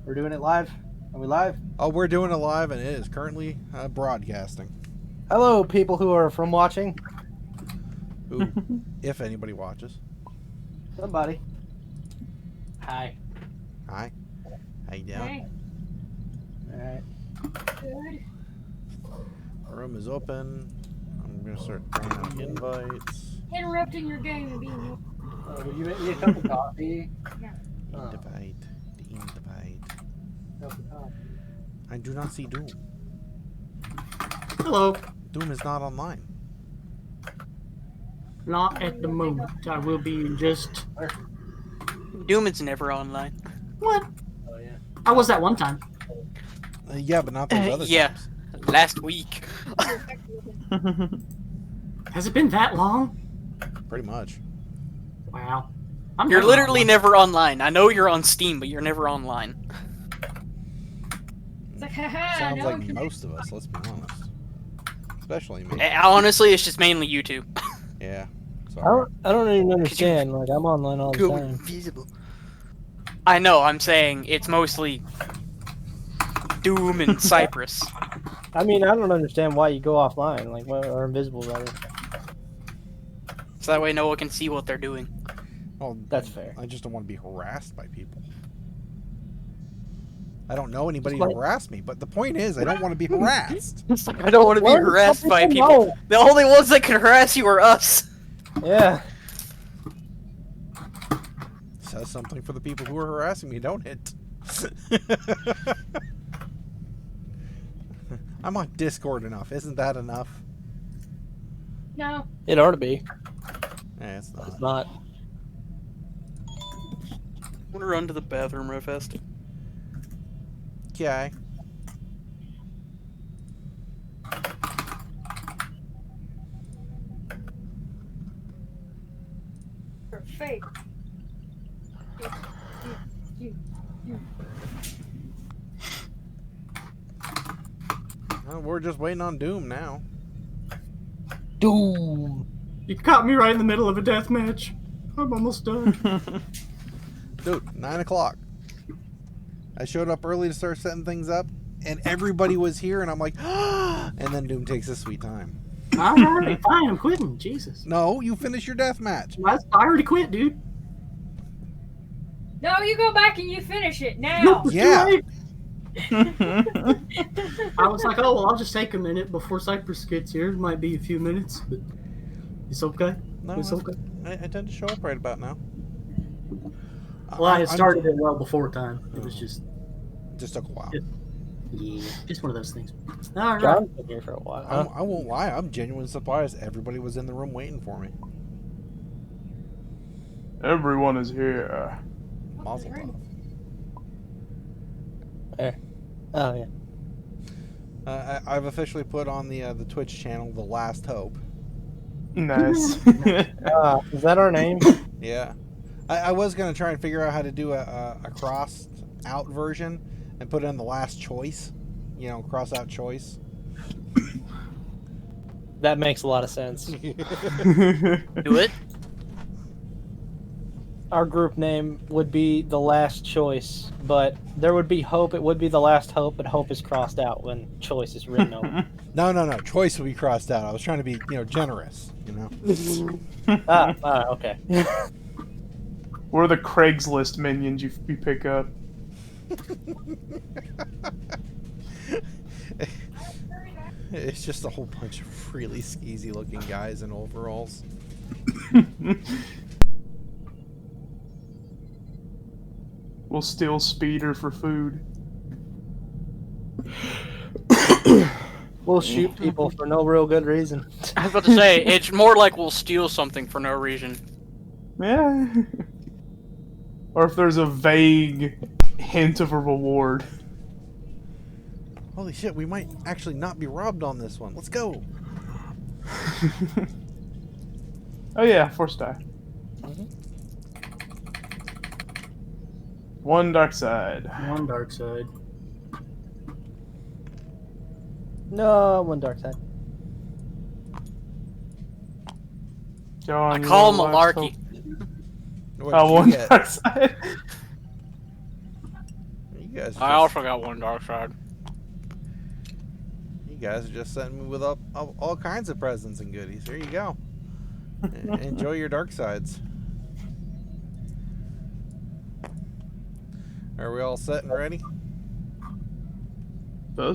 We're doing it live? Are we live? Oh, we're doing it live, and it is currently broadcasting. Hello, people who are from watching. Who, if anybody watches. Somebody. Hi. Hi. How you doing? Hey, Alright. good. The room is open. I'm going to start throwing out invites. Interrupting your game and being Would you make me a cup of coffee? Invite. The invite. Cup of coffee. I do not see Doom. Hello. Doom is not online. Not at the moment. I will be in just... Doom is never online. What? Oh, yeah. I was that one time. Yeah, but not those other Yeah. times. Last week. Has it been that long? Pretty much. Wow. You're never literally online. never online. I know you're on Steam, but you're never online. It's like, haha, Sounds no like one can... most of us, let's be honest. Especially me. Honestly, it's just mainly YouTube. Yeah. Sorry. I don't even understand. Like, I'm online all the Go time. invisible. I know, I'm saying it's mostly Doom and Cypress. I mean, I don't understand why you go offline, like, or invisible, rather. So that way no one can see what they're doing. Well, That's fair. I just don't want to be harassed by people. I don't know anybody Just to harass me, but the point is, I don't want to be harassed. It's like, I don't want to be Well, harassed by some people. know. The only ones that can harass you are us. Yeah. Says something for the people who are harassing me, don't it? I'm on Discord enough. Isn't that enough? No. It ought to be. It's not. It's not. I'm gonna run to the bathroom real fast. Okay. You're fake. Well, we're just waiting on Doom now. Doom. You caught me right in the middle of a death match. I'm almost done. Dude, 9 o'clock. I showed up early to start setting things up, and everybody was here, and I'm like, and then Doom takes his sweet time. Alright, fine, I'm quitting. Jesus. No, you finish your death match. I already quit, dude. No, you go back and you finish it now. Nope, it's too Yeah. late. I was like, oh, well, I'll just take a minute before Cypress gets here. It might be a few minutes, but it's okay. No, It's okay. I tend to show up right about now. Well, I had I'm- started it well before time. It was just, Just took a while. yeah, just one of those things. All right. John's been here for a while. Huh? I won't lie. I'm genuinely surprised everybody was in the room waiting for me. Everyone is here. Mazel tov. There. Oh, yeah. I've officially put on the Twitch channel The Last Hope. Nice. Is that our name? Yeah. I was going to try and figure out how to do a crossed out version and put in The Last Choice. You know, cross out choice. That makes a lot of sense. Do it. Our group name would be The Last Choice, but there would be hope. It would be The Last Hope, but hope is crossed out when choice is written over. No. Choice will be crossed out. I was trying to be, generous, Okay. We're the Craigslist minions you pick up. It's just a whole bunch of really skeezy looking guys in overalls. We'll steal Speeder for food. We'll shoot people for no real good reason. I was about to say, it's more like we'll steal something for no reason. Yeah. Or if there's a vague hint of a reward. Holy shit, we might actually not be robbed on this one. Let's go. Oh yeah, force die. One dark side. One dark side. No, one dark side. John, I you call know malarkey. What Oh, did you one get? dark side. You guys. I also got one dark side. You guys are just sending me with all kinds of presents and goodies. Here you go. Enjoy your dark sides. Are we all set and ready?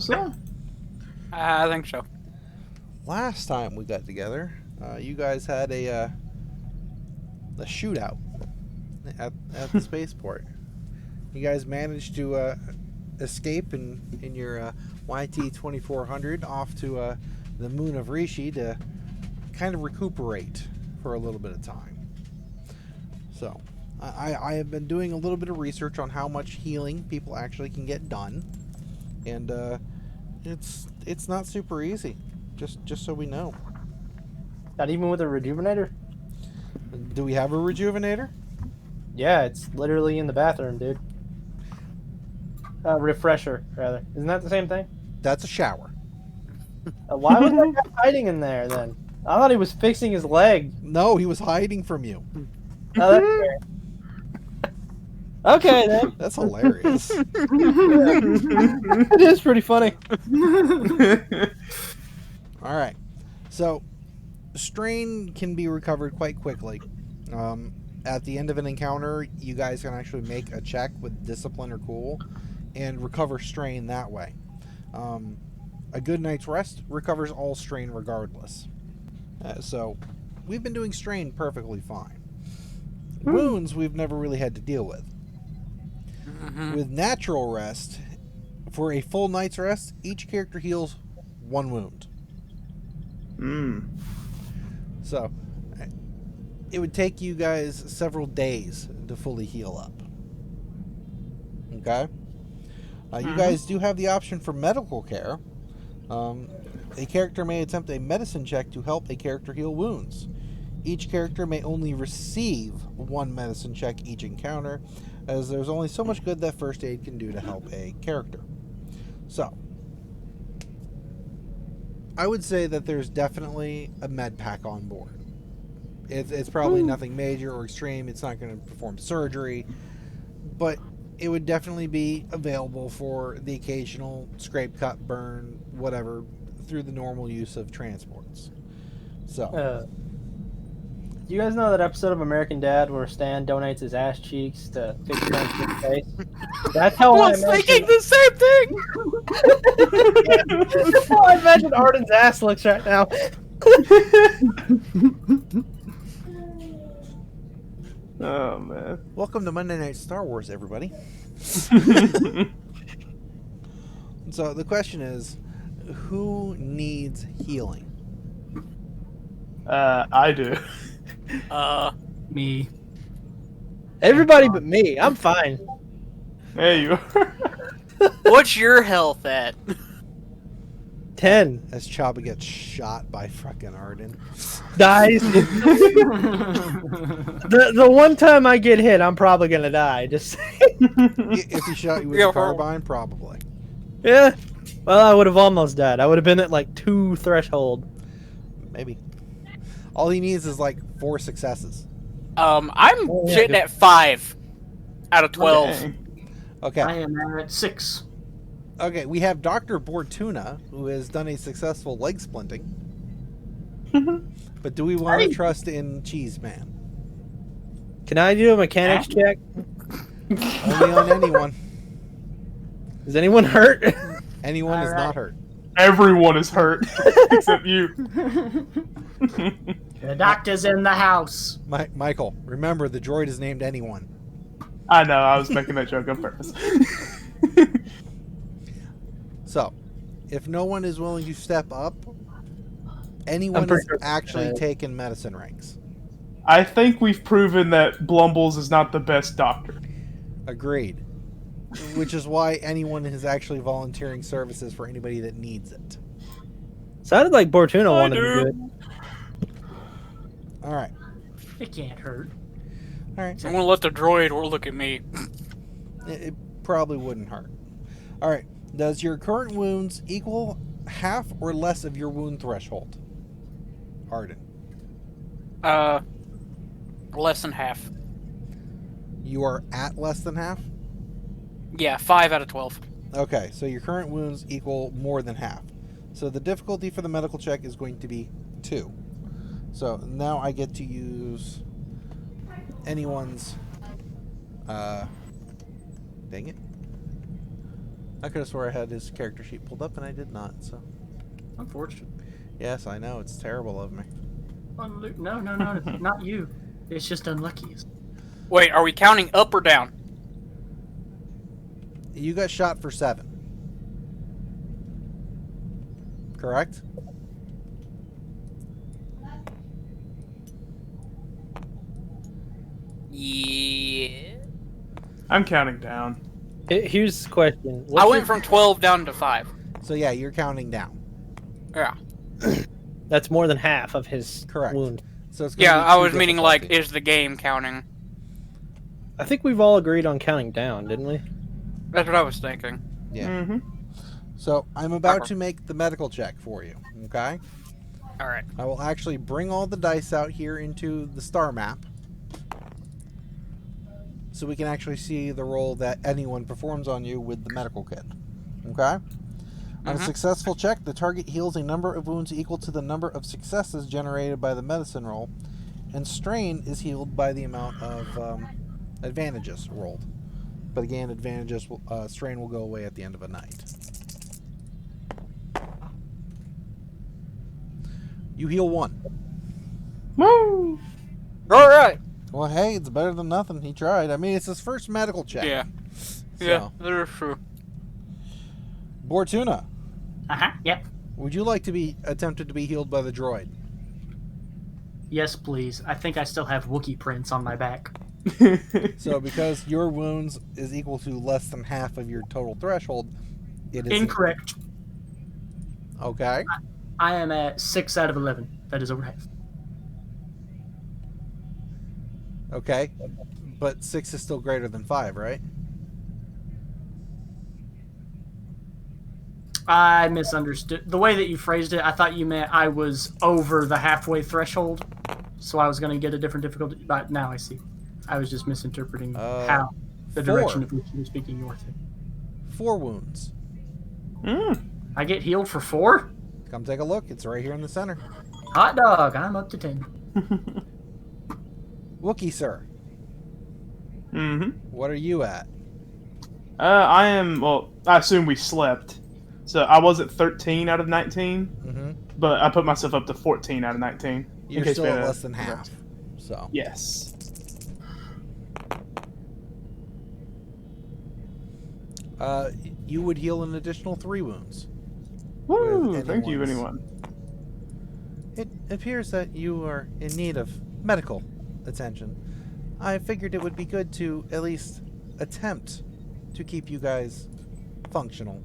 So? I think so. Last time we got together, you guys had a shootout at the spaceport. You guys managed to escape in your YT-2400 off to the moon of Rishi to kind of recuperate for a little bit of time. So, I have been doing a little bit of research on how much healing people actually can get done, and it's not super easy. Just so we know. Not even with a rejuvenator? Do we have a rejuvenator? Yeah, it's literally in the bathroom, dude. Refresher, rather. Isn't that the same thing? That's a shower. Why was that guy hiding in there then? I thought he was fixing his leg. No, he was hiding from you. Oh, that's fair. Okay, then. That's hilarious. It is pretty funny. All right. So, strain can be recovered quite quickly. At the end of an encounter, you guys can actually make a check with discipline or cool and recover strain that way. A good night's rest recovers all strain regardless. So, we've been doing strain perfectly fine. Wounds we've never really had to deal with. With natural rest, for a full night's rest, each character heals 1 wound. So, it would take you guys several days to fully heal up. Okay? You guys do have the option for medical care. A character may attempt a medicine check to help a character heal wounds. Each character may only receive 1 medicine check each encounter, as there's only so much good that first aid can do to help a character. So, I would say that there's definitely a med pack on board. It's probably nothing major or extreme. It's not going to perform surgery, but it would definitely be available for the occasional scrape, cut, burn, whatever, through the normal use of transports. So, do you guys know that episode of American Dad where Stan donates his ass cheeks to fix Frank's face? That's how I was imagine. thinking the same thing. That's how I imagine Arden's ass looks right now. Oh, man. welcome to Monday Night Star Wars, everybody. So, the question is, who needs healing? I do. Me. Everybody but me. I'm fine. There you are. What's your health at? 10. As Chabba gets shot by fucking Arden. Dies. The one time I get hit, I'm probably gonna die. Just If he shot you with Yeah, a carbine, probably. yeah. Well, I would have almost died. I would have been at like 2 threshold. Maybe. All he needs is like 4 successes. I'm Oh, yeah, sitting good. at 5 out of 12. Dang. Okay. I am at 6. Okay, we have Dr. Bortuna, who has done a successful leg splinting. But do we want to trust in Cheese Man? Can I do a mechanics check? Only on anyone. Is anyone hurt? Anyone is Alright. not hurt. Everyone is hurt except you. The doctor's in the house. Michael, remember the droid is named anyone. I know, I was making that joke on purpose. So, if no one is willing to step up, anyone pretty is sure- actually taking medicine ranks. I think we've proven that Blumbles is not the best doctor. Agreed. Which is why anyone is actually volunteering services for anybody that needs it. Sounded like Bortuna I wanted to do. do it. Alright. It can't hurt. Alright. I'm gonna let the droid look at me. It probably wouldn't hurt. Alright. Does your current wounds equal half or less of your wound threshold? Arden. Less than half. You are at less than half? Yeah, 5 out of 12. Okay, so your current wounds equal more than half. So the difficulty for the medical check is going to be 2. So now I get to use anyone's... dang it. I could have swore I had his character sheet pulled up, and I did not, so... Unfortunate. Yes, I know, it's terrible of me. No, not you. It's just unlucky. Wait, are we counting up or down? You got shot for 7. Correct? Yeah. I'm counting down. Here's the question. I went from 12 down to 5. So yeah, you're counting down. Yeah. That's more than half of his Correct. wound. So it's gonna Yeah, be I 2 was meaning like, difficulty. is the game counting? I think we've all agreed on counting down, didn't we? That's what I was thinking. Yeah. Mm-hmm. So I'm about to make the medical check for you, okay? Alright. I will actually bring all the dice out here into the star map so we can actually see the roll that anyone performs on you with the medical kit. Okay? On a successful check, the target heals a number of wounds equal to the number of successes generated by the medicine roll, and strain is healed by the amount of advantages rolled. But again, advantages, strain will go away at the end of a night. You heal 1. Woo! Alright! Well, hey, it's better than nothing. He tried. I mean, it's his first medical check. Yeah. So, Yeah, that's true. Bortuna, Yep. would you like to be attempted to be healed by the droid? Yes, please. I think I still have Wookiee prints on my back. So, because your wounds is equal to less than half of your total threshold, it is Incorrect. Okay. I am at 6 out of 11. That is over half. Okay. But 6 is still greater than 5, right? I misunderstood. The way that you phrased it, I thought you meant I was over the halfway threshold, so I was going to get a different difficulty. But now I see. I was just misinterpreting how the 4. direction of which you were speaking your thing. 4 wounds. I get healed for 4? Come take a look. It's right here in the center. Hot dog. I'm up to 10. Wookie, sir. Mm-hmm. What are you at? I am, well, I assume we slept. So I was at 13 out of 19, Mm-hmm. but I put myself up to 14 out of 19. in You're case still we at had less than half. So. Yes. You would heal an additional 3 wounds. Woo! With Thank you, anyone's- anyone. It appears that you are in need of medical attention. I figured it would be good to at least attempt to keep you guys functional.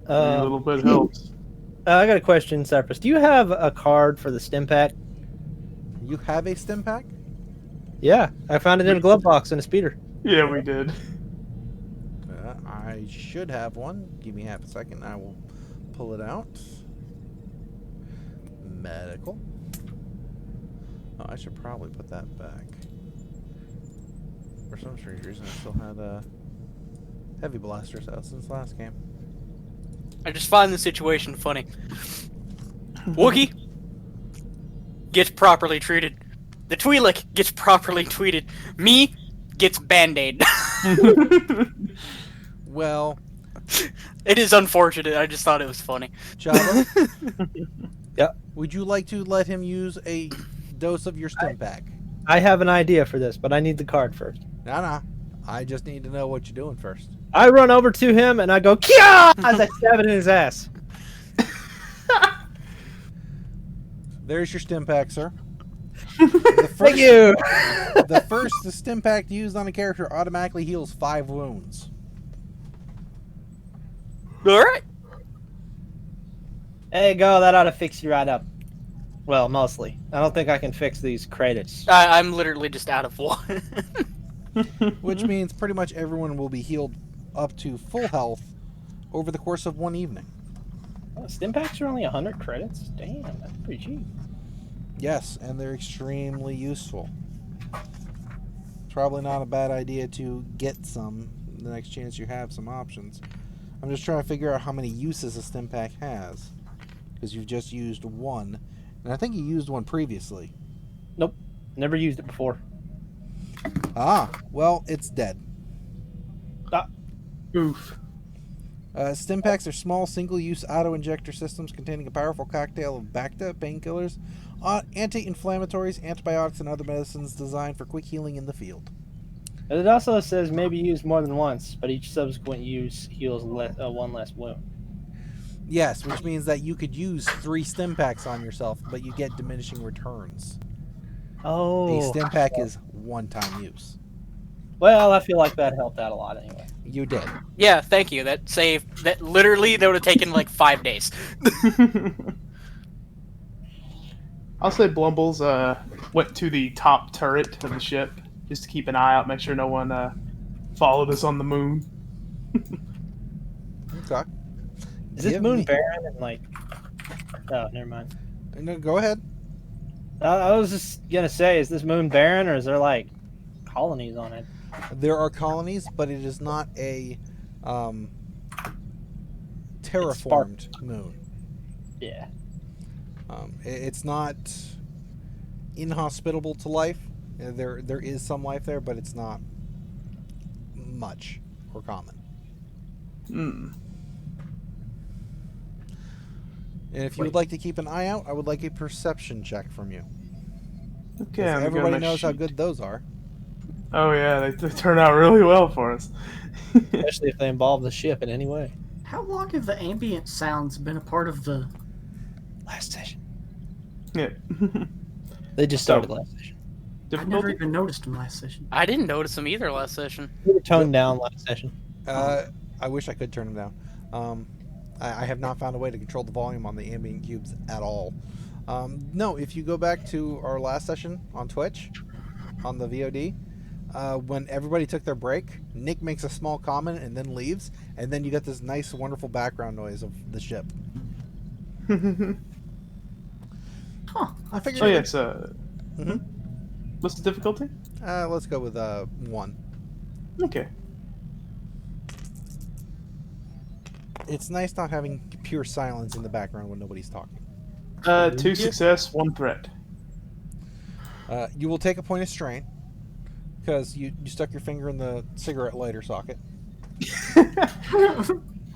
A little bit helps. I got a question, Cypress. Do you have a card for the stim pack? You have a stim pack? Yeah, I found it in a glove box in a speeder. Yeah, we did. I should have one. Give me half a second. I will pull it out. Medical. Oh, I should probably put that back. For some strange reason, I still had heavy blasters out since last game. I just find the situation funny. Wookie gets properly treated. The Twi'lek gets properly treated. Me gets band-aid. Well, It is unfortunate. I just thought it was funny. Chabba, Yep. would you like to let him use a dose of your stim pack? I have an idea for this, but I need the card first. Nah. I just need to know what you're doing first. I run over to him and I go, Kia! As I stab it in his ass. There's your stim pack, sir. The first, Thank you! the stim pack used on a character automatically heals 5 wounds. Alright. There you go, that ought to fix you right up. Well, mostly. I don't think I can fix these credits. I'm literally just out of one. Which means pretty much everyone will be healed up to full health over the course of one evening. Oh, stim packs are only 100 credits? Damn, that's pretty cheap. Yes, and they're extremely useful. It's probably not a bad idea to get some the next chance you have some options. I'm just trying to figure out how many uses a stim pack has. Because you've just used one. And I think you used one previously. Nope. Never used it before. Ah, well, it's dead. Oof. Stim packs are small, single-use auto-injector systems containing a powerful cocktail of Bacta, painkillers, anti-inflammatories, antibiotics, and other medicines designed for quick healing in the field. And it also says maybe used more than once, but each subsequent use heals one less wound. Yes, which means that you could use 3 stim packs on yourself, but you get diminishing returns. Oh. A stim pack is one-time use. Well, I feel like that helped out a lot anyway. You did. Yeah, thank you. That saved. That literally, that would have taken like 5 days. I'll say Blumbles went to the top turret of the ship just to keep an eye out, make sure no one followed us on the moon. Okay. Is this Give moon me- barren and like? Oh, never mind. No, go ahead. I was just gonna say, is this moon barren or is there like colonies on it? There are colonies, but it is not a terraformed moon. Yeah. It's not inhospitable to life. There is some life there, but it's not much or common. Hmm. And if you would like to keep an eye out, I would like a perception check from you. Okay, 'Cause I'm everybody gonna knows how shoot. good those are. Oh yeah, they turn out really well for us. Especially if they involve the ship in any way. How long have the ambient sounds been a part of the... Last session. Yeah. They just started last session. I never Difficulty? even noticed them last session. I didn't notice them either last session. We were toned down last session. I wish I could turn them down. I have not found a way to control the volume on the ambient cubes at all. No, if you go back to our last session on Twitch, on the VOD, when everybody took their break, Nick makes a small comment and then leaves, and then you get this nice, wonderful background noise of the ship. Huh. I figured. Oh it yes. Mhm. What's the difficulty? Let's go with 1. Okay. It's nice not having pure silence in the background when nobody's talking. 2 success, 1 threat. You will take a point of strain because you stuck your finger in the cigarette lighter socket.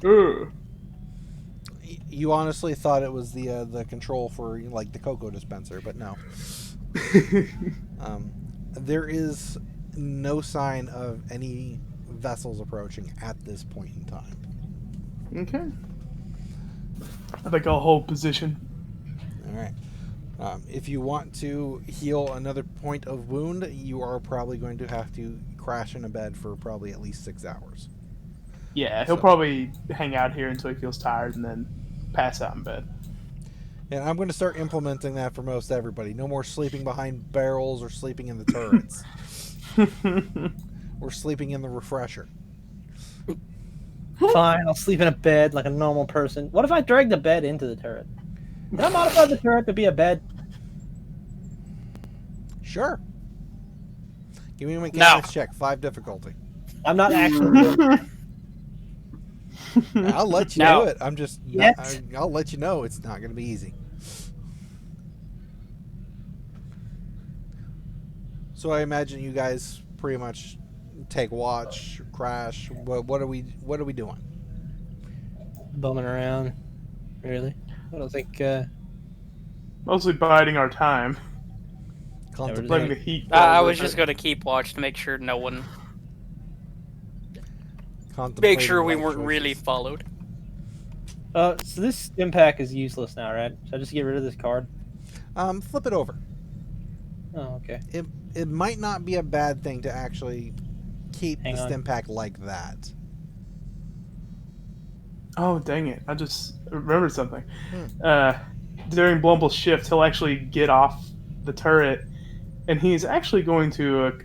Ooh. You honestly thought it was the control for like the cocoa dispenser, but no. There is no sign of any vessels approaching at this point in time. Okay. I think I'll hold position. All right. If you want to heal another point of wound, you are probably going to have to crash in a bed for probably at least 6 hours. Yeah, he'll So- probably hang out here until he feels tired and then pass out in bed. And I'm going to start implementing that for most everybody. No more sleeping behind barrels or sleeping in the turrets. Or sleeping in the refresher. Fine, I'll sleep in a bed like a normal person. What if I drag the bed into the turret? Can I modify the turret to be a bed? Sure. Give me a mechanics check, 5 difficulty. I'm not actually. I'll let you No. do it. I'm just. Yes. I'll let you know it's not going to be easy. So I imagine you guys pretty much take watch, crash. What are we doing? Bumming around. Really? I don't think. Mostly biding our time. Letting the Contemplating. heat. I go was with just it. gonna keep watch to make sure no one, Contemplating make sure we life weren't really choices. followed. So this impact is useless now, right? Should I just get rid of this card? Flip it over. Oh, okay. It might not be a bad thing to actually keep Hang the on. stim pack like that. Oh, dang it. I just remembered something. Hmm. During Blumbles' shift, he'll actually get off the turret, and he's actually going to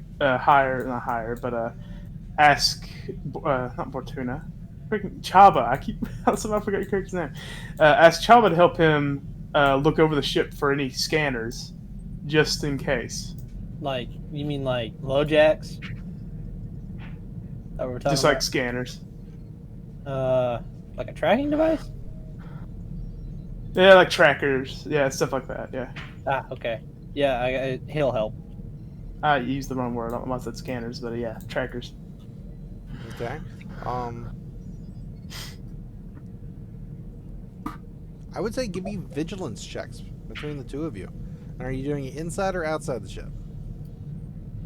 ask, not Bortuna, freaking Chabba. I somehow forgot your character's name. Ask Chabba to help him look over the ship for any scanners, just in case. Like, you mean like low jacks? that we're talking Just like scanners. about? Like a tracking device? Yeah, like trackers. Yeah, stuff like that. Yeah. Ah, okay. Yeah, he'll help. I used the wrong word. I almost said scanners, but yeah, trackers. Okay. I would say give me vigilance checks between the two of you. Are you doing it inside or outside the ship?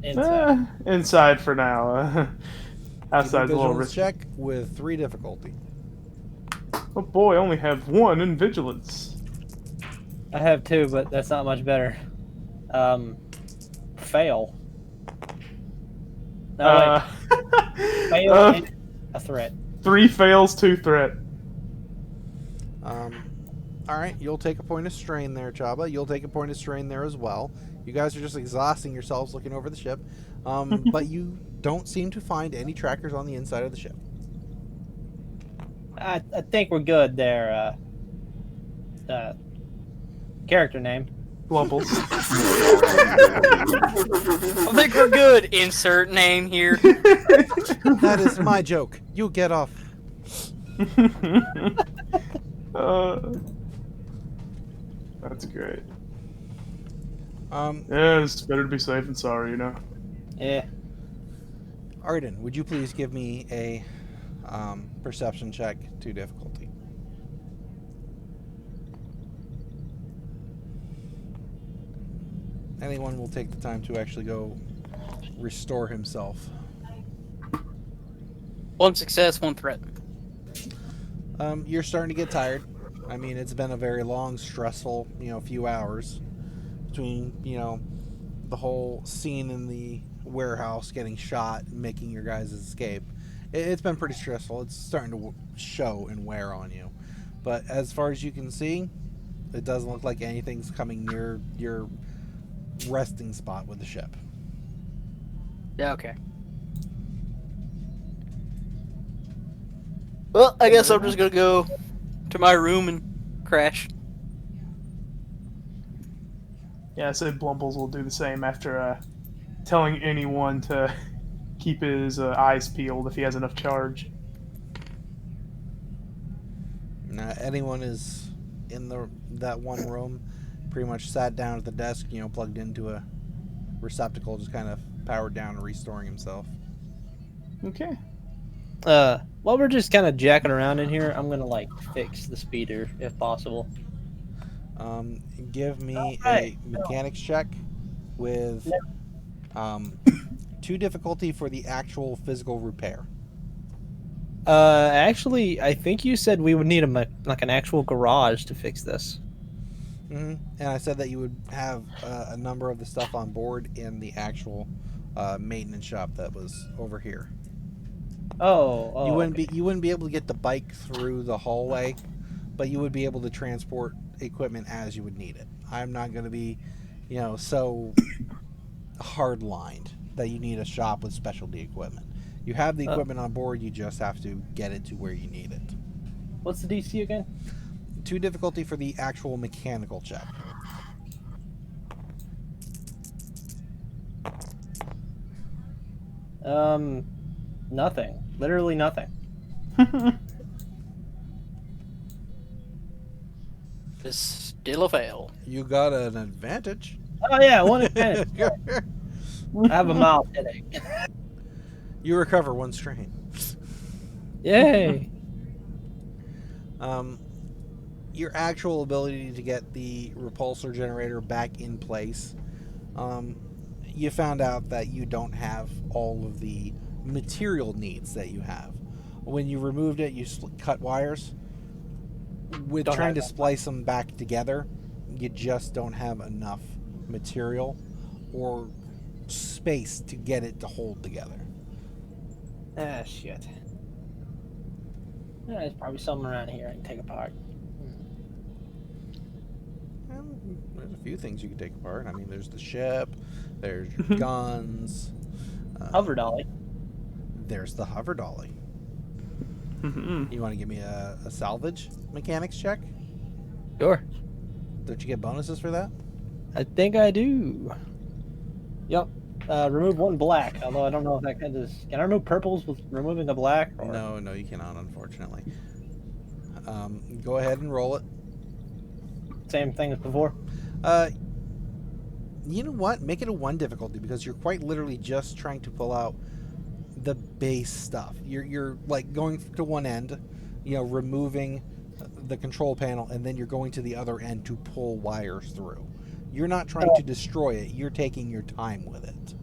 Inside. Inside for now. Give me Outside's a little vigilance risky. check with 3 difficulty. Oh boy, I only have 1 in vigilance. I have 2, but that's not much better. Fail. No, wait. Fail and a threat. 3 fails, 2 threat. All right, you'll take a point of strain there, Chabba. You'll take a point of strain there as well. You guys are just exhausting yourselves looking over the ship, but you don't seem to find any trackers on the inside of the ship. I think we're good there. Character name. Blumbles. I think we're good. Insert name here. That is my joke. You get off. That's great. Um, Yeah, it's better to be safe than sorry, you know. Yeah. Arden, would you please give me a perception check to difficulty? Anyone will take the time to actually go restore himself. 1 success, 1 threat. You're starting to get tired. I mean, it's been a very long, stressful, few hours between, the whole scene in the warehouse, getting shot, making your guys' escape. It's been pretty stressful. It's starting to show and wear on you. But as far as you can see, it doesn't look like anything's coming near your resting spot with the ship. Yeah, okay. Well, I guess I'm just gonna go to my room and crash. Yeah, I said Blumbles will do the same after telling anyone to keep his eyes peeled if he has enough charge. Anyone is in that one room, pretty much sat down at the desk, plugged into a receptacle, just kind of powered down and restoring himself. Okay. While we're just kind of jacking around in here, I'm gonna fix the speeder if possible. Give me Alright. a mechanics check with 2 difficulty for the actual physical repair. Actually, I think you said we would need an actual garage to fix this. And I said that you would have a number of the stuff on board in the actual maintenance shop that was over here. Oh, you wouldn't okay. be able to get the bike through the hallway, but you would be able to transport equipment as you would need it. I'm not going to be, so hard-lined that you need a shop with specialty equipment. You have the equipment on board, you just have to get it to where you need it. What's the DC again? 2 difficulty for the actual mechanical check. Nothing. Literally nothing. It's still a fail. You got an advantage. Oh yeah, 1 advantage. I have a mild headache. You recover 1 strain. Yay! Your actual ability to get the repulsor generator back in place, you found out that you don't have all of the material needs that you have. When you removed it, you cut wires. With Don't trying have to that. splice them back together, you just don't have enough material or space to get it to hold together. Ah, shit. There's probably something around here I can take apart. Well, there's a few things you can take apart. I mean, there's the ship, there's your guns. Hover dolly. There's the hover dolly. Mhm. You want to give me a salvage mechanics check? Sure. Don't you get bonuses for that? I think I do. Yep. remove one black. Although I don't know if that kind of can I remove purples with removing the black? Or... No, you cannot, unfortunately. Go ahead and roll it. Same thing as before. You know what? Make it a 1 difficulty because you're quite literally just trying to pull out the base stuff. You're like going to one end, removing the control panel, and then you're going to the other end to pull wires through. You're not trying to destroy it. You're taking your time with it.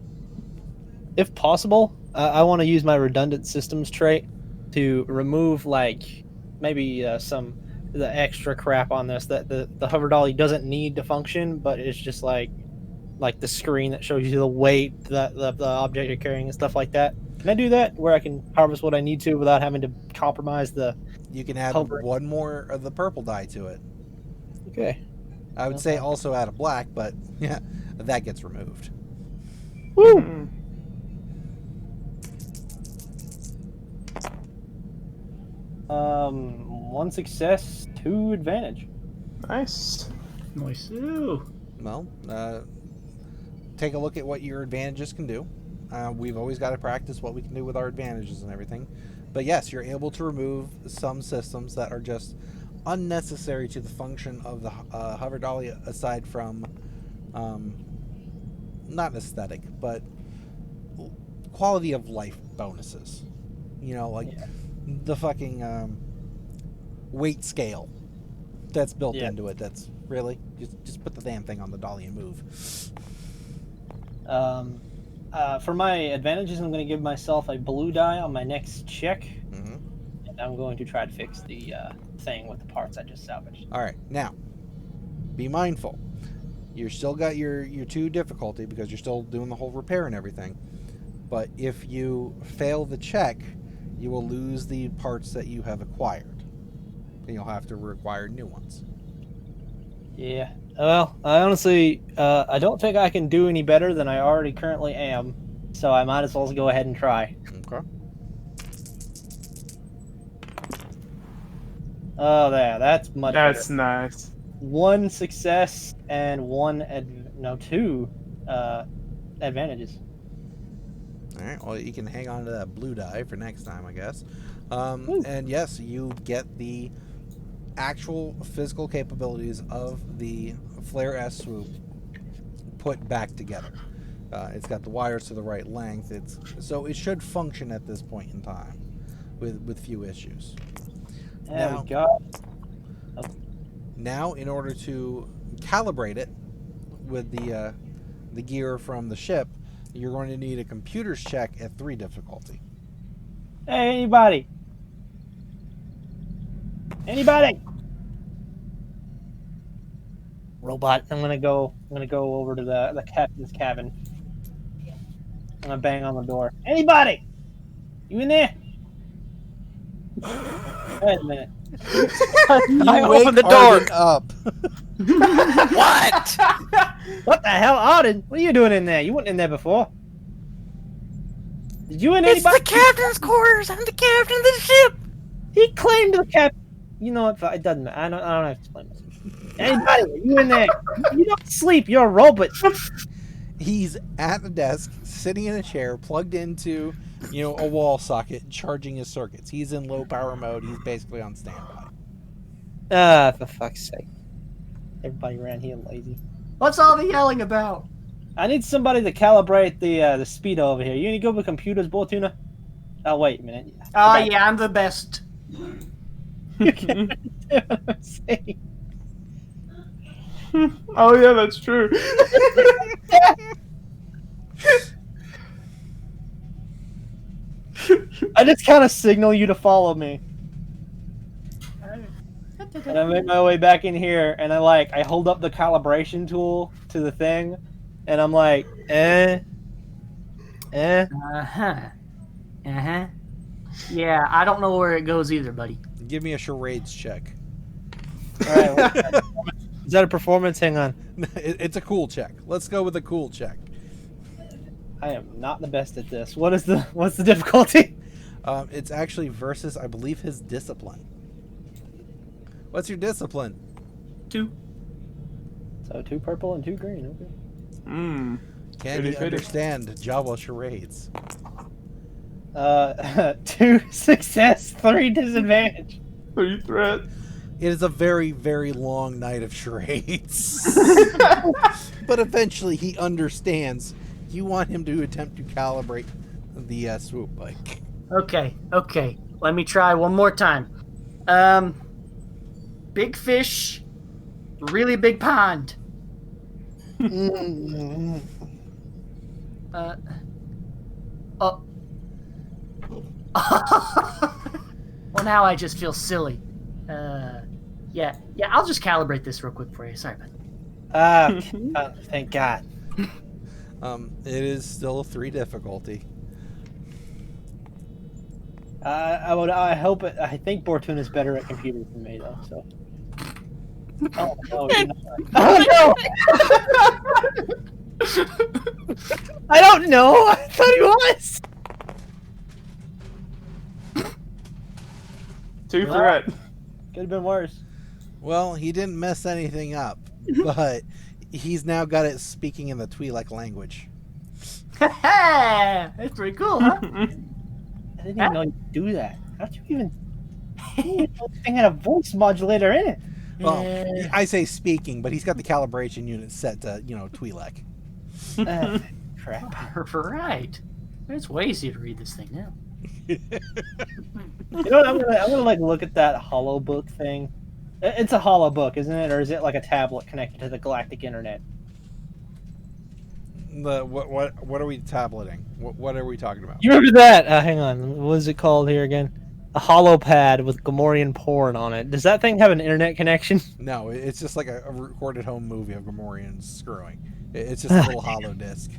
If possible, I want to use my redundant systems trait to remove maybe the extra crap on this that the hover dolly doesn't need to function, but it's just like the screen that shows you the weight that the object you're carrying and stuff like that. Can I do that where I can harvest what I need to without having to compromise the... You can add hovering? 1 more of the purple dye to it. Okay. I would say also add a black, but yeah, that gets removed. Woo! One success, 2 advantage. Nice. Nice. Ooh. Well, take a look at what your advantages can do. We've always got to practice what we can do with our advantages and everything. But yes, you're able to remove some systems that are just unnecessary to the function of the hover dolly, aside from not aesthetic, but quality of life bonuses. The fucking weight scale that's built into it. That's really just put the damn thing on the dolly and move. For my advantages, I'm going to give myself a blue die on my next check, and I'm going to try to fix the thing with the parts I just salvaged. All right, now be mindful. You're still got your 2 difficulty because you're still doing the whole repair and everything. But if you fail the check, you will lose the parts that you have acquired, and you'll have to require new ones. Yeah. Well, I honestly, I don't think I can do any better than I already currently am, so I might as well go ahead and try. Okay. Oh, that's much That's better. nice. 1 success and 2 advantages. All right. Well, you can hang on to that blue die for next time, I guess. And yes, you get the actual physical capabilities of the Flare S swoop put back together. It's got the wires to the right length. So it should function at this point in time with few issues. There we go. Now, in order to calibrate it with the gear from the ship, you're going to need a computer's check at 3 difficulty. Hey, anybody? Anybody? Robot. I'm gonna go over to the captain's cabin. I'm gonna bang on the door. Anybody? You in there? Wait a minute. I opened the door. Arden up. What? What the hell, Arden? What are you doing in there? You weren't in there before. Did you and It's anybody? the captain's quarters. I'm the captain of the ship. He claimed the captain. You know what? It doesn't matter. I don't have to explain this. Anybody? Are you in there? You don't sleep. You're a robot. He's at the desk, sitting in a chair, plugged into, a wall socket, charging his circuits. He's in low power mode. He's basically on standby. Ah, for fuck's sake. Everybody around here lazy. What's all the yelling about? I need somebody to calibrate the speed over here. You need to go with computers, Bortuna? Oh, wait a minute. Oh, yeah, I'm the best. You can't do what I'm saying. Oh yeah, that's true. I just kind of signal you to follow me. And I make my way back in here, and I hold up the calibration tool to the thing, and I'm like, Uh-huh. Yeah, I don't know where it goes either, buddy. Give me a charades check. All right. Is that a performance? Hang on. It's a cool check. Let's go with a cool check. I am not the best at this. What's the difficulty? It's actually versus, I believe, his discipline. What's your discipline? 2. So 2 purple and 2 green. Okay. Can Pity, he pity. understand Jawa charades? 2 success, 3 disadvantage. 3 threat. It is a very, very long night of charades. But eventually he understands. You want him to attempt to calibrate the swoop bike. Okay. Let me try one more time. Big fish, really big pond. Mm. Oh. Well, now I just feel silly. Yeah, I'll just calibrate this real quick for you. Sorry, bud. Thank God. It is still 3 difficulty. I hope it. I think Bortuna's better at computers than me, though. So. Oh no! You're not. Oh no! I don't know. I thought he was. 2 threat. Could have been worse. Well, he didn't mess anything up, but he's now got it speaking in the Twi'lek language. That's pretty cool, huh? I didn't even know you could do that. How'd you even? This thing had a voice modulator in it. Well, I say speaking, but he's got the calibration unit set to, Twi'lek. Crap. Right. It's way easier to read this thing now. You know what? I'm gonna like look at that hollow book thing. It's a hollow book, isn't it, or is it like a tablet connected to the galactic internet? What are we tableting? What are we talking about? You remember that? Hang on. What is it called here again? A hollow pad with Gamorrean porn on it. Does that thing have an internet connection? No, it's just like a recorded home movie of Gamorreans screwing. It's just a little hollow disc.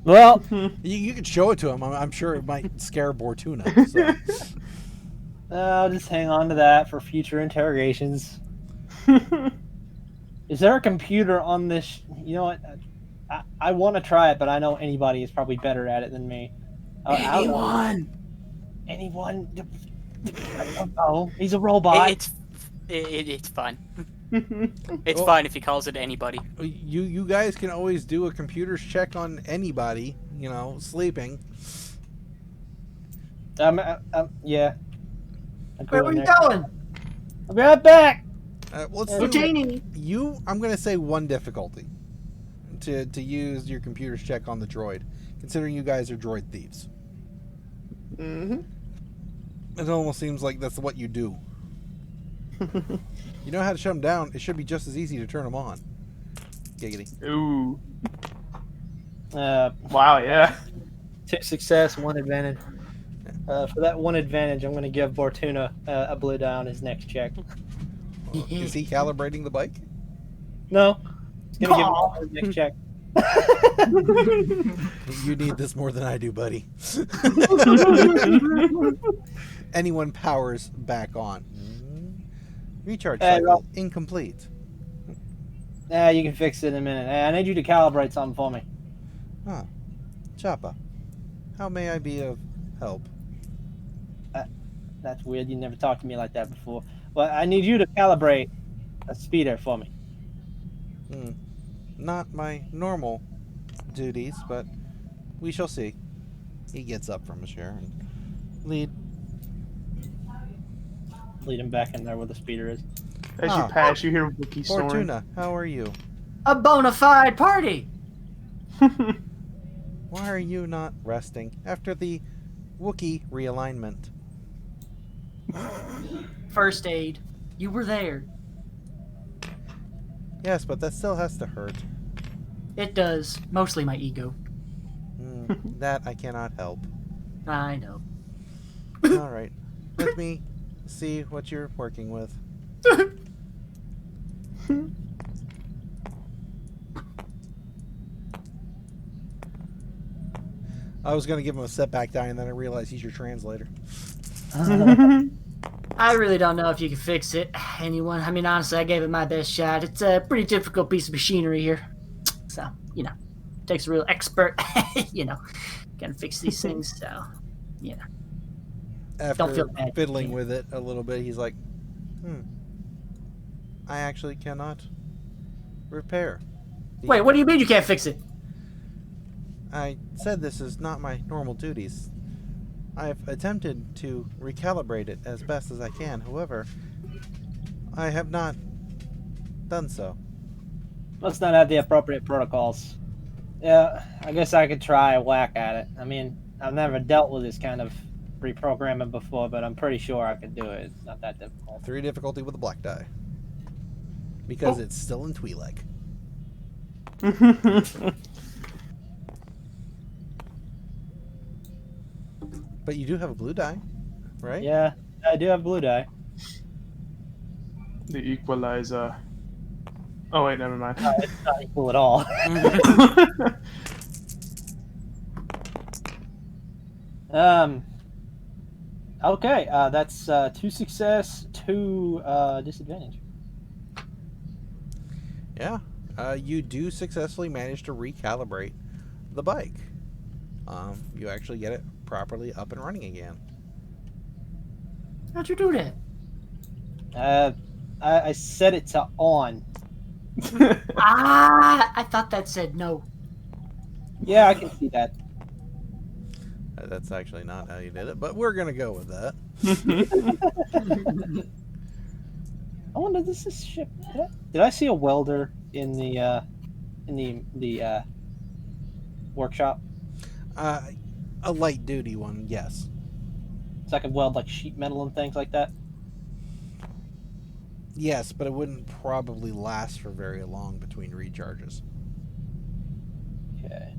Well, You could show it to him. I'm sure it might scare Bortuna. So. I'll just hang on to that for future interrogations. Is there a computer on this? You know what? I want to try it, but I know anybody is probably better at it than me. Anyone? Oh, he's a robot. It's fine. It's fine if he calls it anybody. You guys can always do a computer's check on anybody, sleeping. Yeah. Where are you going? I'll be right back. Let's Houdini. do I'm going to say 1 difficulty to use your computer's check on the droid, considering you guys are droid thieves. Mm-hmm. It almost seems like that's what you do. You know how to shut them down. It should be just as easy to turn them on. Giggity. Ooh. Wow, Yeah. 2 success, 1 advantage. For that 1 advantage, I'm going to give Bortuna a blue die on his next check. Is he calibrating the bike? No, he's going to give him his next check. You need this more than I do, buddy. Anyone powers back on. Recharge cycle incomplete. You can fix it in a minute. I need you to calibrate something for me. Chabba, how may I be of help? That's weird. You never talked to me like that before. Well, I need you to calibrate a speeder for me. Not my normal duties, but we shall see. He gets up from his chair and lead him back in there where the speeder is. As you pass, you hear Wookie snoring. Bortuna, how are you? A bona fide party. Why are you not resting after the Wookiee realignment? First aid. You were there. Yes, but that still has to hurt. It does. Mostly my ego. That I cannot help. I know. All right. Let me see what you're working with. I was going to give him a setback die, and then I realized he's your translator. I really don't know if you can fix it. Anyone? I mean, honestly, I gave it my best shot. It's a pretty difficult piece of machinery here. So, takes a real expert, can fix these things. So, After don't feel bad. fiddling with it a little bit, he's like, I actually cannot repair Wait, what do you mean you can't fix it? I said this is not my normal duties. I've attempted to recalibrate it as best as I can. However, I have not done so. Must not have the appropriate protocols. Yeah, I guess I could try a whack at it. I mean, I've never dealt with this kind of reprogramming before, but I'm pretty sure I could do it. It's not that difficult. 3 difficulty with a black die. Because it's still in Twi'lek. But you do have a blue die, right? Yeah, I do have blue die. The equalizer. Oh wait, never mind. It's not equal at all. Okay, that's 2 success, 2 disadvantage. Yeah. You do successfully manage to recalibrate the bike. You actually get it properly up and running again. How'd you do that? I set it to on. I thought that said no. Yeah, I can see that. That's actually not how you did it, but we're going to go with that. I wonder, this is ship. Did I see a welder in the workshop? A light duty one, yes. So I could weld like sheet metal and things like that. Yes, but it wouldn't probably last for very long between recharges. Okay.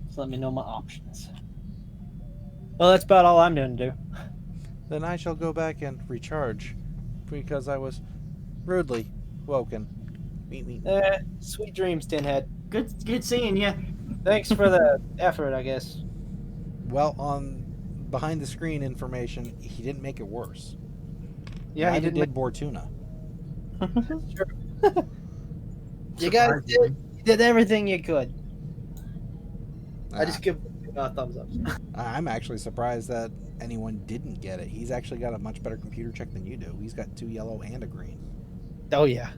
So let me know my options. Well, that's about all I'm going to do. Then I shall go back and recharge, because I was rudely woken. Meet me. Sweet dreams, Tinhead. Good seeing you. Thanks for the effort, I guess. Well, on behind the screen information, he didn't make it worse. Yeah, Neither he did. Bortuna. That's true. You guys did everything you could. I just give a thumbs up. I'm actually surprised that anyone didn't get it. He's actually got a much better computer check than you do. He's got 2 yellow and a green. Oh yeah.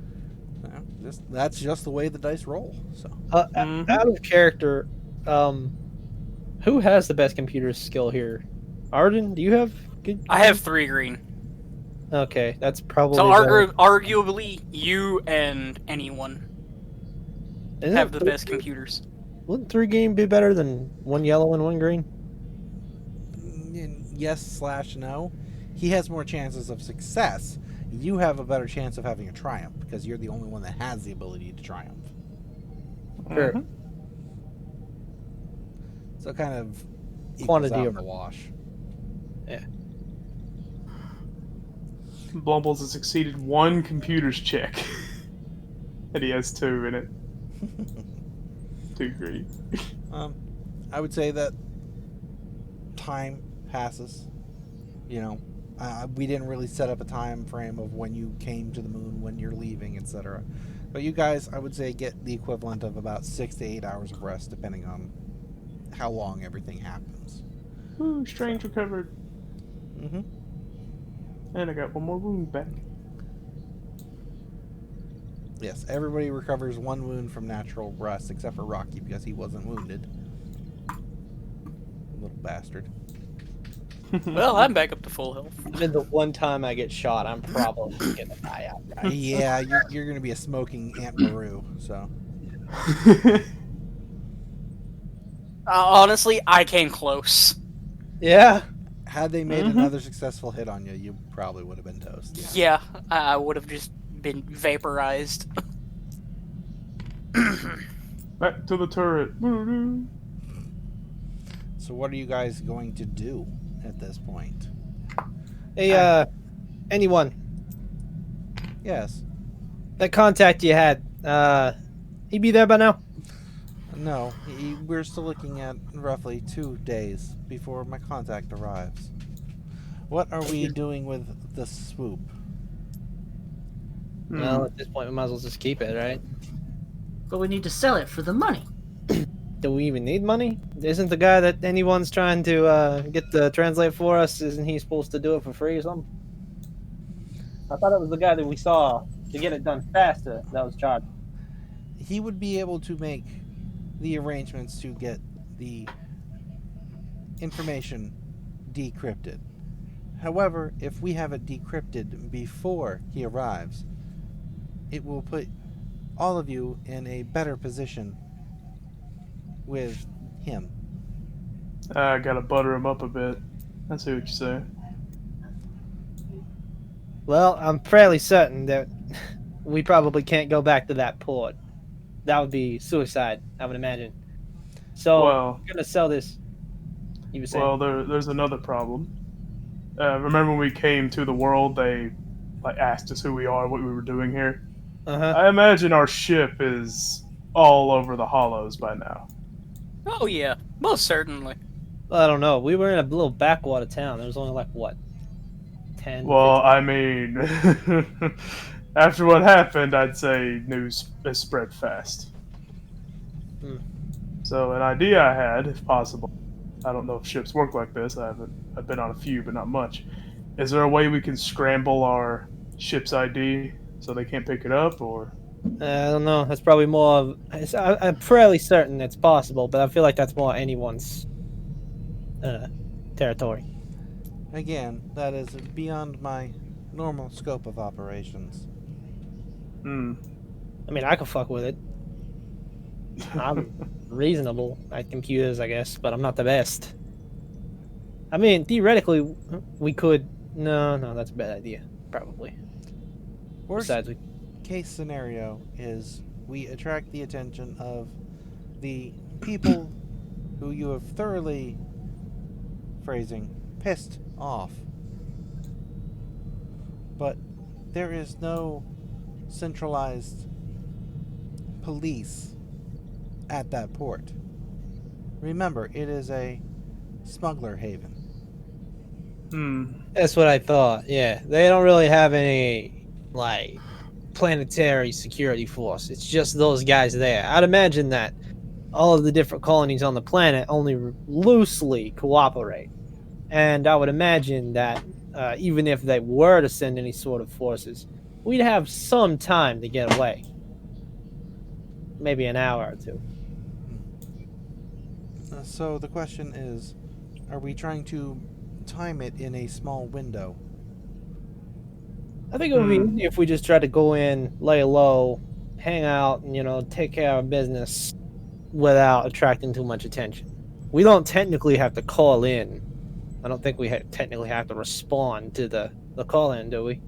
That's just the way the dice roll. So out of character, who has the best computer skill here? Arden, do you have good? I have 3 green. Okay, that's probably. So arguably, you and anyone have the best computers. Wouldn't 3 green be better than 1 yellow and 1 green? Yes/no. He has more chances of success. You have a better chance of having a triumph because you're the only one that has the ability to triumph. Sure. So it kind of equals Quantity out in over the wash. Yeah. Blumbles has succeeded 1 computer's check. And he has 2 in it. 2 green. I would say that time passes. You know, we didn't really set up a time frame of when you came to the moon, when you're leaving, etc. But you guys, I would say, get the equivalent of about 6 to 8 hours of rest, depending on how long everything happens. Ooh, strange recovered. Mm-hmm. And I got 1 more wound back. Yes, everybody recovers 1 wound from natural rest, except for Rocky, because he wasn't wounded. Little bastard. Well, I'm back up to full health. And the one time I get shot, I'm probably gonna die outright. Yeah, you're going to be a smoking Aunt Maru, so. Honestly, I came close. Yeah. Had they made another successful hit on you, you probably would have been toast. Yeah, I would have just been vaporized. Back to the turret. So what are you guys going to do at this point? Hey, anyone, Yes. that contact you had, he be there by now? No, we're still looking at roughly 2 days before my contact arrives. What are we doing with the swoop? Well, at this point, we might as well just keep it, right? But we need to sell it for the money. Do we even need money? Isn't the guy that anyone's trying to get to translate for us, isn't he supposed to do it for free or something? I thought it was the guy that we saw to get it done faster that was charged. he would be able to make the arrangements to get the information decrypted. However, if we have it decrypted before he arrives, it will put all of you in a better position with him. I gotta butter him up a bit. I see what you're saying. Well, I'm fairly certain that we probably can't go back to that port. That would be suicide, I would imagine. So, Well, I'm gonna sell this. You were saying? well, there's another problem. Remember when we came to the world, they asked us who we are, what we were doing here. Uh-huh. I imagine our ship is all over the hollows by now. Oh yeah, most certainly. Well, I don't know. We were in a little backwater town. There was only like, what, 10? Well, 15? I mean, after what happened, I'd say news has spread fast. Hmm. So an idea I had, if possible, I don't know if ships work like this. I've been on a few, but not much. Is there a way we can scramble our ship's ID so they can't pick it up, or? I don't know. That's probably more of... I'm fairly certain it's possible, but I feel like that's more anyone's territory. Again, that is beyond my normal scope of operations. Hmm. I mean, I could fuck with it. I'm reasonable at computers, I guess, but I'm not the best. I mean, theoretically, we could... No, that's a bad idea. Probably. Worst Besides, case scenario is we attract the attention of the people who you have thoroughly, pissed off. But there is no centralized police at that port. Remember, it is a smuggler haven. that's what I thought. Yeah, they don't really have any like planetary security force. It's just those guys there. I'd imagine that all of the different colonies on the planet only loosely cooperate, and I would imagine that even if they were to send any sort of forces, we'd have some time to get away. Maybe an hour or two. So the question is, are we trying to time it in a small window? I think it would be easy if we just tried to go in, lay low, hang out, and, take care of business without attracting too much attention. We don't technically have to call in. I don't think we technically have to respond to the call-in, do we?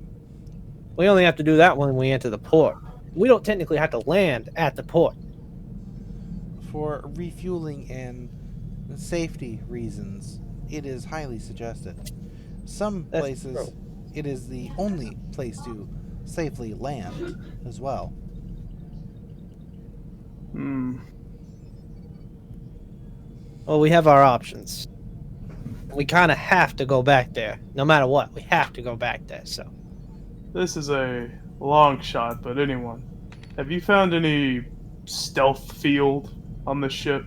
We only have to do that when we enter the port. We don't technically have to land at the port. For refueling and safety reasons, it is highly suggested. Some That's places, true. it is the only place to safely land as well. Well, we have our options. We kind of have to go back there. No matter what, we have to go back there, so. This is a long shot, but anyone, have you found any stealth field on the ship?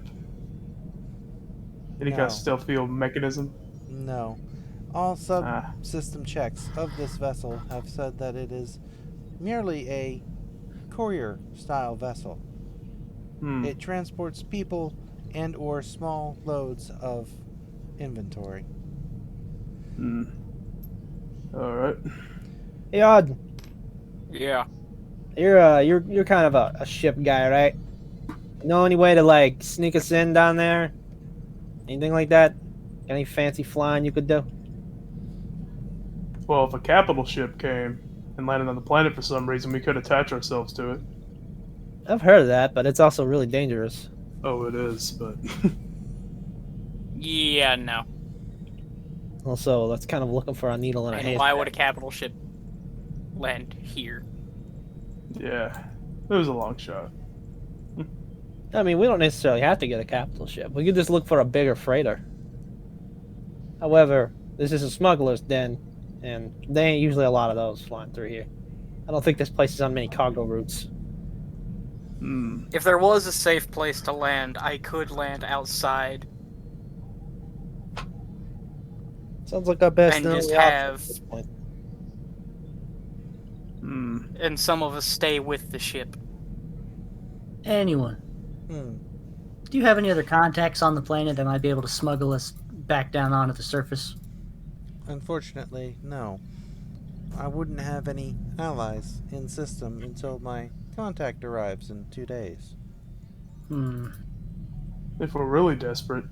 Any kind No. of stealth field mechanism? No. All subsystem checks of this vessel have said that it is merely a courier-style vessel. It transports people and or small loads of inventory. Alright. Hey, Arden, Yeah. you're kind of a ship guy, right? Know any way to sneak us in down there? Anything like that? Any fancy flying you could do? Well, if a capital ship came and landed on the planet for some reason, we could attach ourselves to it. I've heard of that, but it's also really dangerous. Oh, it is, but... Yeah, no. Also, that's kind of looking for a needle in a And haystack. why would a capital ship land here? yeah, it was a long shot. I mean, we don't necessarily have to get a capital ship. We could just look for a bigger freighter. However, this is a smuggler's den, and there ain't usually a lot of those flying through here. I don't think this place is on many cargo routes. If there was a safe place to land, I could land outside Sounds like our best and and just only option have, at this point. and some of us stay with the ship. Anyone? Hmm. Do you have any other contacts on the planet that might be able to smuggle us back down onto the surface? Unfortunately, no. I wouldn't have any allies in system until my contact arrives in 2 days. If we're really desperate,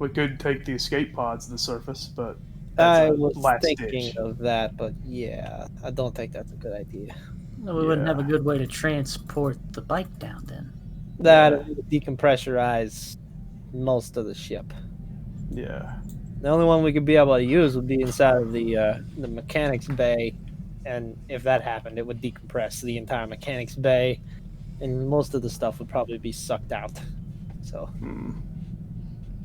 we could take the escape pods to the surface, but that's I a was last thinking ditch. of that, but yeah, I don't think that's a good idea. Well, we wouldn't have a Yeah. good way to transport the bike down then. That Yeah. would decompressurize most of the ship. Yeah. The only one we could be able to use would be inside of the mechanics bay, and if that happened, it would decompress the entire mechanics bay, and most of the stuff would probably be sucked out. So,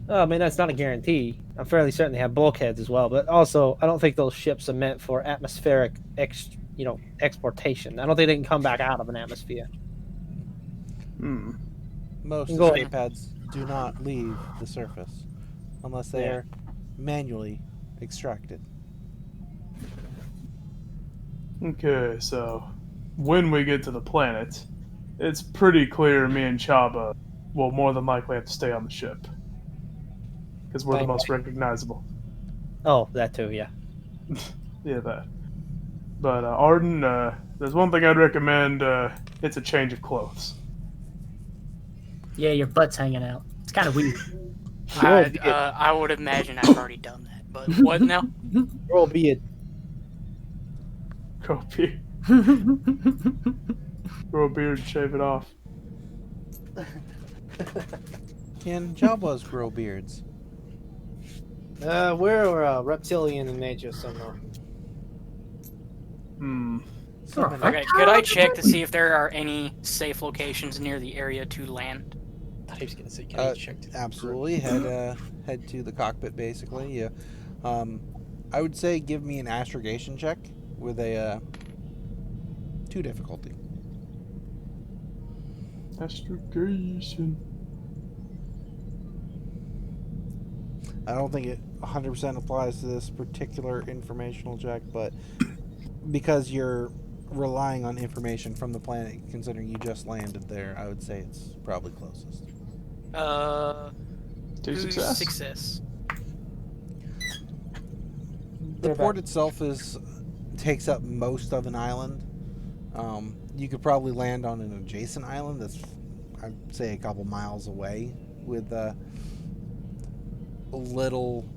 I mean, that's not a guarantee. I'm fairly certain they have bulkheads as well, but also I don't think those ships are meant for atmospheric exportation. I don't think they can come back out of an atmosphere. Most Go escape pads do not leave the surface unless they Yeah. are manually extracted. Okay, so when we get to the planet, it's pretty clear me and Chaba will more than likely have to stay on the ship. Because we're the Bang, most recognizable. Oh, that too, yeah. Yeah, that. But Arden, there's one thing I'd recommend. It's a change of clothes. Yeah, your butt's hanging out. It's kind of weird. I would imagine I've already done that. But what now? Roll be it. Grow a beard, grow a beard, and shave it off. Can Jawas grow beards? We're reptilian in nature somewhere. So many- Okay, could I check to see if there are any safe locations near the area to land? I thought he was gonna say, can I check? Absolutely. Head to the cockpit, basically. Yeah. I would say give me an astrogation check with a 2 difficulty. Astrogation. I don't think it 100% applies to this particular informational check, but because you're relying on information from the planet, considering you just landed there, I would say it's probably closest. Two success. Success. The port itself takes up most of an island. You could probably land on an adjacent island that's, I'd say, a couple miles away with a little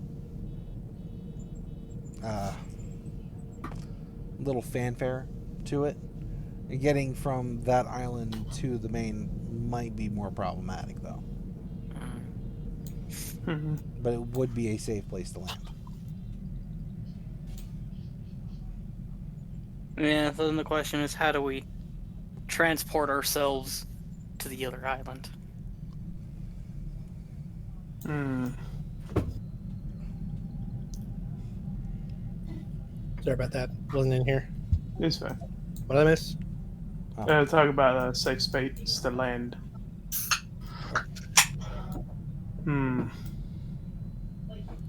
fanfare to it. And getting from that island to the main might be more problematic, though. But it would be a safe place to land. Yeah, so then the question is, how do we transport ourselves to the other island? Sorry about that. Wasn't in here. It's fine. What did I miss? Talk about a safe space to land.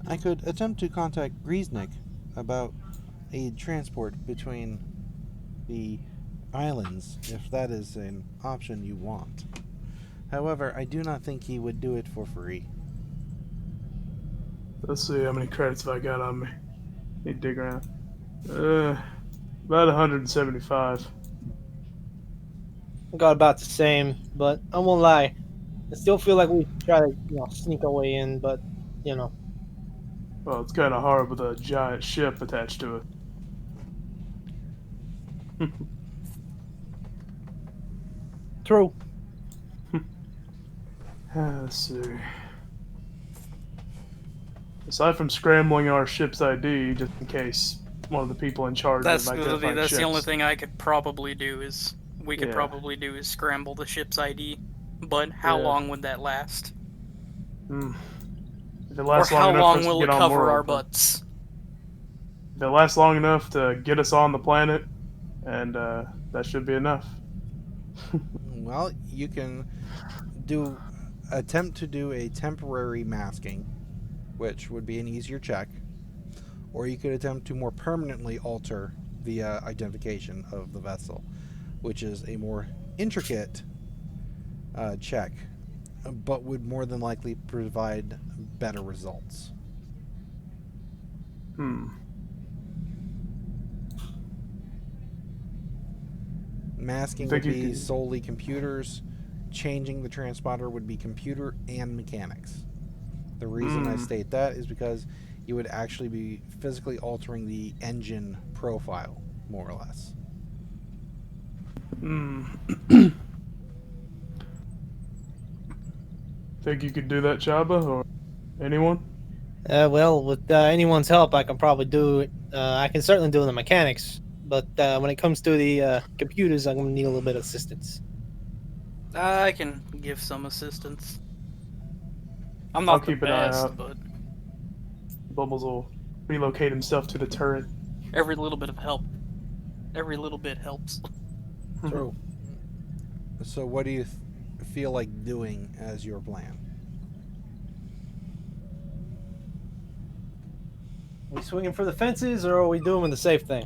I could attempt to contact Griesnick about a transport between the islands, if that is an option you want. However, I do not think he would do it for free. Let's see how many credits have I got on me. Need to dig around. About 175. Got about the same, but I won't lie. I still feel like we should try to, sneak our way in, but, Well, it's kind of hard with a giant ship attached to it. True. Let's see. Aside from scrambling our ship's ID, just in case one of the people in charge That's of identifying that's ships. the only thing I could probably do is Yeah. probably do is scramble the ship's ID. But how Yeah. long would that last? If it lasts Or how long enough for long us to will it get on cover world, our butts? If it lasts long enough to get us on the planet, and that should be enough. Well, you can attempt to do a temporary masking, which would be an easier check, or you could attempt to more permanently alter the identification of the vessel, which is a more intricate check, but would more than likely provide better results. Masking would Think you be can- solely computers. Changing the transponder would be computer and mechanics. The reason I state that is because you would actually be physically altering the engine profile, more or less. Think you could do that, Chabba, or anyone? Well, with anyone's help, I can probably do it. I can certainly do the mechanics, but when it comes to the computers, I'm gonna need a little bit of assistance. I can give some assistance. I'm I'll not the keep an eye best, out. but Bubbles will relocate himself to the turret. every little bit of help. Every little bit helps. True. So, what do you feel like doing as your plan? We swinging for the fences, or are we doing the safe thing?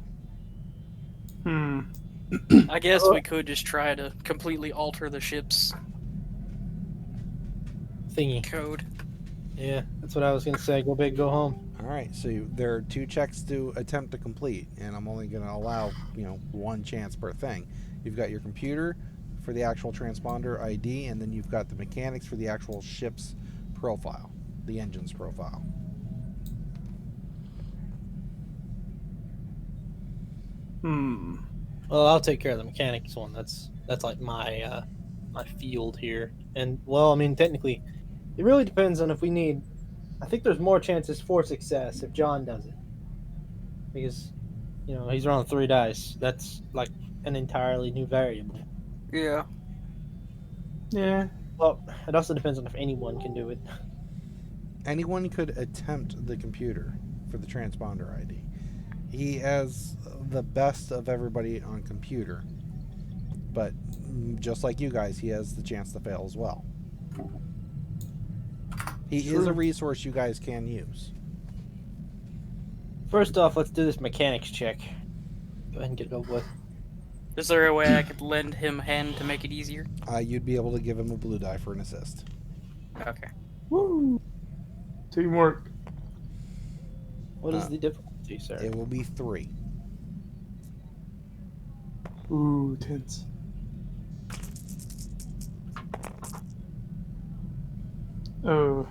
I guess we could just try to completely alter the ship's Thingy. code. Yeah, that's what I was gonna say. Go big, go home. All right, so there are 2 checks to attempt to complete, and I'm only going to allow, 1 chance per thing. You've got your computer for the actual transponder ID, and then you've got the mechanics for the actual ship's profile, the engine's profile. Well, I'll take care of the mechanics one. That's like my my field here. And well, I mean, technically, it really depends on if we need. I think there's more chances for success if John does it, because he's rolling 3 dice. That's like an entirely new variable. Yeah. Yeah. Well, it also depends on if anyone can do it. Anyone could attempt the computer for the transponder ID. He has the best of everybody on computer, but just like you guys, he has the chance to fail as well. He is a resource you guys can use. First off, let's do this mechanics check. Go ahead and get it over with. Is there a way I could lend him a hand to make it easier? You'd be able to give him a blue die for an assist. Okay. Woo! Teamwork. What is the difficulty, sir? It will be 3. Ooh, tense. Oh.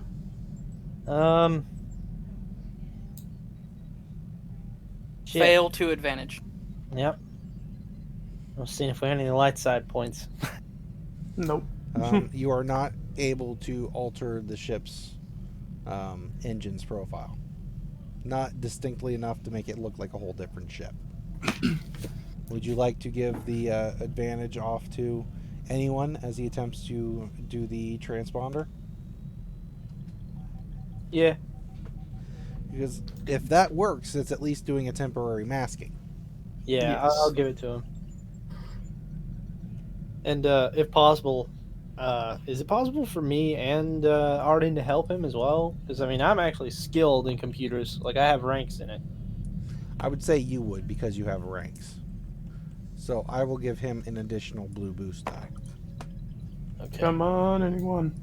Shit. Fail to advantage. Yep. We'll see if we have any light side points. Nope. You are not able to alter the ship's engine's profile. Not distinctly enough to make it look like a whole different ship. Would you like to give the advantage off to anyone as he attempts to do the transponder? Yeah. Because if that works, it's at least doing a temporary masking. Yeah, Yes. I'll give it to him. And if possible, is it possible for me and Arden to help him as well? Because I mean, I'm actually skilled in computers. Like I have ranks in it. I would say you would because you have ranks. So I will give him an additional blue boost die. Okay. Come on, anyone.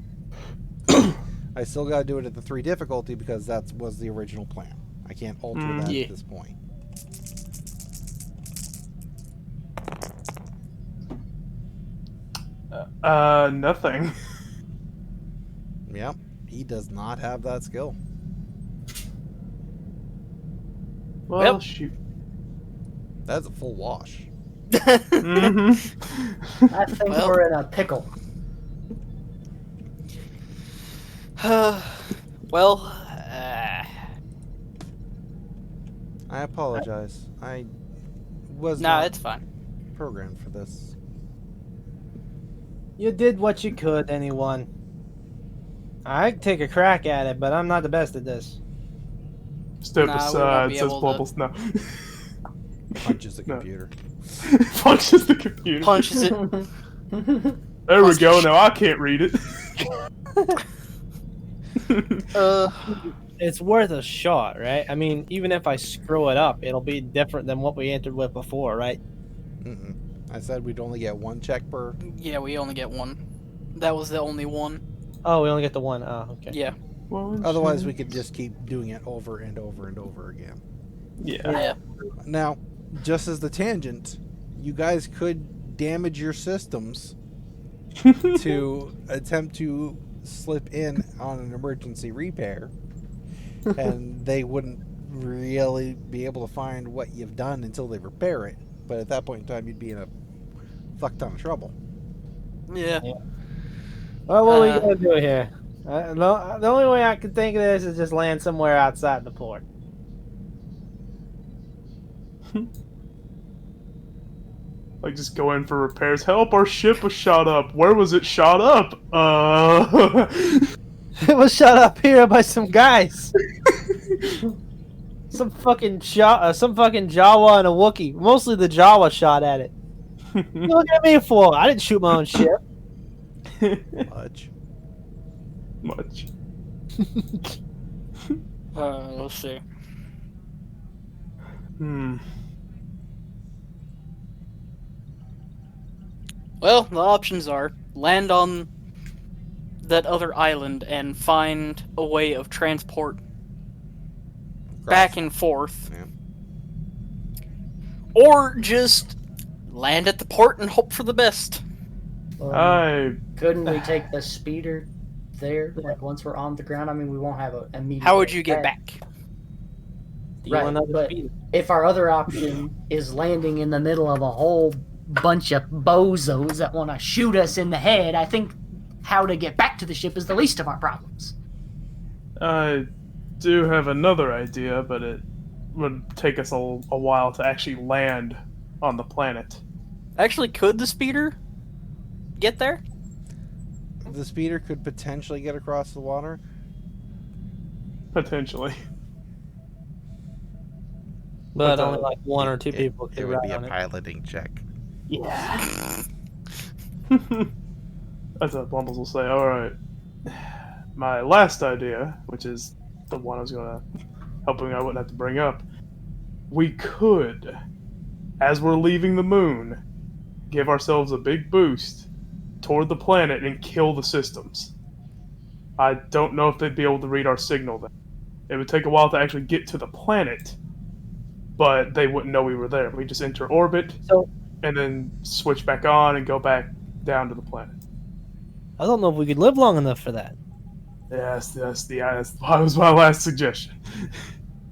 I still got to do it at the 3 difficulty because that was the original plan. I can't alter that Yeah. at this point. Nothing. Yep, he does not have that skill. Well, Yep. shoot. That's a full wash. Mm-hmm. I think Well. we're in a pickle. Well, I apologize. I was nah, not it's fine. programmed for this. You did what you could, anyone. I can take a crack at it, but I'm not the best at this. Step Nah, we won't aside, be says able to- Bubbles. No. Punches the No. computer. Punches the computer. Punches it. There we go. Now I can't read it. It's worth a shot, right? I mean, even if I screw it up, it'll be different than what we entered with before, right? Mm-mm. I said we'd only get 1 check per. Yeah, we only get one. That was the only one. Oh, we only get the one. Oh, okay. Yeah. Otherwise, we could just keep doing it over and over and over again. Yeah. Yeah. Now, just as the tangent, you guys could damage your systems to attempt to slip in on an emergency repair, and they wouldn't really be able to find what you've done until they repair it. But at that point in time, you'd be in a fuck ton of trouble. Yeah. Well, what are we gonna do here? The only way I can think of this is just land somewhere outside the port. Like, just go in for repairs. Help, our ship was shot up. Where was it shot up? It was shot up here by some guys. some fucking Jawa and a Wookie. Mostly the Jawa shot at it. What you looking at me for? I didn't shoot my own ship. Much. Let's see. Well, the options are land on that other island and find a way of transport back and forth. Yeah. Or just land at the port and hope for the best. Couldn't we take the speeder there? Like once we're on the ground, I mean, we won't have an immediate. How would you get back? Right, but if our other option is landing in the middle of a whole bunch of bozos that want to shoot us in the head, I think how to get back to the ship is the least of our problems. I do have another idea, but it would take us a while to actually land on the planet. Actually, could the speeder get there? The speeder could potentially get across the water. Potentially. But only like one or two people could It would ride be a on it. piloting check. Yeah. That's what Blumbles will say. Alright. My last idea, which is the one I was hoping I wouldn't have to bring up. We could, as we're leaving the moon, give ourselves a big boost toward the planet and kill the systems. I don't know if they'd be able to read our signal then. It would take a while to actually get to the planet, but they wouldn't know we were there. We just enter orbit, and then switch back on and go back down to the planet. I don't know if we could live long enough for that. Yes, that was my last suggestion.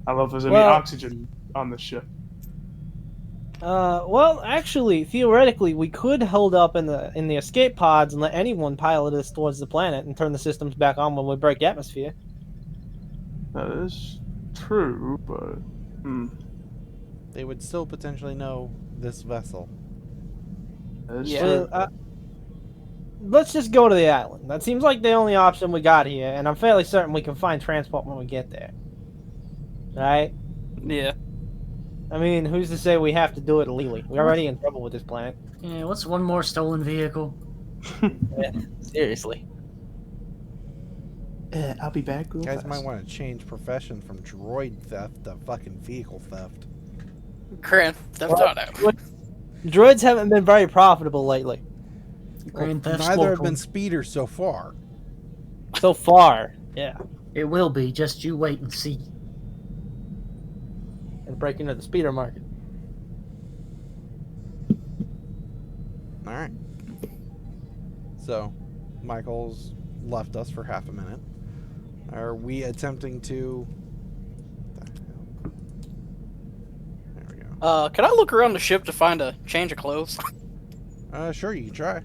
I don't know if there's any oxygen on the ship. Well, actually, theoretically, we could hold up in the escape pods and let anyone pilot us towards the planet and turn the systems back on when we break atmosphere. That is true, but They would still potentially know this vessel. that is Yeah. true. Well, let's just go to the island. That seems like the only option we got here, and I'm fairly certain we can find transport when we get there. Right? Yeah. I mean, who's to say we have to do it illegally? We're already in trouble with this planet. Yeah, what's one more stolen vehicle? Yeah, seriously. I'll be back. You guys might want to change profession from droid theft to fucking vehicle theft. Grand Theft Auto. Droids haven't been very profitable lately. Grand Theft Neither have Auto. been speeders so far. So far, yeah. It will be. Just you wait and see. And break into the speeder market. Alright. So, Michael's left us for half a minute. Are we attempting to... There we go. Can I look around the ship to find a change of clothes? Sure, you can try.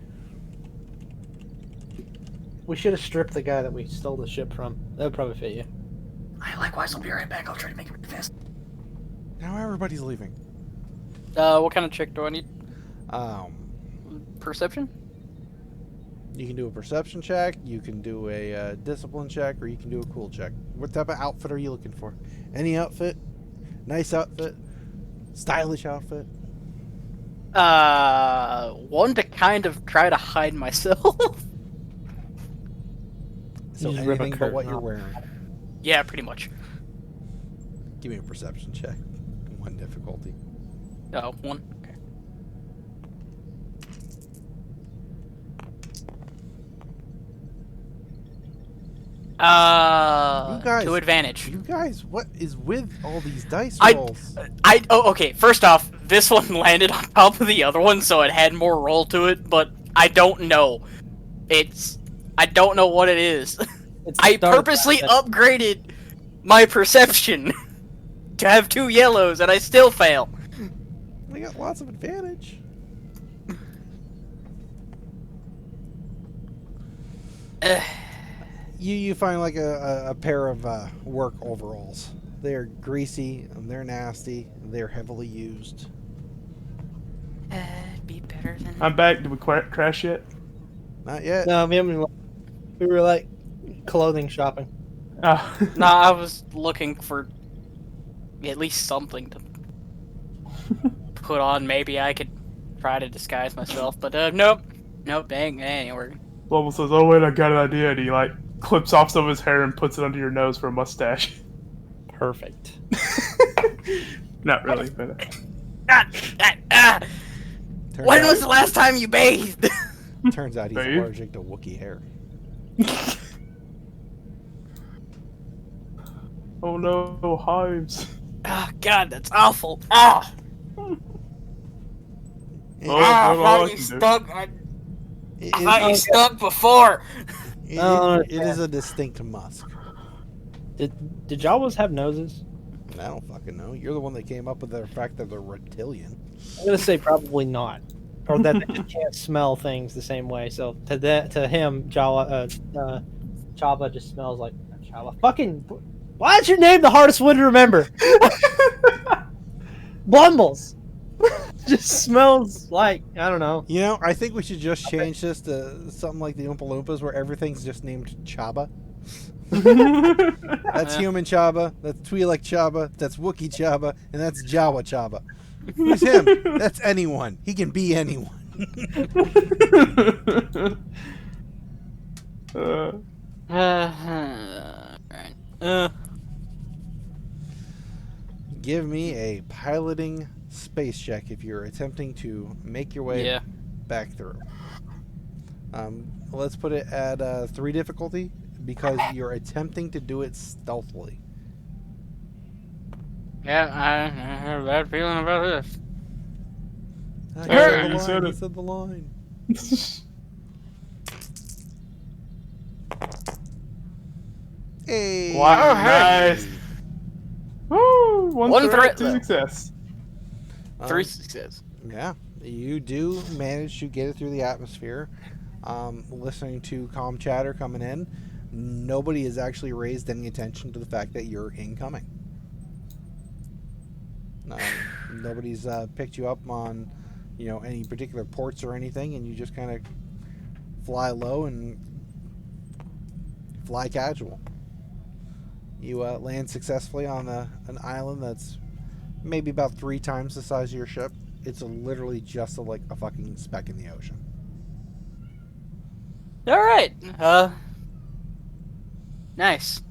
We should have stripped the guy that we stole the ship from. That would probably fit you. I likewise will be right back. I'll try to make it really fast. Now everybody's leaving. What kind of check do I need? Perception? You can do a perception check, you can do a discipline check, or you can do a cool check. What type of outfit are you looking for? Any outfit? Nice outfit? Stylish outfit? One to kind of try to hide myself. So just rip a anything but what curtain you're off. wearing. Yeah, pretty much. Give me a perception check. 1 difficulty. Oh, one. Okay. You guys- to advantage. You guys, what is with all these dice I- rolls? Okay, first off, this one landed on top of the other one, so it had more roll to it, but I don't know. I don't know what it is. It's I dark purposely that- upgraded my perception to have 2 yellows, and I still fail. They got lots of advantage. You find like a pair of work overalls. They're greasy, and they're nasty, and they're heavily used. It'd be better than... I'm back. Did we crash yet? Not yet. No, we were like clothing shopping. Oh. No, I was looking for at least something to put on. Maybe I could try to disguise myself, but nope. Nope, dang, that ain't working. Blumbles says, "Oh wait, I got an idea." And he like clips off some of his hair and puts it under your nose for a mustache. Perfect. Not really, but Turns When out, was the last time you bathed? turns out he's Babe? allergic to Wookiee hair. oh no, hives. Oh god, that's awful. Ah! Oh, It- no, I no, I thought you can do it. stunk. it- I thought you it- stunk before. it is a distinct musk. Did Jawas have noses? I don't fucking know. You're the one that came up with the fact that they're reptilian. I'm gonna say probably not, or that they just can't smell things the same way. So to him, Chabba just smells like Chabba. Fucking, why is your name the hardest one to remember? Blumbles. Just smells like, I don't know. You know, I think we should just change this to something like the Oompa Loompas, where everything's just named Chabba. That's human Chabba, that's Twi'lek Chabba, that's Wookiee Chabba, and that's Jawa Chabba. Who's him? That's anyone. He can be anyone. Right. Give me a piloting space check if you're attempting to make your way Yeah. back through. Let's put it at 3 difficulty, because you're attempting to do it stealthily. Yeah, I have a bad feeling about this. Ah, Hey, he you said he it. said the line. Hey! Wow, Oh, hey. nice. Woo! One One threat, threat, 2 success. 3 success. Yeah, you do manage to get it through the atmosphere. Listening to comm chatter coming in, nobody has actually raised any attention to the fact that you're incoming. Nobody's picked you up on, any particular ports or anything, and you just kind of fly low and fly casual. You land successfully on an island that's maybe about 3 times the size of your ship. It's literally just a fucking speck in the ocean. All right. Nice.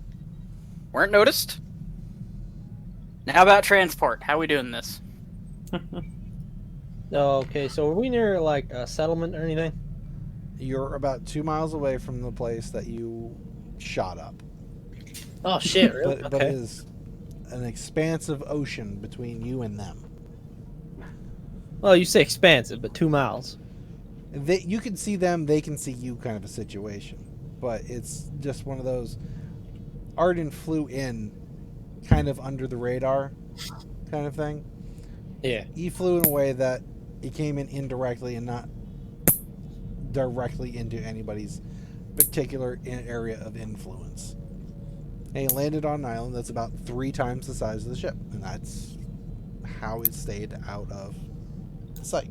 Weren't noticed. Now how about transport? How we doing this? Okay, so are we near like a settlement or anything? You're about 2 miles away from the place that you shot up. Oh shit! Really? But Okay. it is an expansive ocean between you and them. Well, you say expansive, but 2 miles. You can see them, they can see you kind of a situation. But it's just one of those... Arden flew in kind of under the radar kind of thing. Yeah. He flew in a way that he came in indirectly and not directly into anybody's particular area of influence. And he landed on an island that's about 3 times the size of the ship. And that's how it stayed out of sight.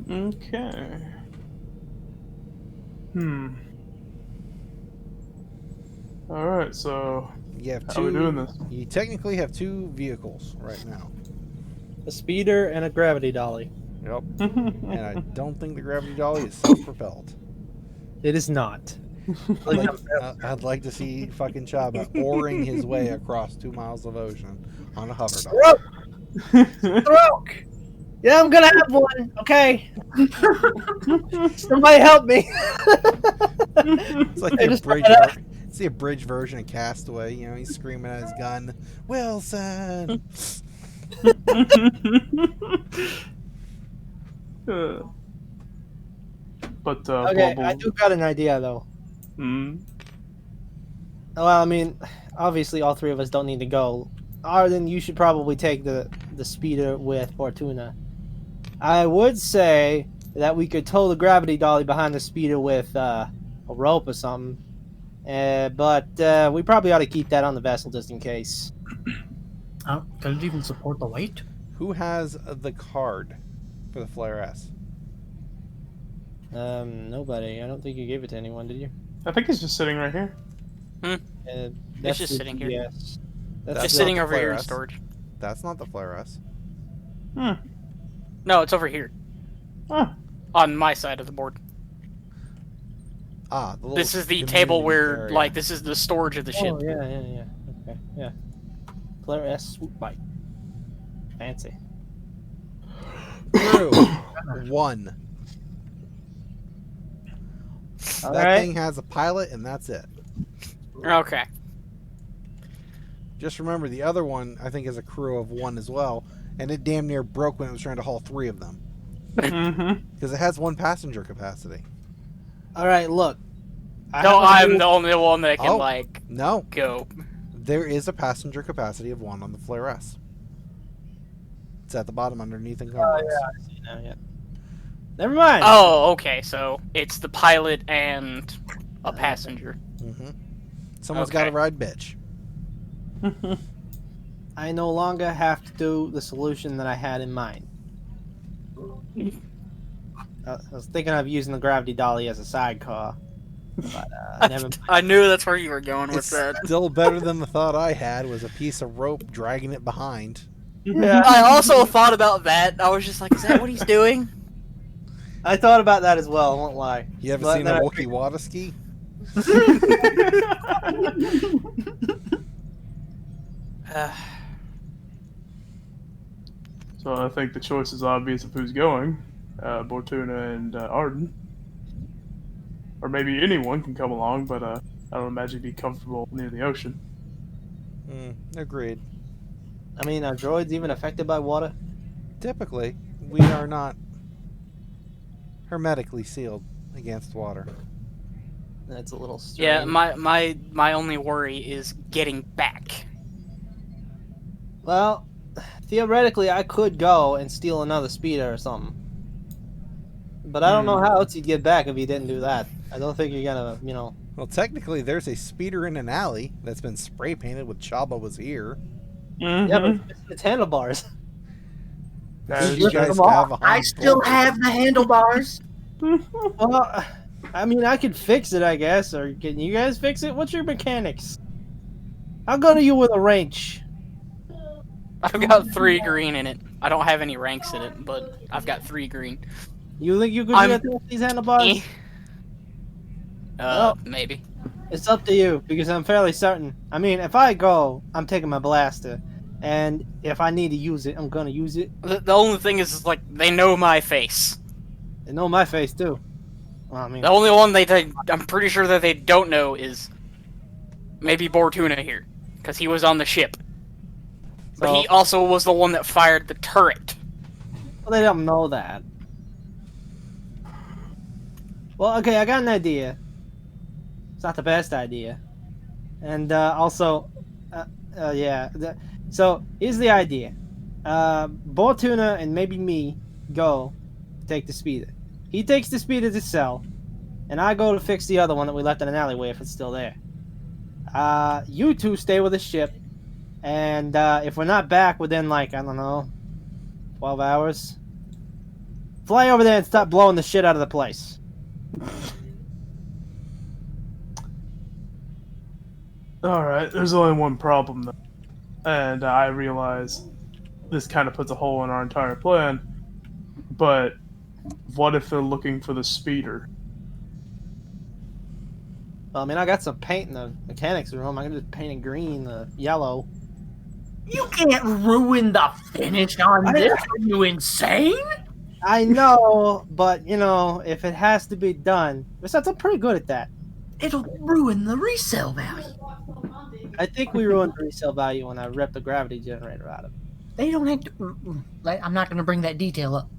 Okay. Alright, so You have how are we doing this? You technically have 2 vehicles right now. A speeder and a gravity dolly. Yep. And I don't think the gravity dolly is self-propelled. It is not. I'd like to see fucking Chabba oaring his way across 2 miles of ocean on a hover dolly. Stroke! Yeah, I'm gonna have one. Okay. Somebody help me. It's like I the just abridged, tried out. it's the abridged version of Castaway. You know, he's screaming at his gun, Wilson. Uh, but Okay, I Blumble, do got an idea though. Well, I mean, obviously all three of us don't need to go. Arden, you should probably take the speeder with Bortuna. I would say that we could tow the gravity dolly behind the speeder with a rope or something. But we probably ought to keep that on the vessel just in case. Oh, can it even support the weight? Who has the card for the Flare S? Nobody. I don't think you gave it to anyone, did you? I think he's just sitting right here. That's just the sitting here. GS. That's Just not sitting the over here Flare in S. storage. That's not the Flare S. No, it's over here. Huh. On my side of the board. Ah, the little This is the table community where, area. like, this is the storage of the ship. Oh, yeah. Okay, yeah. Flare S swoop bike. Fancy. Crew 1. All That right. thing has a pilot, and that's it. Okay. Just remember, the other one, I think, is a crew of 1 as well, and it damn near broke when it was trying to haul 3 of them. Because it has 1 passenger capacity. All right, look. No, I'm the only one that can, Oh. like, No, go. there is a passenger capacity of 1 on the Flare S. It's at the bottom underneath encumbrance. I see now, yeah. Never mind. Oh, okay, so it's the pilot and a passenger. Mm-hmm. Someone's got to Okay. ride bitch. I no longer have to do the solution that I had in mind. I was thinking of using the gravity dolly as a sidecar, but never mind. I knew that's where you were going with It's that. still better than the thought I had was a piece of rope dragging it behind. Yeah, I also thought about that. I was just like, is that what he's doing? I thought about that as well. I won't lie. You ever But seen then a I Wookiee water ski? So I think the choice is obvious of who's going. Bortuna and Arden. Or maybe anyone can come along, but I don't imagine he'd be comfortable near the ocean. Agreed. I mean, are droids even affected by water? Typically, we are not hermetically sealed against water. That's a little strange. Yeah, my only worry is getting back. Well, theoretically, I could go and steal another speeder or something. But I don't know how else you'd get back if you didn't do that. I don't think you're gonna, Well, technically, there's a speeder in an alley that's been spray painted with Chabba was here. Yeah, but it's handlebars. That is You true. guys them all. have a I Han still Solo. have the handlebars. Well, I mean, I could fix it, I guess. Or can you guys fix it? What's your mechanics? I'll go to you with a wrench. I've got 3 green in it. I don't have any ranks in it, but I've got 3 green. You think you could I'm- get these handlebars? Maybe. It's up to you, because I'm fairly certain. I mean, if I go, I'm taking my blaster. And if I need to use it, I'm gonna use it. The only thing is, like, they know my face. They know my face, too. Well, I mean, The only one I'm pretty sure that they don't know is maybe Bortuna here, because he was on the ship. But so- he also was the one that fired the turret. well, they don't know that. Well, okay, I got an idea. It's not the best idea. And also, yeah. So, here's the idea. Bortuna and maybe me go take the speeder. He takes the speeder to sell, and I go to fix the other one that we left in an alleyway if it's still there. You two stay with the ship, and if we're not back within, like, I don't know, 12 hours, fly over there and start blowing the shit out of the place. Alright, there's only one problem though. And I realize this kind of puts a hole in our entire plan. But what if they're looking for the speeder? Well, I mean, I got some paint in the mechanics room. I can just paint it green, yellow. You can't ruin the finish on this. Are you insane? I know, but you know, if it has to be done, besides, I'm pretty good at that. It'll ruin the resale value. I think we ruined the resale value when I ripped the gravity generator out of it. They don't have to. I'm not going to bring that detail up.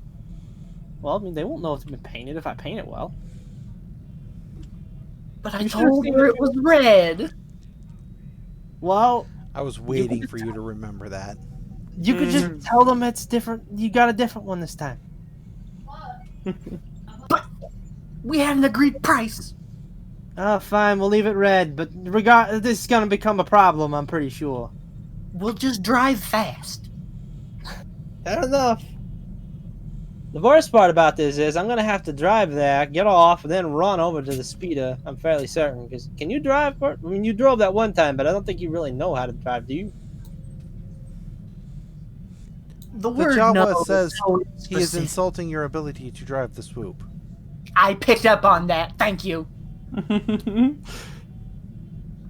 Well, I mean, they won't know it's been painted if I paint it well. But I You should've told seen her it. it was red. Well, I was waiting for you to remember that. you could just tell them it's different. You got a different one this time. But we had an agreed price. Oh, fine, we'll leave it red. But this is gonna become a problem. I'm pretty sure. We'll just drive fast. Fair enough. The worst part about this is I'm gonna have to drive there, get off, and then run over to the speeder. I'm fairly certain. Because can you drive, Bert? I mean, you drove that one time, but I don't think you really know how to drive, do you? The The word Jawa no says so he is specific. insulting your ability to drive the swoop. I picked up on that. Thank you.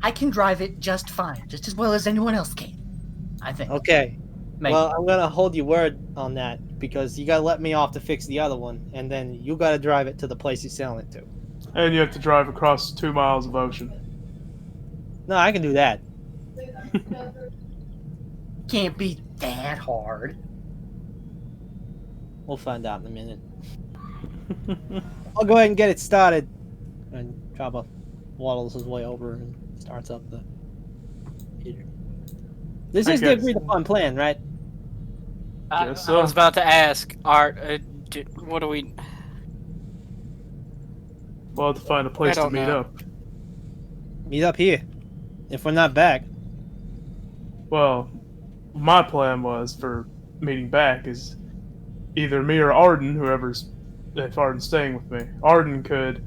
I can drive it just fine, just as well as anyone else can. I think. Okay. Maybe. Well, I'm gonna hold your word on that because you gotta let me off to fix the other one, and then you gotta drive it to the place you're selling it to. And you have to drive across 2 miles of ocean. No, I can do that. Can't be that hard. We'll find out in a minute. I'll go ahead and get it started. And Chabba waddles his way over and starts up the heater. This I is the guess. agreed upon plan, right? I Yes, sir. was about to ask, Art, what do we... We'll have to find a place I to don't meet know. up. Meet up here. If we're not back. Well, my plan was for meeting back is either me or Arden, if Arden's staying with me. Arden could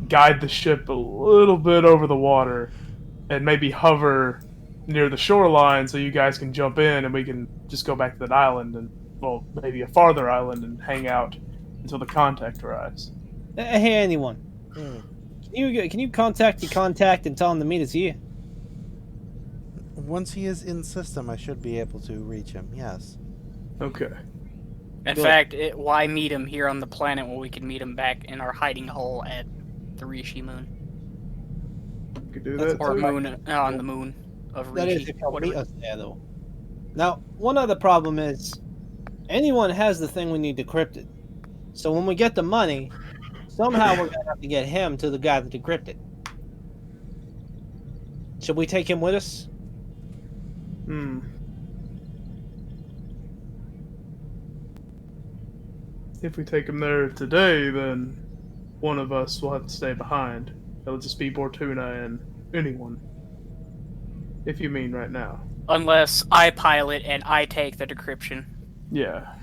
guide the ship a little bit over the water and maybe hover near the shoreline so you guys can jump in and we can just go back to that island and, well, maybe a farther island and hang out until the contact arrives. Hey, anyone. Can you contact your contact and tell him to meet us here? Once he is in system, I should be able to reach him, yes. Okay. In Good. fact, why meet him here on the planet when we can meet him back in our hiding hole at the Rishi moon? We could do That's that. Or too. moon, on the moon of That is Rishi. if he'll meet Whatever. us there, though. Now, one other problem is, anyone has the thing we need decrypted. So when we get the money, somehow we're gonna have to get him to the guy that decrypted. Should we take him with us? If we take him there today, then one of us will have to stay behind. It'll just be Bortuna and anyone. If you mean right now. Unless I pilot and I take the decryption. Yeah.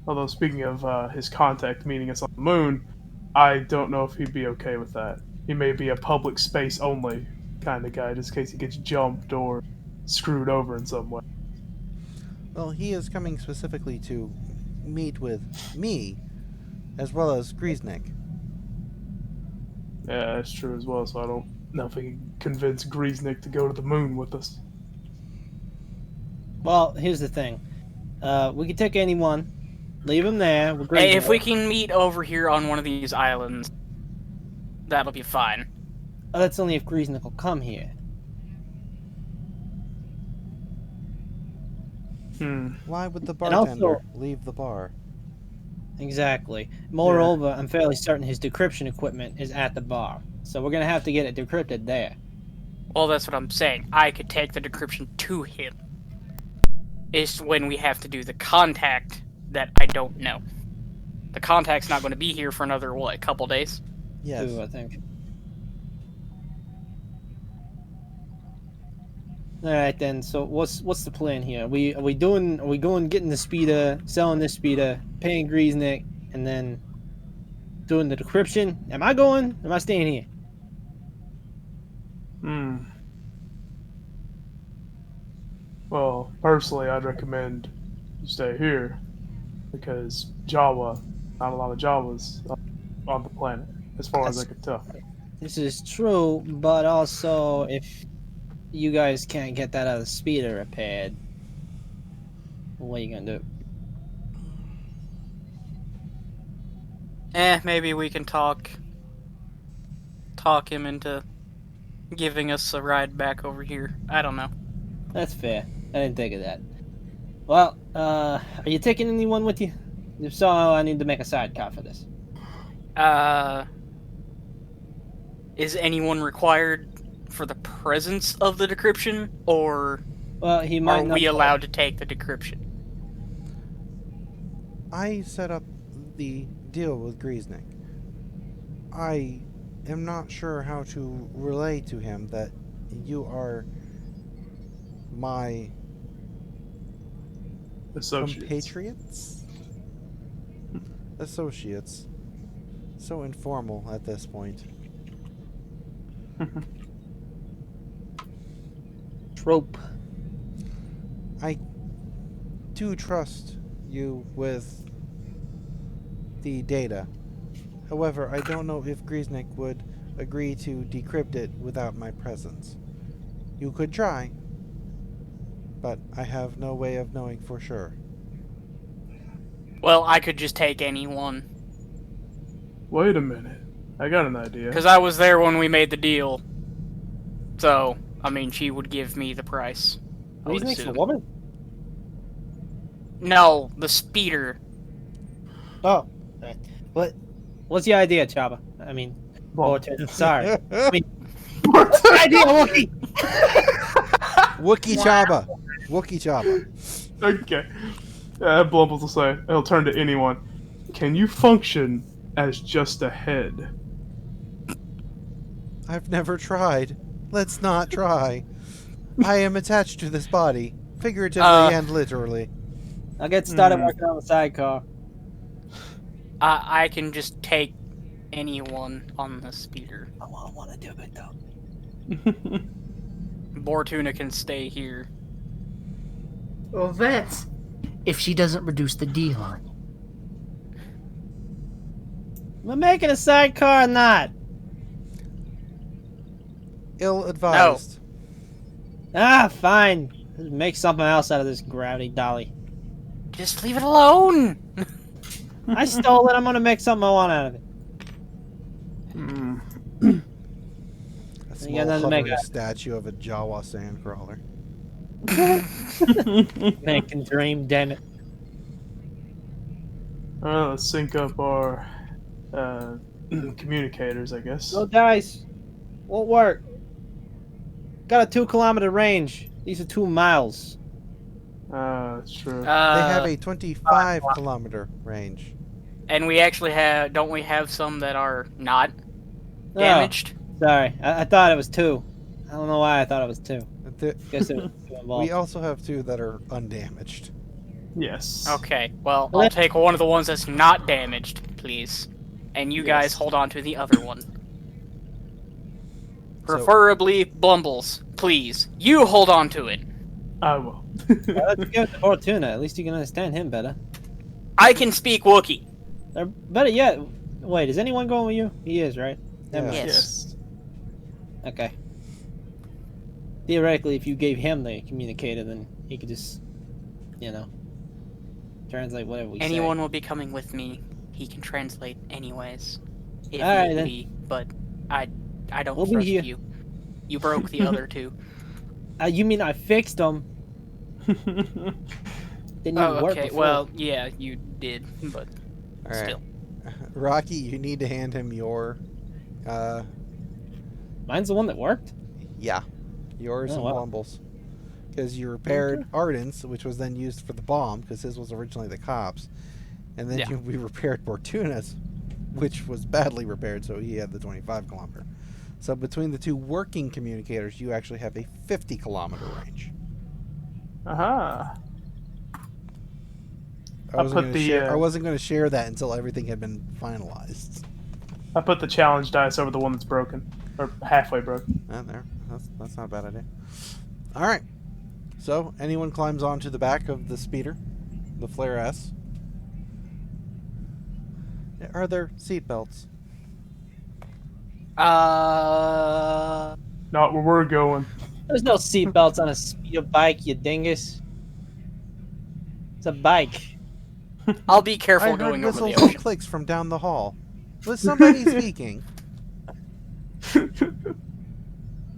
Although speaking of his contact meeting us on the moon, I don't know if he'd be okay with that. He may be a public space only kind of guy, just in case he gets jumped or screwed over in some way. Well, he is coming specifically to meet with me, as well as Grieznik. Yeah, that's true as well, so I don't know if he can convince Grieznik to go to the moon with us. Well, here's the thing. We can take anyone, leave him there. We're Hey, great. if we can meet over here on one of these islands, that'll be fine. Oh, that's only if Grieznik will come here. Why would the And also- bartender leave the bar? Exactly. Moreover, I'm fairly certain his decryption equipment is at the bar. So we're gonna have to get it decrypted there. Well, that's what I'm saying. I could take the decryption to him. It's when we have to do the contact that I don't know. The contact's not going to be here for another, what, a couple days? Yes. Too, I think. All right then. So what's the plan here? Are we going getting the speeder, selling this speeder, paying Grieznik, and then doing the decryption? Am I going? Am I staying here? Well, personally, I'd recommend you stay here because Jawa, not a lot of Jawas on the planet, as far as I could tell. This is true, but also if you guys can't get that other speeder repaired, what are you gonna do? Maybe we can talk him into giving us a ride back over here. I don't know. That's fair. I didn't think of that. Well, are you taking anyone with you? If so, I need to make a sidecar for this. Is anyone required for the presence of the decryption, or Well, he might are not. we allowed to take the decryption? I set up the deal with Griesnick. I am not sure how to relay to him that you are my Associates. compatriots? Associates. So informal at this point. Trope. I do trust you with the data. However, I don't know if Griesnick would agree to decrypt it without my presence. You could try, but I have no way of knowing for sure. Well, I could just take anyone, Wait a minute. I got an idea. because I was there when we made the deal. So, I mean, she would give me the price. I would Reasoning's the assume. woman? No, the speeder. Oh. Right. What's the idea, Chabba? I mean, Bortuna, sorry. I mean, what's the idea, Wookie? Wookie Chabba. Wookie Chabba. Okay. Blumbles will say, he'll turn to anyone. Can you function as just a head? I've never tried. Let's not try. I am attached to this body, figuratively and literally. I'll get started working on the sidecar. I can just take anyone on the speeder. I want to do it, though. Bortuna can stay here. Well, that's if she doesn't reduce the deal on you. We're making a sidecar or not? Ill-advised. Ah, fine. Just make something else out of this gravity dolly. Just leave it alone! I stole it. I'm gonna make something I want out of it. A You got small nothing to make hovering out. statue of a Jawa sandcrawler. Man can dream, damn it. Let's sync up our communicators, I guess. No dice. Won't work. Got a 2-kilometer range. These are 2 miles. That's true. They have Uh, a 25-kilometer range. and we actually have, don't we have some that are not Oh, damaged? sorry. I thought it was 2. I don't know why I thought it was 2. Guess there was 2 involved. We also have 2 that are undamaged. Yes. Okay, well, I'll take one of the ones that's not damaged, please. And you guys hold on to the other one. Preferably Blumbles, please. You hold on to it. I will. Let's give it to Bortuna. At least you can understand him better. I can speak Wookiee. Or better yet, wait, is anyone going with you? He is, right? Never mind. Yes. Okay. Theoretically, if you gave him the communicator, then he could just, translate whatever we Anyone say. will be coming with me. He can translate anyways. If Alright, need then. be, but I don't We'll be trust here. you. You broke the other 2. You mean I fixed them? Didn't even Oh, work okay. before. Well, yeah, you did, but All right. still. Rocky, you need to hand him your... Mine's the one that worked? yeah. Yours Oh, and wow. Blumbles. Because you repaired Arden's, which was then used for the bomb, because his was originally the cops. And then Yeah. we repaired Bortuna's, which was badly repaired, so he had the 25-kilometer. So between the 2 working communicators, you actually have a 50-kilometer range. Aha. I I wasn't put gonna the, share- I wasn't going to share that until everything had been finalized. I put the challenge dice over the one that's broken. Or halfway broken. There. That's not a bad idea. All right. So, anyone climbs onto the back of the speeder, the Flare S. Are there seatbelts? Uh, Not where we're going. There's no seatbelts on a speeder bike, you dingus. It's a bike. I'll be careful I heard going over the whistles and ocean. clicks from down the hall. Was somebody speaking?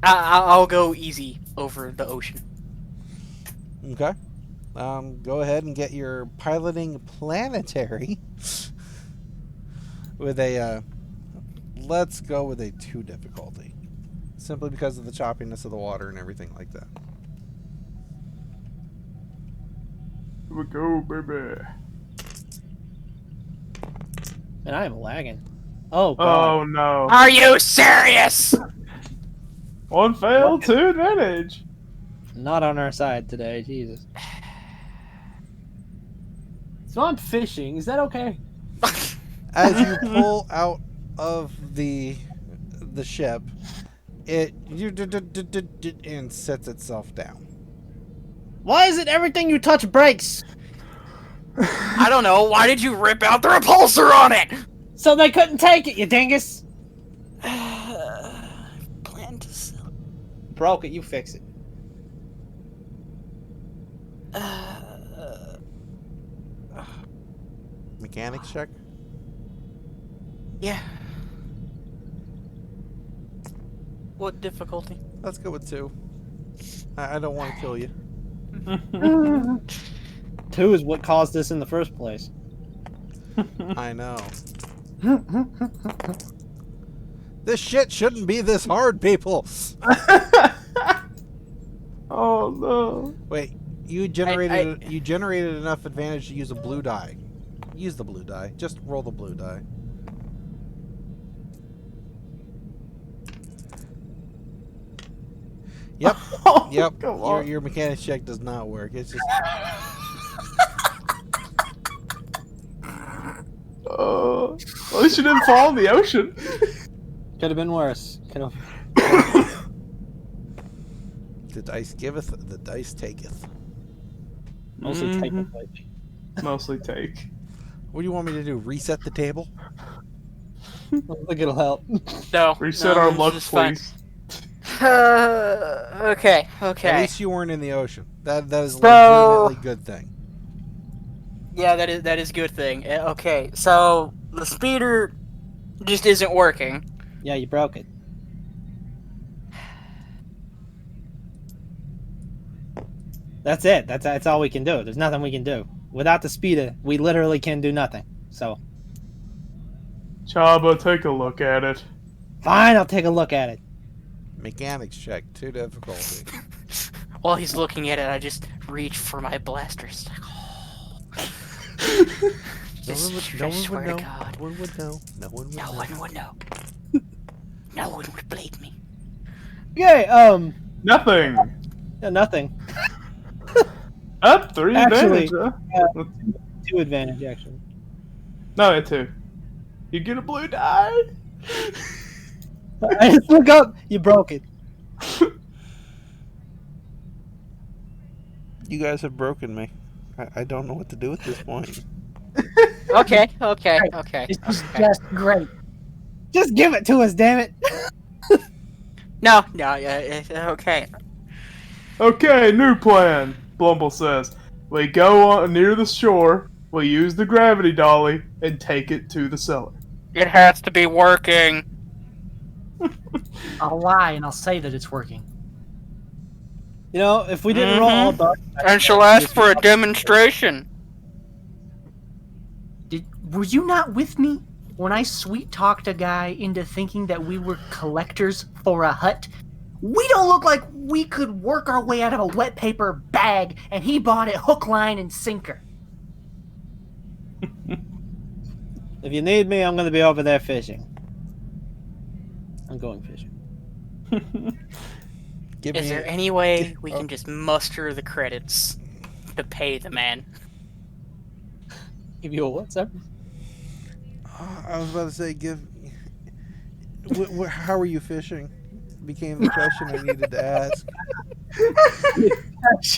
I'll go easy over the ocean. Okay. Go ahead and get your piloting planetary with a, let's go with a 2 difficulty. Simply because of the choppiness of the water and everything like that. Here we go, baby. And I am lagging. Oh, God. Oh no. Are you serious? 1 fail, 2 advantage. Not on our side today, Jesus. So I'm fishing. Is that okay? As you pull out of the ship, it and sets itself down. Why is it everything you touch breaks? I don't know. Why did you rip out the repulsor on it? So they couldn't take it, you dingus. Plan to sell. Broke it, you fix it. Mechanics check. Yeah. What difficulty? Let's go with 2. I don't want to kill you. 2 is what caused this in the first place. I know. This shit shouldn't be this hard, people. Oh no. Wait, you generated enough advantage to use a blue die. Use the blue die. Just roll the blue die. Yep. Oh, Yep. come on. Your mechanics check does not work. It's just At least you didn't fall in the ocean. Could have been worse. Could have. the dice giveth, the dice taketh. Mostly take Mhm. a plate. Mostly take. What do you want me to do? Reset the table? I think it'll help. No. Reset no, our this luck, is fine. please. Okay. At least you weren't in the ocean. That is a So- legitimately good thing. Yeah, that is a good thing. Okay, so the speeder just isn't working. Yeah, you broke it. That's it. That's all we can do. There's nothing we can do. Without the speeder, we literally can do nothing. So, Chabba, take a look at it. fine, I'll take a look at it. Mechanics check, 2 difficulty. While he's looking at it, I just reach for my blaster. It's like, No one would, I no one swear would know. to God. No one would know. No one would No know. one would know. No one would blame me. Okay, Nothing. yeah, nothing. Up 3 Actually, advantage, huh? 2 advantage, actually. No, 2. You get a blue die. I just look up. You broke it. You guys have broken me. I don't know what to do at this point. Okay. This is just great. Just give it to us, damn it. No, yeah, okay. Okay, new plan. Blumble says, we go on near the shore. We use the gravity dolly and take it to the cellar. It has to be working. I'll lie and I'll say that it's working. You know, if we didn't roll all dark, And she'll ask for a demonstration. Were you not with me when I sweet talked a guy into thinking that we were collectors for a hut? We don't look like we could work our way out of a wet paper bag, and he bought it hook, line, and sinker. if you need me, I'm going to be over there fishing. I'm going fishing. Is there any way we can just muster the credits to pay the man? Give you a WhatsApp? I was about to say, how are you fishing? Became the question I needed to ask.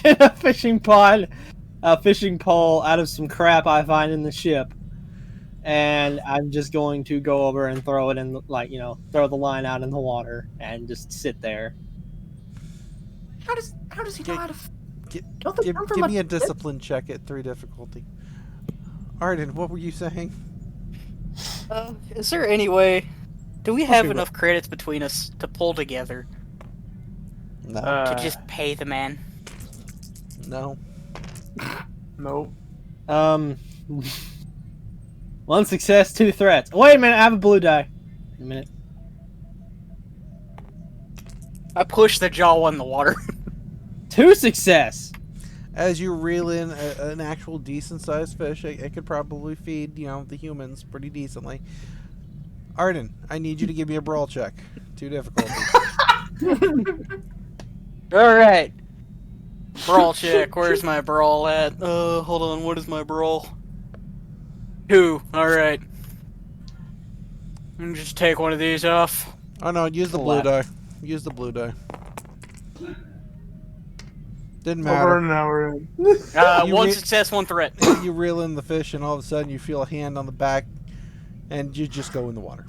A fishing pod, a fishing pole out of some crap I find in the ship, and I'm just going to go over and throw it in, throw the line out in the water and just sit there. How does he know how to? Don't they Give come from me a a discipline check at 3 difficulty. Arden, what were you saying? Is there any way? Do we have Okay, enough credits between us to pull together No. to just pay the man? No. Nope. 1 success, 2 threats. Wait a minute, I have a blue die. A minute. I pushed the Jawa in the water. 2 success. As you reel in an actual decent-sized fish, it could probably feed, the humans pretty decently. Arden, I need you to give me a brawl check. 2 difficulty. Alright. Brawl check. Where's my brawl at? Hold on. What is my brawl? 2. Alright. Let me just take one of these off. Oh no, use the blue die. Use the blue die. Didn't Over matter. an hour in. 1 success, 1 threat. You reel in the fish, and all of a sudden you feel a hand on the back, and you just go in the water.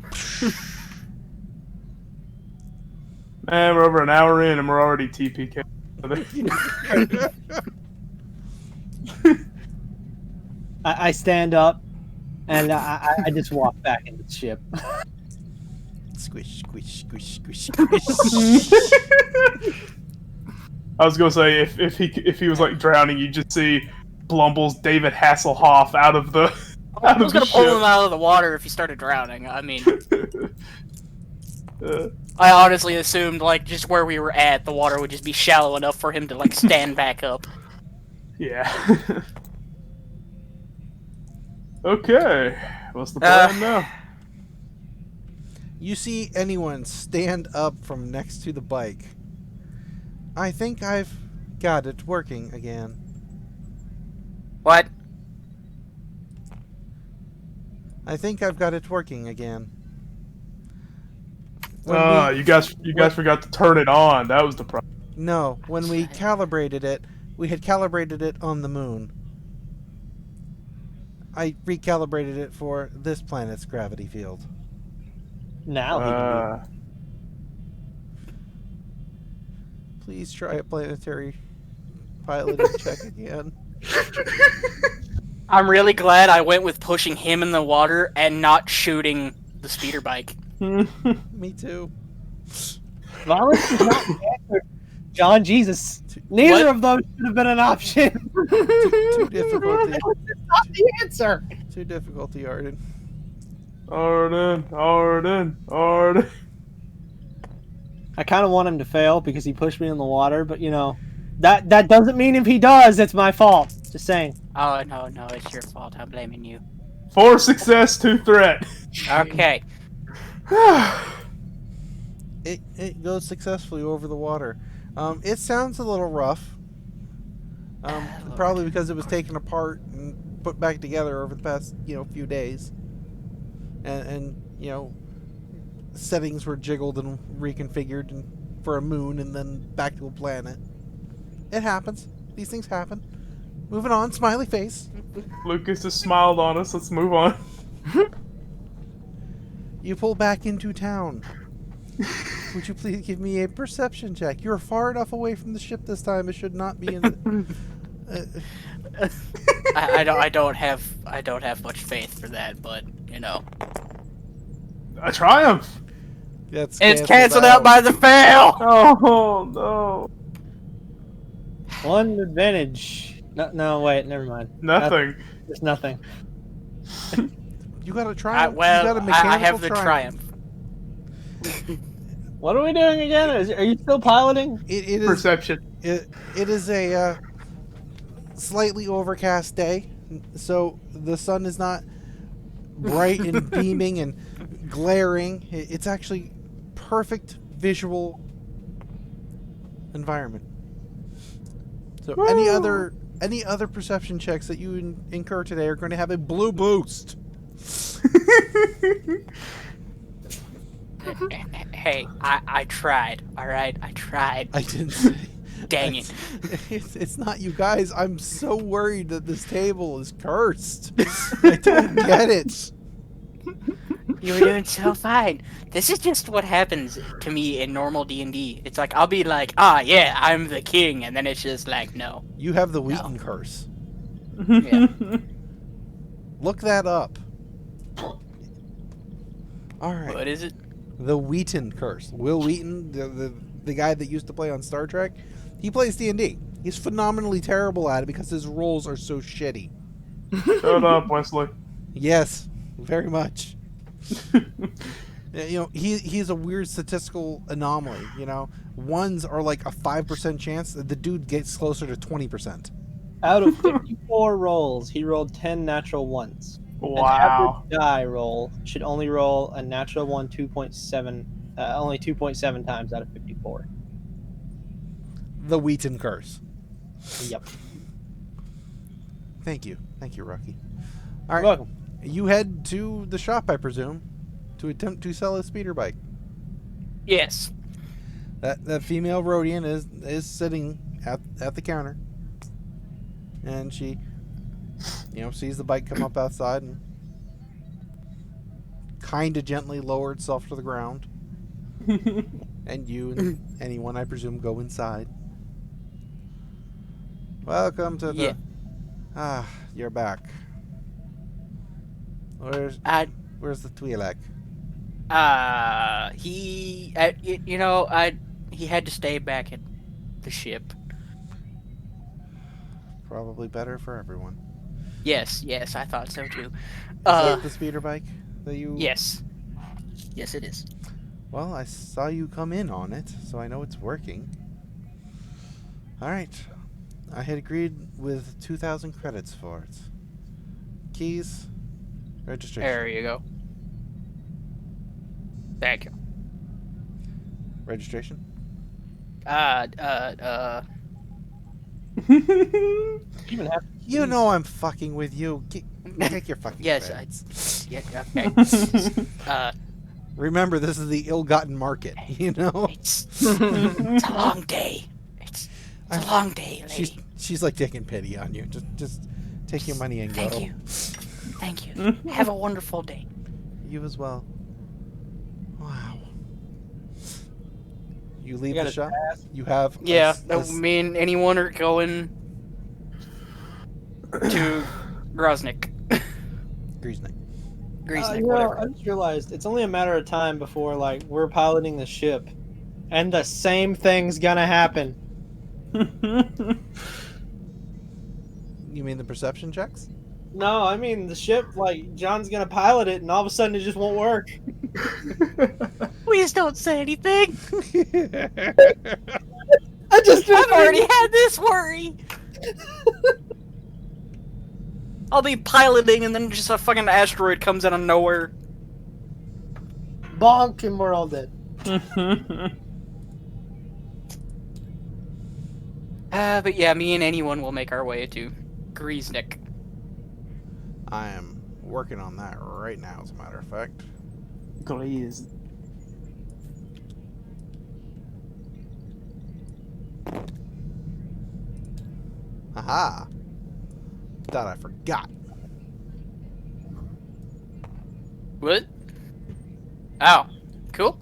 Man, we're over an hour in and we're already TPK. I stand up, and I just walk back into the ship. Squish, squish, squish, squish, squish. I was gonna say if he was like drowning, you just see Blumbles David Hasselhoff out of the I was gonna pull him out of the water if he started drowning. I mean, I honestly assumed like just where we were at, the water would just be shallow enough for him to like stand back up. Yeah. Okay. What's the plan now? You see anyone stand up from next to the bike. I think I've got it working again. What? I think I've got it working again. You guys forgot to turn it on. That was the problem. No, when we calibrated it, we had calibrated it on the moon. I recalibrated it for this planet's gravity field. Now he can do Please try a planetary piloting check again. I'm really glad I went with pushing him in the water and not shooting the speeder bike. Me too. Violence is not the answer. John Jesus. Neither of those should have been an option. Too difficulty. That's not the answer. Too difficulty, Arden. Arden. I kind of want him to fail because he pushed me in the water, but that doesn't mean if he does, it's my fault. Just saying. Oh, no, it's your fault. I'm blaming you. 4 success, 2 threat. Okay. It goes successfully over the water. It sounds a little rough. Probably because it was taken apart and put back together over the past few days. And settings were jiggled and reconfigured for a moon and then back to a planet. It happens. These things happen. Moving on, smiley face. Lucas has smiled on us. Let's move on. You pull back into town. Would you please give me a perception check? You're far enough away from the ship this time. It should not be in. I don't have much faith for that, but A triumph. It's canceled out by the fail. Oh no. 1 advantage. No, wait, never mind. Nothing. There's nothing. You got a triumph. You Well, got a mechanical I have the triumph. What are we doing again? Are you still piloting? It is Perception. It is a slightly overcast day, so the sun is not bright and beaming and glaring. It's actually perfect visual environment. So any other perception checks that you incur today are going to have a blue boost. Hey, I tried. All right, I tried. I didn't say. Dang it. It's not you guys. I'm so worried that this table is cursed. I don't get it. You were doing so fine. This is just what happens to me in normal D&D. It's like, I'll be like, ah, yeah, I'm the king. And then it's just like, no. You have the Wheaton curse. Yeah. Look that up. All right. What is it? The Wheaton curse. Will Wheaton, the guy that used to play on Star Trek, he plays D&D. He's phenomenally terrible at it because his rolls are so shitty. Shut up, Wesley. Yes, very much. You know, he's a weird statistical anomaly. You know, ones are like a 5% chance. The dude gets closer to 20%. Out of 54 rolls, he rolled 10 natural ones. Wow. An average die roll should only roll a natural one 2.7, only 2.7 times out of 54. The Wheaton curse. Yep. Thank you, Rocky. All You're right, welcome. you head to the shop, I presume, to attempt to sell a speeder bike. Yes. That female Rhodian is sitting at the counter, and she, you know, sees the bike come up outside and kind of gently lower itself to the ground. And you and anyone, I presume, go inside. Welcome to the. Yeah. Ah, you're back. Where's the Twi'lek? He had to stay back at the ship. Probably better for everyone. Yes, I thought so too. Is that the speeder bike that you? Yes. Yes, it is. Well, I saw you come in on it, so I know it's working. All right. I had agreed with 2,000 credits for it. Keys, registration. There you go. Thank you. Registration. Even have You know I'm fucking with you. Take your fucking Yes, credits. Yeah, okay. Remember, this is the ill-gotten market, you know? It's a long day. It's a long day, lady. She's like taking pity on you. Just take your money and go. Thank you. Thank you. Have a wonderful day. You as well. Wow. You leave You the gotta shop. You have Yeah, a s- me and anyone are going to Groznik. Greaseneck. Greasenik, you know, whatever. I just realized it's only a matter of time before like we're piloting the ship, and the same thing's gonna happen. You mean the perception checks? No, I mean the ship. Like John's gonna pilot it, and all of a sudden it just won't work. Please don't say anything. I've already had this worry. I'll be piloting and then just a fucking asteroid comes out of nowhere. bonk, and we're all dead. But yeah, me and anyone will make our way to Greasenik. I am working on that right now, as a matter of fact. Glazed. Haha. Thought I forgot. What? Oh, cool.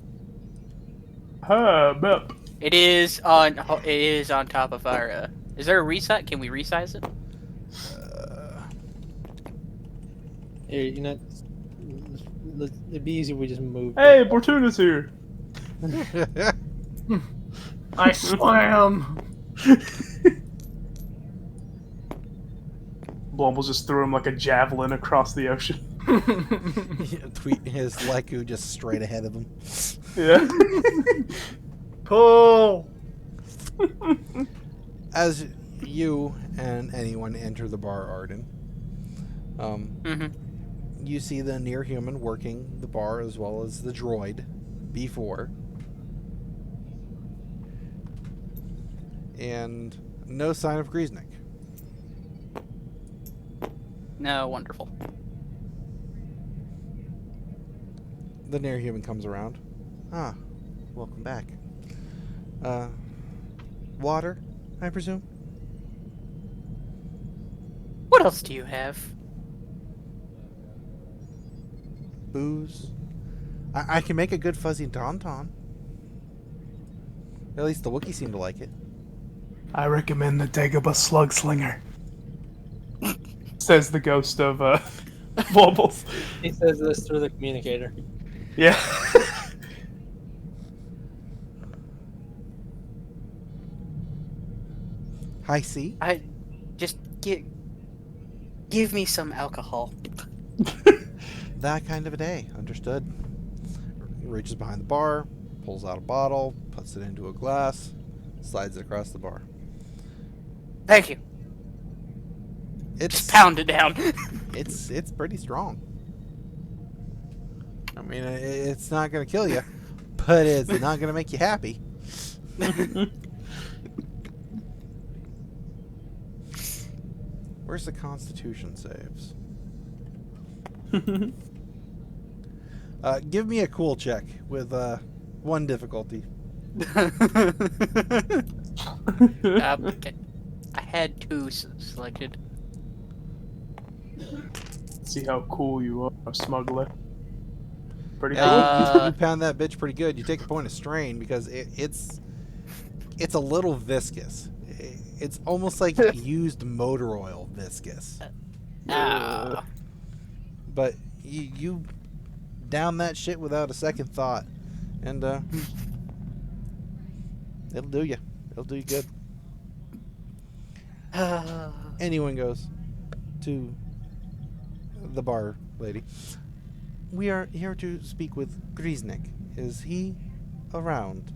Bep. It is on top of our. Is there a resize? Can we resize it? Here, you know, it'd be easy if we just moved. Hey, Bortuna's here. I swam. Blumbles just threw him like a javelin across the ocean. Tweet his Leku just straight ahead of him. Yeah. Pull. As you and anyone enter the bar, Arden, you see the near human working the bar as well as the droid B4. And no sign of Greaseneck. No, wonderful. The near human comes around. Ah, welcome back. Water, I presume? What else do you have? Booze? I can make a good fuzzy tauntaun. At least the Wookiee seem to like it. I recommend the Dagobah Slug Slinger. Says the ghost of Blumbles. He says this through the communicator. Yeah. Hi, C. I just give me some alcohol. That kind of a day. Understood. He reaches behind the bar, pulls out a bottle, puts it into a glass, slides it across the bar. Thank you. It's Just pound it down. it's pretty strong. I mean, it's not gonna kill you, but it's not gonna make you happy. Where's the Constitution saves? Give me a cool check with 1 difficulty. Okay. I had 2 selected. See how cool you are, smuggler. Pretty cool. Yeah, you pound that bitch pretty good. You take a point of strain because it's a little viscous. It's almost like used motor oil viscous. Ah. But you down that shit without a second thought, and it'll do you. It'll do you good. Anyone goes to the bar lady. We are here to speak with Grieznik. Is he around?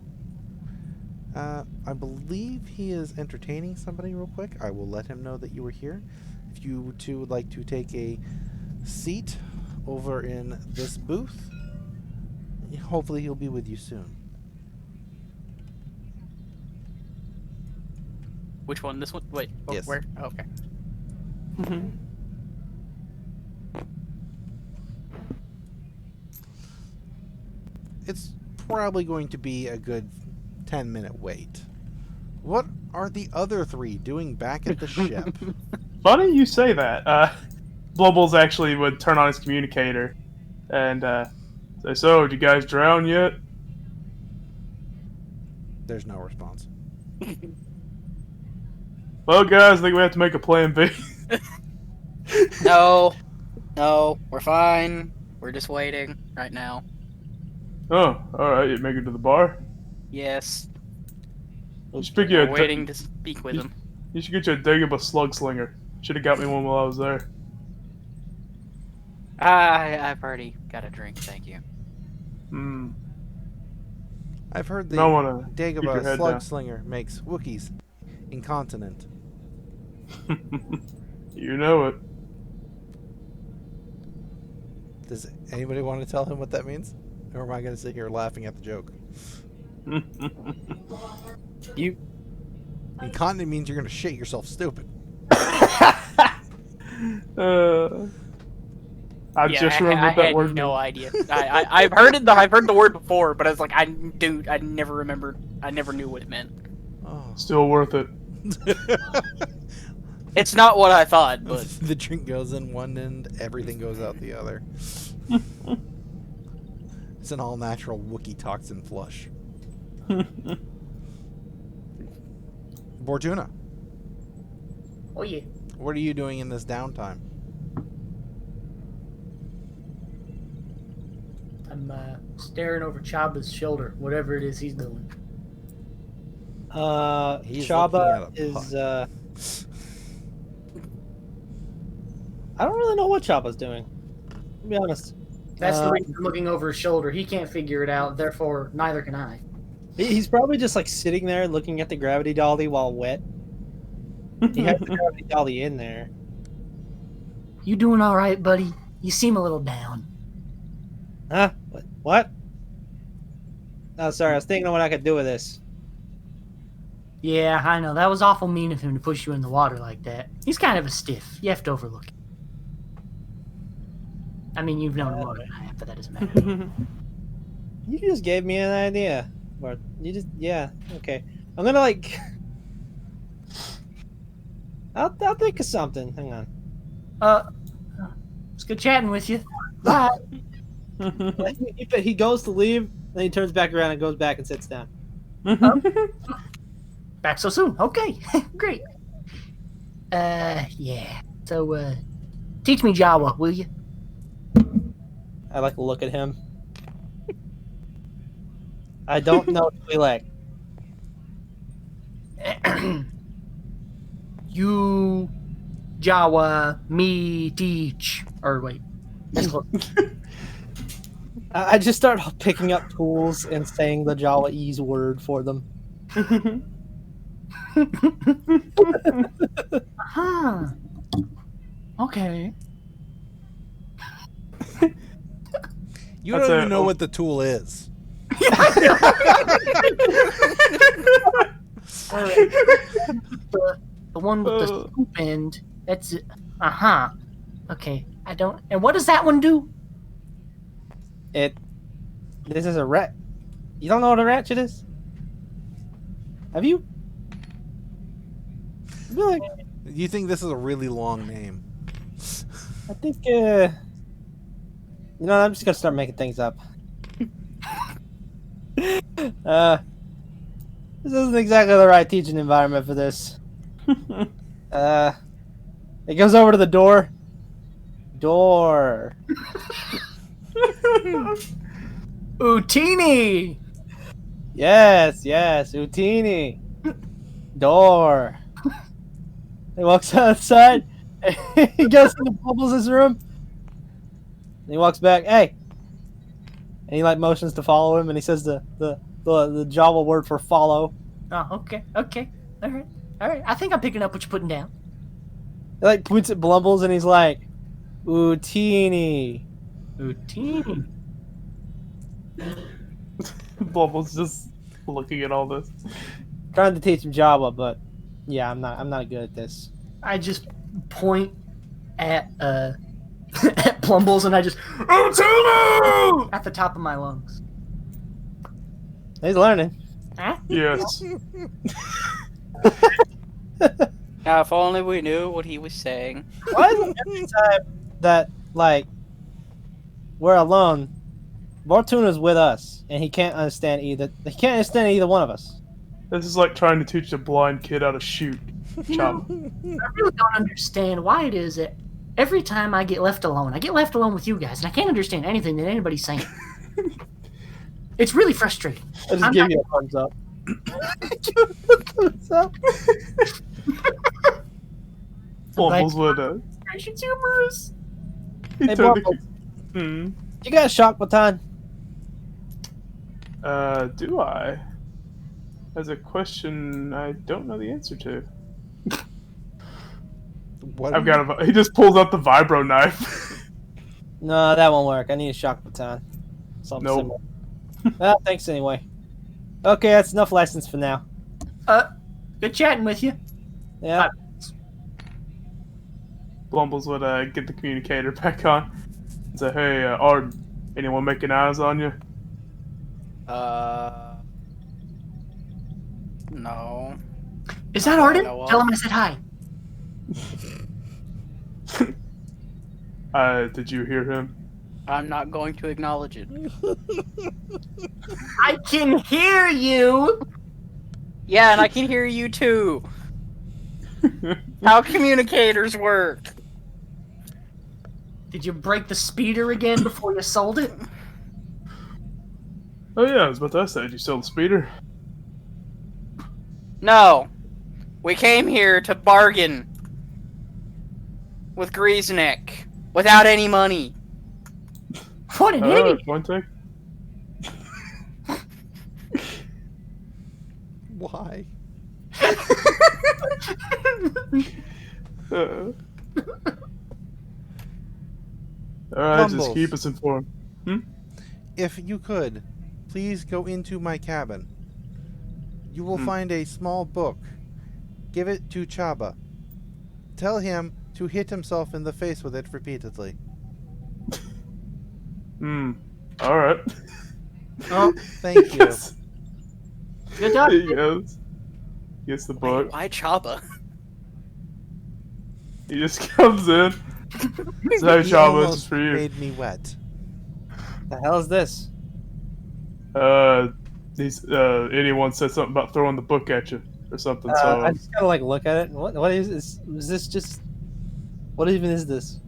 I believe he is entertaining somebody real quick. I will let him know that you were here. If you two would like to take a seat over in this booth, hopefully he'll be with you soon. Which one? This one? Wait. Oh, Yes. Where? Oh, okay. It's probably going to be a good 10-minute wait. What are the other 3 doing back at the ship? Funny you say that. Blumbles actually would turn on his communicator and say, "So, did you guys drown yet?" There's no response. Well, guys, I think we have to make a plan B. No, we're fine. We're just waiting right now. Oh, alright, you make it to the bar? Yes, You should pick you we're waiting to speak with him. You should get you a Dagobah Slug Slinger. Should have got me one while I was there. I've already got a drink, thank you. Hmm. I've heard the Don't wanna keep your Dagobah head Slug down. Slinger makes Wookiees incontinent. You know it. Does anybody want to tell him what that means? Or am I going to sit here laughing at the joke? You Incontinent means you're going to shit yourself stupid. I just remembered that had word. no idea. I've heard it. I've heard the word before, but I was like, I never remembered. I never knew what it meant. Oh. Still worth it. It's not what I thought, but The drink goes in one end, everything goes out the other. It's an all-natural Wookiee toxin flush. Bortuna, Oh yeah. what are you doing in this downtime? I'm staring over Chabba's shoulder, whatever it is he's doing. He's looking Chabba at a is puck. I don't really know what Chabba's doing, to be honest. That's the reason I'm looking over his shoulder. He can't figure it out, therefore neither can I. He's probably just like sitting there looking at the gravity dolly while wet. He has the gravity dolly in there. You doing all right, buddy? You seem a little down. Huh? What? Oh, sorry. I was thinking of what I could do with this. Yeah, I know. That was awful mean of him to push you in the water like that. He's kind of a stiff. You have to overlook it. I mean, you've known him more than I have, but that doesn't matter. You just gave me an idea. Or you just, yeah, okay. I'm gonna like, I'll think of something. Hang on. It's good chatting with you. Bye. He goes to leave, then he turns back around and goes back and sits down. Back so soon. Okay, great. Yeah. So, teach me Jawa, will you? I like to look at him. I don't know Twi'lek. You, Jawa, me teach. Or wait. That's close. I just start picking up tools and saying the Jawaese word for them. Huh. Okay. You That's don't even a- know what the tool is. Alright. The one with the scoop end. That's it. Uh-huh. Okay. I don't. And what does that one do? This is a rat. You don't know what a ratchet is? Have you? I feel like You think this is a really long name? I think I'm just gonna start making things up. This isn't exactly the right teaching environment for this. It goes over to the door. Door. Utini! Yes, Utini. Door. He walks outside. He goes into Blumbles' room. And he walks back. Hey. And he like motions to follow him, and he says the Java word for follow. Oh, okay. Alright. I think I'm picking up what you're putting down. He like points at Blumbles, and he's like, Utini. Utini. Blumbles just looking at all this. Trying to teach him Java, but yeah, I'm not good at this. I just point at at Blumbles and I just Utini! At the top of my lungs. He's learning. Huh? Yes. Now, if only we knew what he was saying. Why is it every time that like we're alone, Bortuna's with us, and he can't understand either one of us. This is like trying to teach a blind kid how to shoot. Chop. I really don't understand why it is that every time I get left alone with you guys, and I can't understand anything that anybody's saying. It's really frustrating. I just I'm give not- you a thumbs up. Thumbs up. Blumbles would. It's humorous. He Hey, turned Blumbles. the. You got a shock baton? Do I? That's a question I don't know the answer to. What? I've got a. He just pulls out the vibro knife. No, that won't work. I need a shock baton. Something Nope. similar. Well, thanks anyway. Okay, that's enough lessons for now. Good chatting with you. Yeah. Blumbles would get the communicator back on and say, "Hey, Arden, anyone making eyes on you?" No. Is that Arden? know of. Tell him I said hi. Did you hear him? I'm not going to acknowledge it. I can hear you. Yeah, and I can hear you too. How communicators work. Did you break the speeder again before you sold it? Oh yeah, I was about to say, did you sell the speeder? No. We came here to bargain with Greaseneck without any money. What an idiot! One take. Why? Alright, just Blumbles. keep us informed. If you could, please go into my cabin. You will find a small book. Give it to Chabba. Tell him to hit himself in the face with it repeatedly. Alright. Oh, Thank you. Yes. good job. He goes. Gets the book. Why Chabba? He just comes in. So, He Chabba, this is almost for you. made me wet. The hell is this? Anyone said something about throwing the book at you or something. I So just gotta like look at it. What is this? Is this just? What even is this?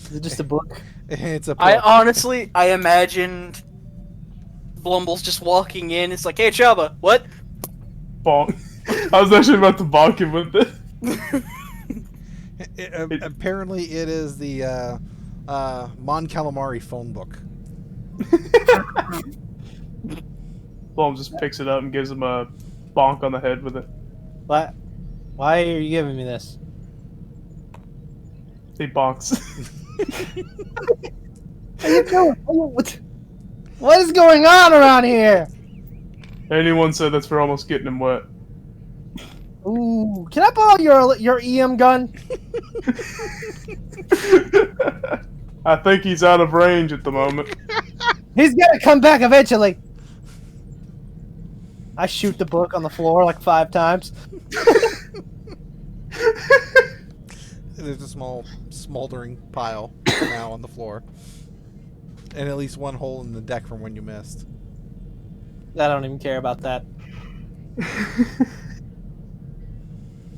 Is it just a book? It's a I book. honestly, I imagined Blumbles just walking in. It's like, hey, Chabba, what? bonk. I was actually about to bonk him with it. Apparently, it is the Mon Calamari phone book. Blum just picks it up and gives him a bonk on the head with it. What? Why are you giving me this? He bonks. What is going on around here? Anyone said that's for almost getting him wet. Ooh, can I borrow your EM gun? I think he's out of range at the moment. He's gonna come back eventually. I shoot the book on the floor like 5 times. There's a small smoldering pile now on the floor, and at least one hole in the deck from when you missed. I don't even care about that.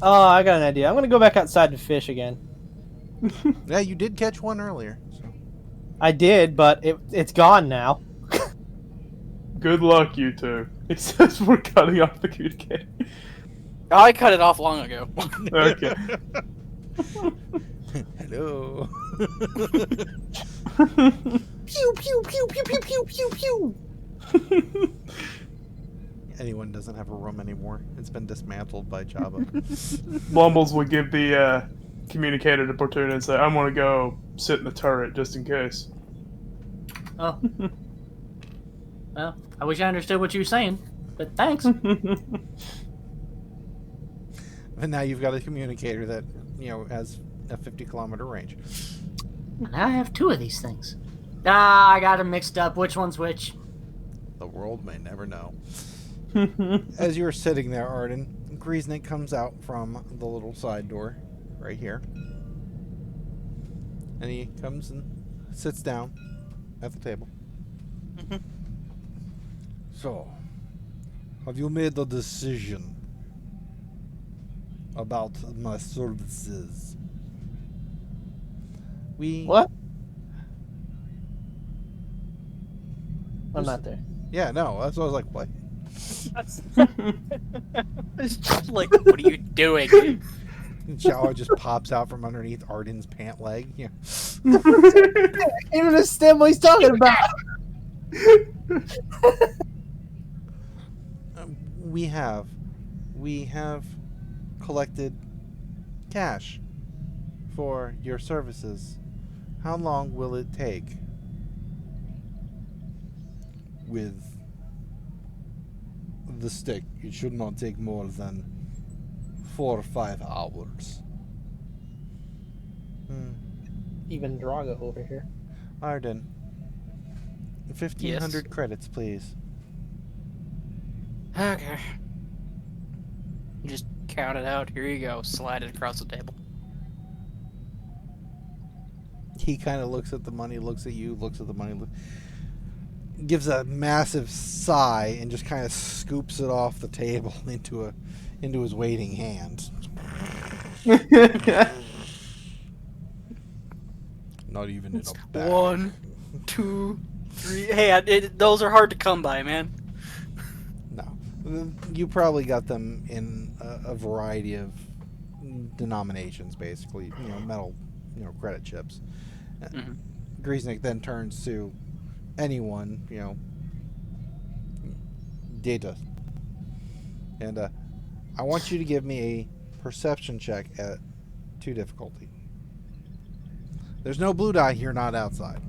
Oh, I got an idea. I'm gonna go back outside to fish again. Yeah, you did catch one earlier. So. I did, but it's gone now. Good luck, you two. He says we're cutting off the communicator. I cut it off long ago. Okay. Hello. Pew pew pew pew pew pew pew pew. Anyone doesn't have a room anymore. It's been dismantled by Chabba. Blumbles would give the communicator to Bortuna and say, I'm going to go sit in the turret just in case. Oh. Well, I wish I understood what you were saying, but thanks. And now you've got a communicator that, has a 50-kilometer range. And I have 2 of these things. Ah, I got them mixed up. Which one's which? The world may never know. As you're sitting there, Arden, Grieznik comes out from the little side door right here. And he comes and sits down at the table. So, have you made the decision about my services? What? I'm not there. Yeah, no, that's what I was like, what? It's just like, what are you doing? And Jawa just pops out from underneath Arden's pant leg. Yeah. I can't understand what he's talking about. We have collected cash for your services. How long will it take? With the stick, it should not take more than 4 or 5 hours. Even Drago over here. Arden, 1,500 credits, please. Okay. Just count it out. Here you go. Slide it across the table. He kind of looks at the money, looks at you, looks at the money, gives a massive sigh, and just kind of scoops it off the table into his waiting hand. Not even in a bag. 1, 2, 3. Hey, those are hard to come by, man. No, you probably got them in a variety of denominations, basically. Metal, credit chips. Mm-hmm. Grieznik then turns to anyone, Data. And I want you to give me a perception check at 2 difficulty. There's no blue dye here, not outside.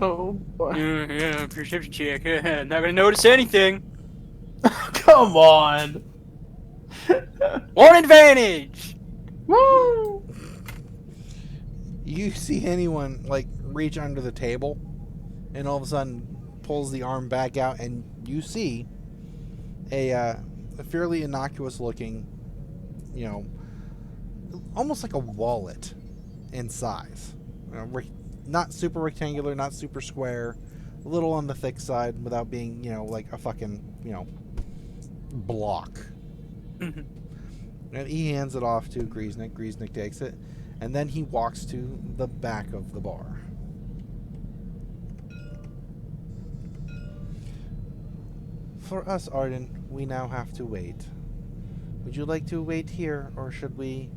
Oh, boy. Yeah, perception check. Not gonna notice anything. Come on. 1 advantage. Woo! You see anyone, reach under the table, and all of a sudden pulls the arm back out, and you see a fairly innocuous looking, almost like a wallet in size. not super rectangular, not super square, a little on the thick side without being, like a fucking, block. Mhm. And he hands it off to Grieznik. Grieznik takes it, and then he walks to the back of the bar. For us, Arden, we now have to wait. Would you like to wait here, or should we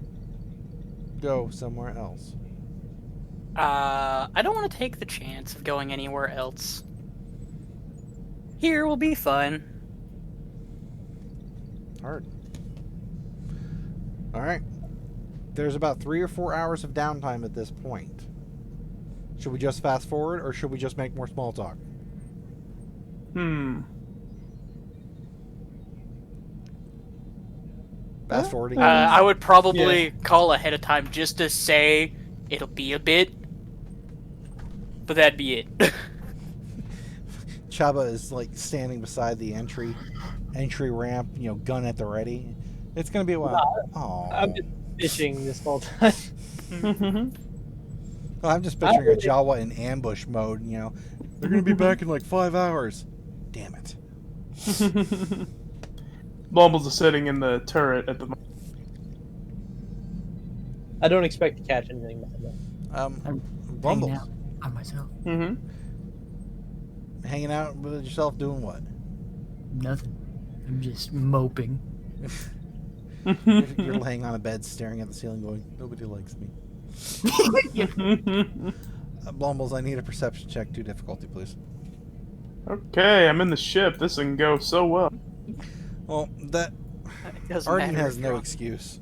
go somewhere else? I don't want to take the chance of going anywhere else. Here will be fun. Hard. Alright. There's about 3 or 4 hours of downtime at this point. Should we just fast forward, or should we just make more small talk? Fast forwarding. I would probably call ahead of time just to say it'll be a bit, but that'd be it. Chabba is like standing beside the entry ramp, gun at the ready. It's gonna be a while. I'm just fishing this whole time. Well, I'm just picturing a Jawa in ambush mode. They're gonna be back in like 5 hours. Damn it. Blumbles is sitting in the turret at the moment. I don't expect to catch anything by then. I'm hanging Blumbles, out on myself. hanging out with yourself, doing what? Nothing. I'm just moping. You're laying on a bed, staring at the ceiling, going, "Nobody likes me." Blumbles, I need a perception check. 2 difficulty, please. Okay, I'm in the ship. This can go so well. Well, that It doesn't Arden matter has if no you're- excuse.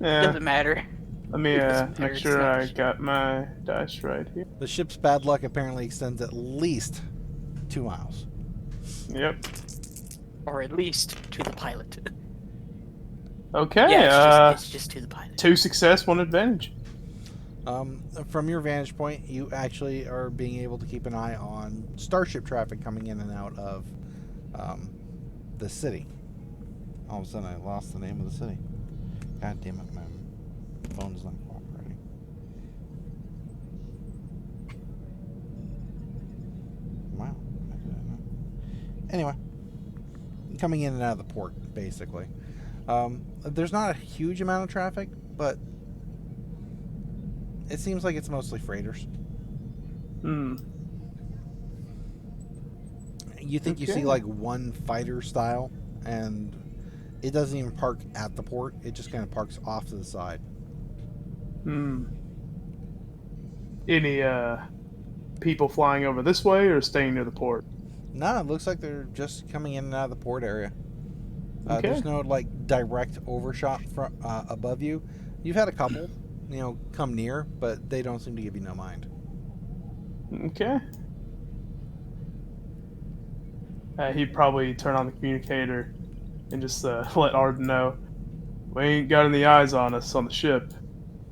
Yeah. Doesn't matter. Let me doesn't matter, make it's sure not I a ship. got my dice right here. The ship's bad luck apparently extends at least 2 miles. Yep. Or at least to the pilot. Okay. Yeah, it's just to the pilot. 2 success, 1 advantage. From your vantage point, you actually are being able to keep an eye on starship traffic coming in and out of the city. All of a sudden, I lost the name of the city. God damn it, my phone is not cooperating. Wow. I didn't know. Anyway, coming in and out of the port, basically. There's not a huge amount of traffic, but it seems like it's mostly freighters. You think you see Okay. like one fighter style, and it doesn't even park at the port. It just kind of parks off to the side. Any people flying over this way or staying near the port? No, it looks like they're just coming in and out of the port area. Okay. There's no like direct overshot from above you. You've had a couple, come near, but they don't seem to give you no mind. Okay. He'd probably turn on the communicator and just let Arden know. We ain't got any eyes on us on the ship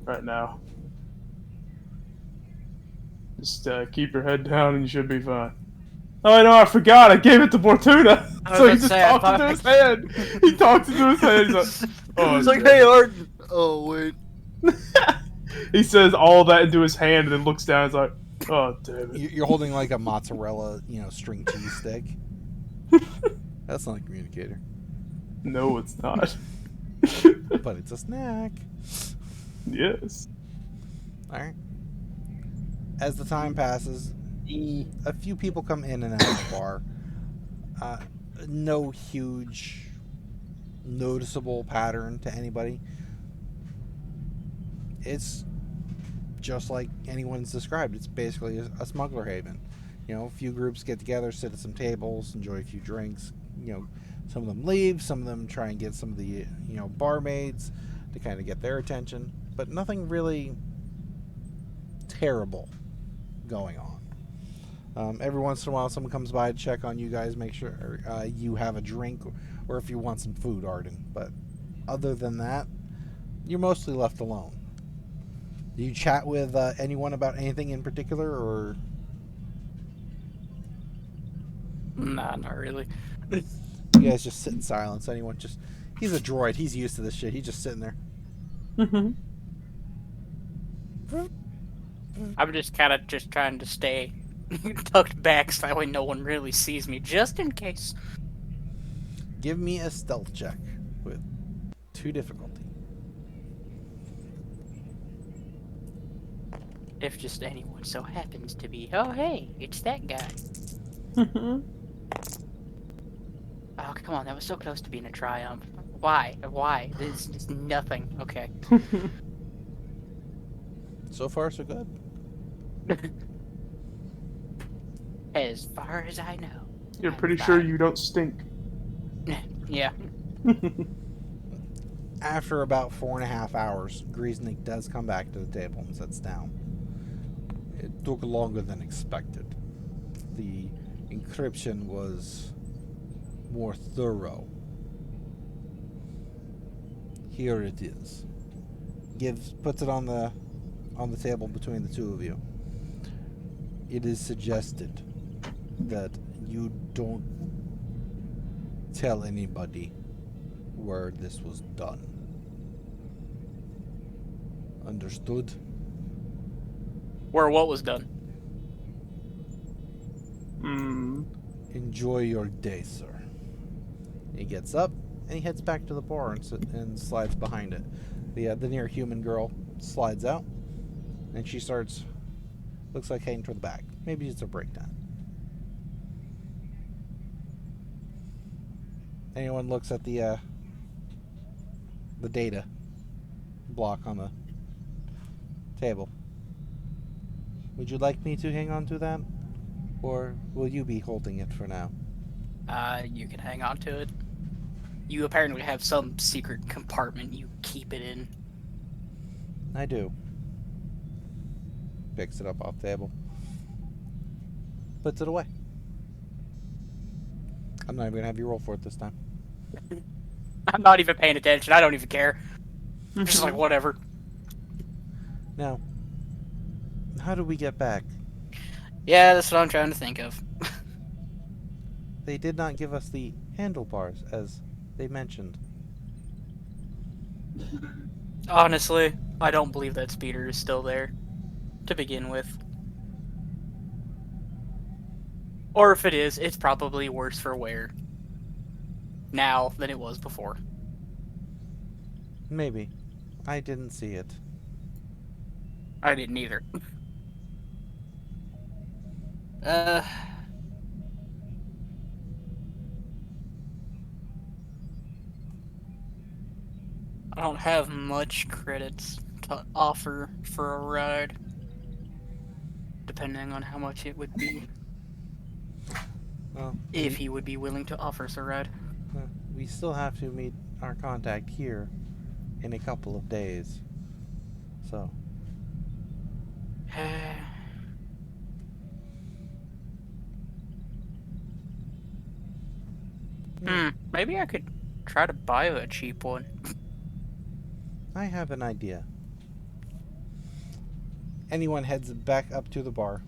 right now. Just keep your head down and you should be fine. Oh, no, I forgot. I gave it to Bortuna. I was So he about to just say, I talked thought- into his head. He talks into his head. He's like, oh, It's like, shit. hey, Arden. Oh, wait. He says all that into his hand and then looks down and is like, oh, damn it. You're holding like a mozzarella, string cheese stick. That's not a communicator, No, it's not. but it's a snack. Yes. All right. As the time passes, a few people come in and out of the bar. No huge, noticeable pattern to anybody. It's just like anyone's described. It's basically a smuggler haven. A few groups get together, sit at some tables, enjoy a few drinks. Some of them leave, some of them try and get some of the, barmaids to kind of get their attention. But nothing really terrible going on. Every once in a while, someone comes by to check on you guys, make sure you have a drink, or if you want some food, Arden. But other than that, you're mostly left alone. Do you chat with anyone about anything in particular, or? Nah, not really. You guys just sit in silence. He's a droid. He's used to this shit. He's just sitting there. I'm just kind of just trying to stay tucked back so that way no one really sees me, just in case. Give me a stealth check with 2 difficulty. If just anyone so happens to be, oh hey, it's that guy. Oh come on, that was so close to being a triumph. Why? Why? This is nothing. Okay. So far, so good. As far as I know. You're I'm pretty sure fine. you don't stink. Yeah. After about 4.5 hours, Grieznik does come back to the table and sits down. It took longer than expected. The encryption was more thorough. Here it is. Puts it on the table between the two of you. It is suggested that you don't tell anybody where this was done. Understood? Where what was done. Enjoy your day, sir. He gets up and he heads back to the bar and slides behind it. The near human girl slides out and she starts, looks like heading toward the back. Maybe it's a breakdown. Anyone looks at the data block on the table. Would you like me to hang on to that? Or will you be holding it for now? You can hang on to it. You apparently have some secret compartment you keep it in. I do. Picks it up off the table. Puts it away. I'm not even gonna have you roll for it this time. I'm not even paying attention. I don't even care. I'm just like, whatever. Now, how do we get back? Yeah, that's what I'm trying to think of. They did not give us the handlebars, as they mentioned. Honestly, I don't believe that speeder is still there. To begin with. Or if it is, it's probably worse for wear. Now than it was before. Maybe. I didn't see it. I didn't either. I don't have much credits to offer for a ride. Depending on how much it would be. Well, If he would be willing to offer us a ride. we still have to meet our contact here in a couple of days. So, Maybe I could try to buy a cheap one. I have an idea. Anyone heads back up to the bar.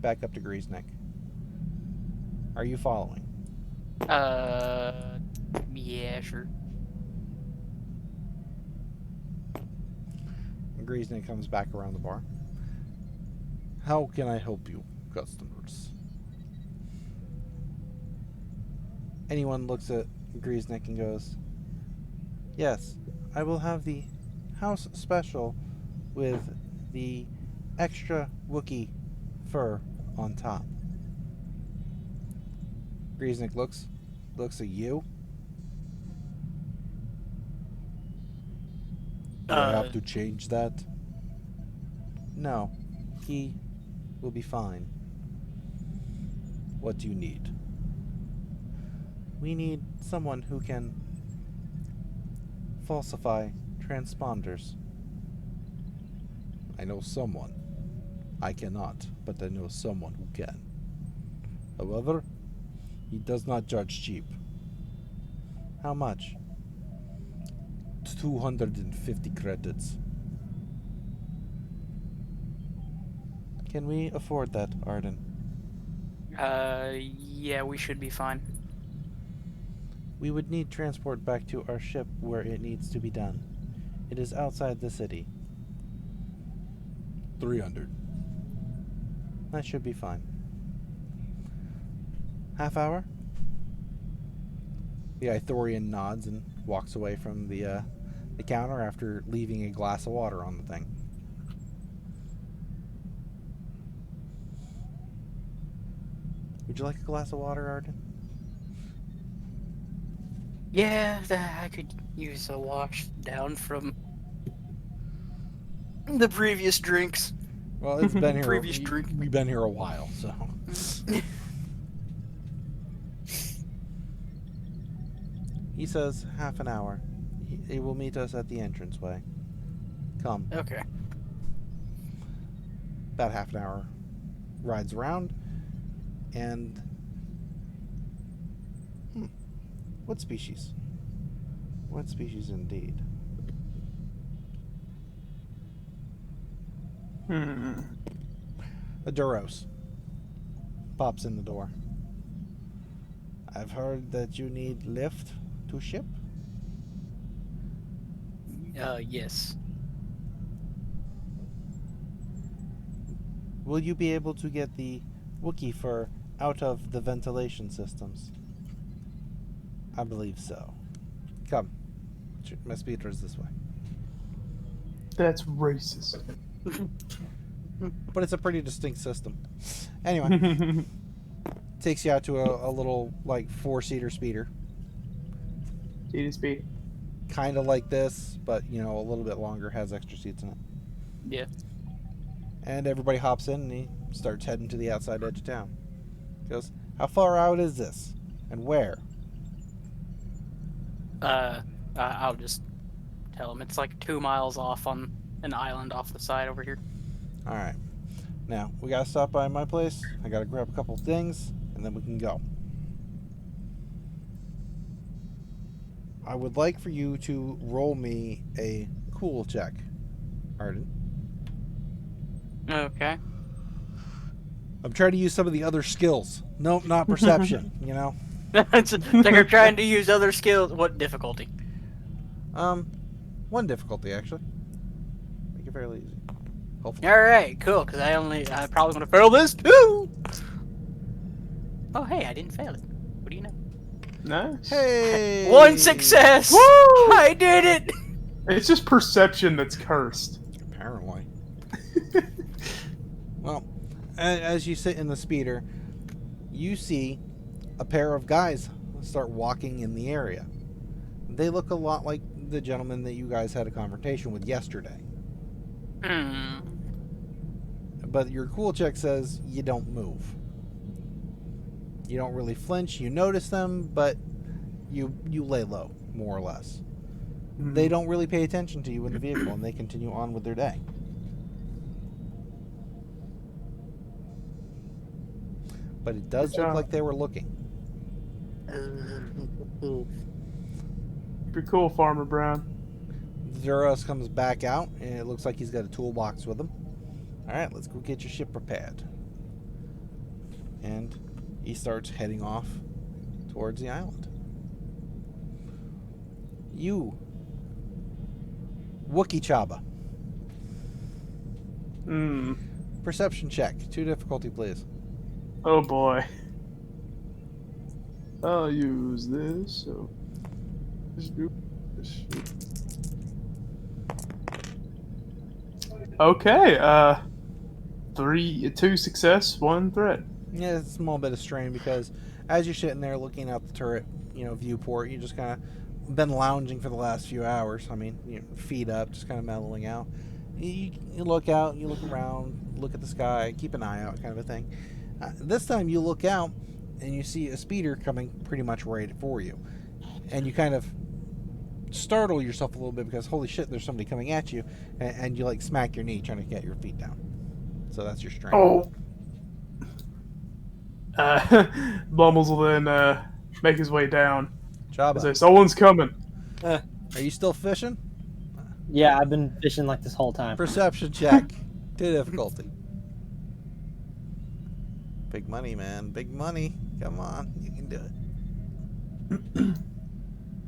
Back up to Grieznik. Are you following? Yeah, sure. Grieznik comes back around the bar. How can I help you, customers? Anyone looks at Grieznik and goes, yes, I will have the house special with the extra Wookie fur on top. Grieznik looks at you. Do I have to change that? No, he will be fine. What do you need? We need someone who can falsify transponders. I know someone. I cannot, but I know someone who can. However, he does not judge cheap. How much? 250 credits. Can we afford that, Arden? Yeah, we should be fine. We would need transport back to our ship where it needs to be done. It is outside the city. 300. That should be fine. Half hour? The Ithorian nods and walks away from the counter after leaving a glass of water on the thing. Would you like a glass of water, Arden? Yeah, I could use a wash down from the previous drinks. Well, it's been here. Previous drink. We've been here a while, so. He says half an hour. He will meet us at the entranceway. Come. Okay. About half an hour rides around, and what species? What species indeed? A Duros pops in the door. I've heard that you need lift to ship. Yes. Will you be able to get the Wookiee fur out of the ventilation systems? I believe so. Come. My speeder is this way. That's racist. But it's a pretty distinct system. Anyway, takes you out to a little, like, 4-seater speeder. GDSP. Kind of like this, but, you know, a little bit longer, has extra seats in it. Yeah. And everybody hops in and he starts heading to the outside edge of town. Goes, how far out is this? And where? I'll just tell him it's like 2 miles off on an island off the side over here. Alright. Now, we gotta stop by my place. I gotta grab a couple things, and then we can go. I would like for you to roll me a cool check, Arden. Okay. I'm trying to use some of the other skills. Nope, not perception, you know? It's like you're trying to use other skills. What difficulty? 1 difficulty, actually. Make it fairly easy. Hopefully. Alright, cool, because I'm probably going to fail this too! Oh, hey, I didn't fail it. What do you know? Nice. Hey! 1 success! Woo! I did it! It's just perception that's cursed. Apparently. Well, as you sit in the speeder, you see a pair of guys start walking in the area. They look a lot like the gentleman that you guys had a confrontation with yesterday. But your cool check says you don't move. You don't really flinch. You notice them, but you lay low, more or less. They don't really pay attention to you in the vehicle, and they continue on with their day. But it does Good look job. like they were looking. Pretty cool, Farmer Brown. Duros comes back out, and it looks like he's got a toolbox with him. Alright, let's go get your ship prepared. And he starts heading off towards the island. You, Wookie Chabba. Perception check. 2 difficulty, please. Oh boy. I'll use this, so let's do this. Okay, 2 success, 1 threat. Yeah, it's a small bit of strain because as you're sitting there looking out the turret, viewport, you just kind of been lounging for the last few hours. I mean, feet up, just kind of mellowing out. You look out, you look around, look at the sky, keep an eye out, kind of a thing. This time you look out and you see a speeder coming pretty much right for you. And you kind of startle yourself a little bit because, holy shit, there's somebody coming at you. And you, like, smack your knee trying to get your feet down. So that's your strength. Oh. Blumbles will then make his way down. Chabba, Say, someone's coming. are you still fishing? Yeah, I've been fishing like this whole time. Perception check. 2 difficulty. Big money, man. Big money. Come on. You can do it.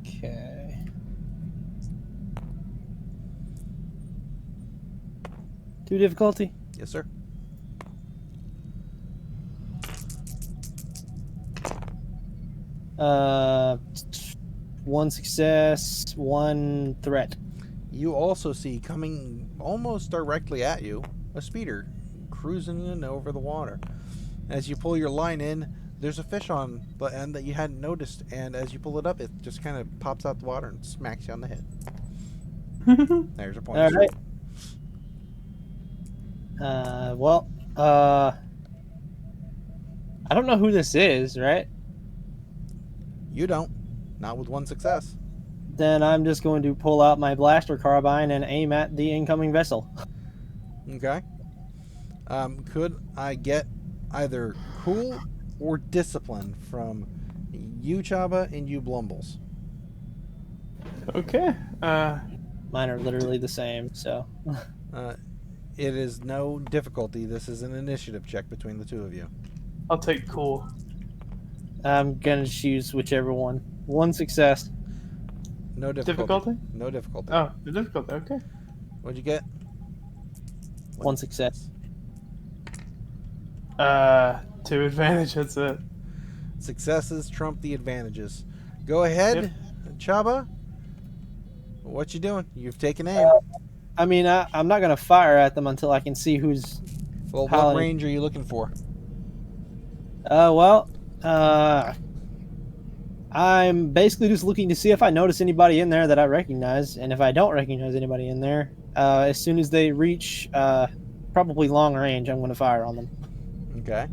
Okay. Two difficulty? Yes, sir. One success, one threat. You also see coming almost directly at you a speeder cruising in over the water. As you pull your line in, there's a fish on the end that you hadn't noticed, and as you pull it up, it just kind of pops out the water and smacks you on the head. There's a point. All right. I don't know who this is, right? You don't. Not with one success. Then I'm just going to pull out my blaster carbine and aim at the incoming vessel. Okay. Could I get either cool or discipline from you, Chabba, and you, Blumbles? Okay. Mine are literally the same, so. It is no difficulty. This is an initiative check between the two of you. I'll take cool. I'm gonna choose whichever one. One success. No difficulty. Difficulty? No difficulty. Oh, the difficulty. Okay. What'd you get? One success. 2 advantage. That's it. Successes trump the advantages. Go ahead, Chabba. What you doing? You've taken aim. I mean, I'm not gonna fire at them until I can see who's. Well, what Paladin. range are you looking for? I'm basically just looking to see if I notice anybody in there that I recognize, and if I don't recognize anybody in there, as soon as they reach probably long range, I'm going to fire on them. Okay.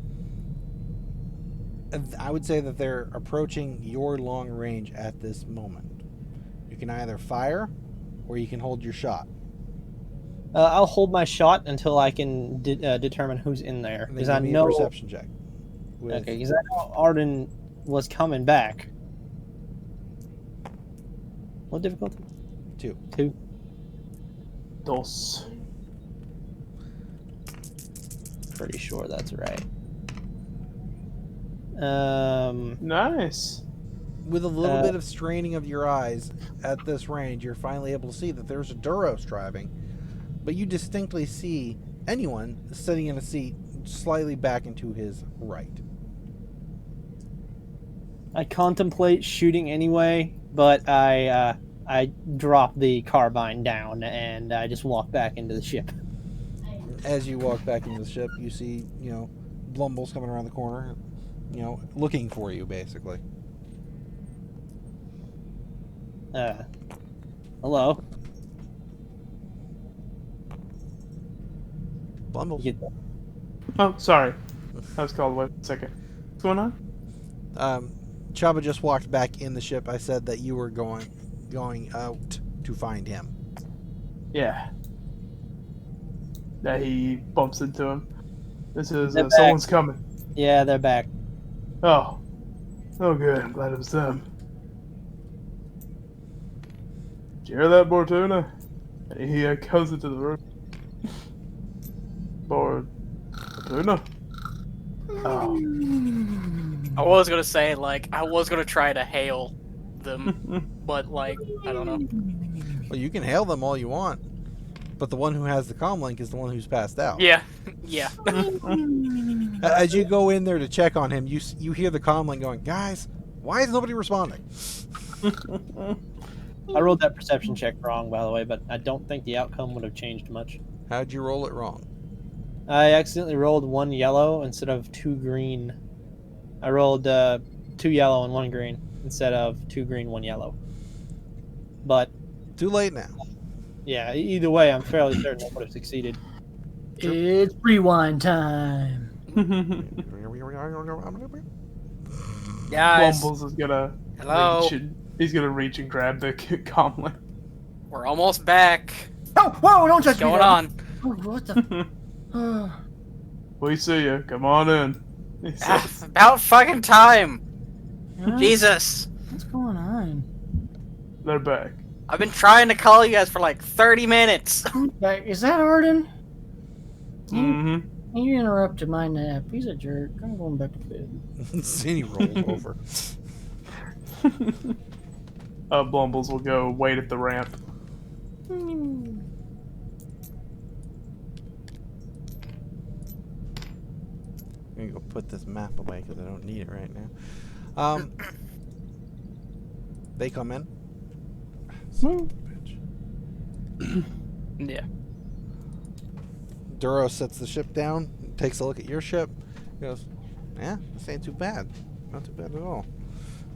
I would say that they're approaching your long range at this moment. You can either fire, or you can hold your shot. I'll hold my shot until I can determine who's in there, And then because give I me know. a perception check. Okay, because I know Arden was coming back. What difficulty? 2. 2. Dos. Pretty sure that's right. Nice. With a little bit of straining of your eyes at this range, you're finally able to see that there's a Duros driving, but you distinctly see anyone sitting in a seat slightly back and to his right. I contemplate shooting anyway, but I drop the carbine down and I just walk back into the ship. As you walk back into the ship, you see, Blumbles coming around the corner, looking for you, basically. Hello. Blumbles. Oh, sorry. I was called away for a second. What's going on? Chabba just walked back in the ship. I said that you were going out to find him. Yeah. That he bumps into him. This is They're someone's coming. Yeah, they're back. Oh. Oh, good. I'm glad it was them. Did you hear that, Bortuna? He goes into the room. Bortuna? Oh. I was gonna say, I was gonna try to hail them, but, I don't know. Well, you can hail them all you want, but the one who has the comlink is the one who's passed out. Yeah, yeah. As you go in there to check on him, you hear the comlink going, "Guys, why is nobody responding?" I rolled that perception check wrong, by the way, but I don't think the outcome would have changed much. How'd you roll it wrong? I accidentally rolled 1 yellow instead of 2 green. I rolled 2 yellow and 1 green instead of 2 green, 1 yellow. But Too late now. yeah, either way, I'm fairly certain I would have succeeded. It's rewind time. Guys, Blumbles is gonna hello. He's gonna reach and grab the comlink. We're almost back. Oh, whoa, don't touch What's me. going on? Oh, what the? We see you. Come on in. He says. About fucking time. Huh? Jesus. What's going on? They're back. I've been trying to call you guys for 30 minutes. Is that Arden? Mm-hmm. He interrupted my nap. He's a jerk. I'm going back to bed. He rolls over. Blumbles will go wait at the ramp. gonna go put this map away because I don't need it right now. They come in. Son of a bitch. Yeah. Duro sets the ship down, takes a look at your ship, goes, "Yeah, this ain't too bad. Not too bad at all."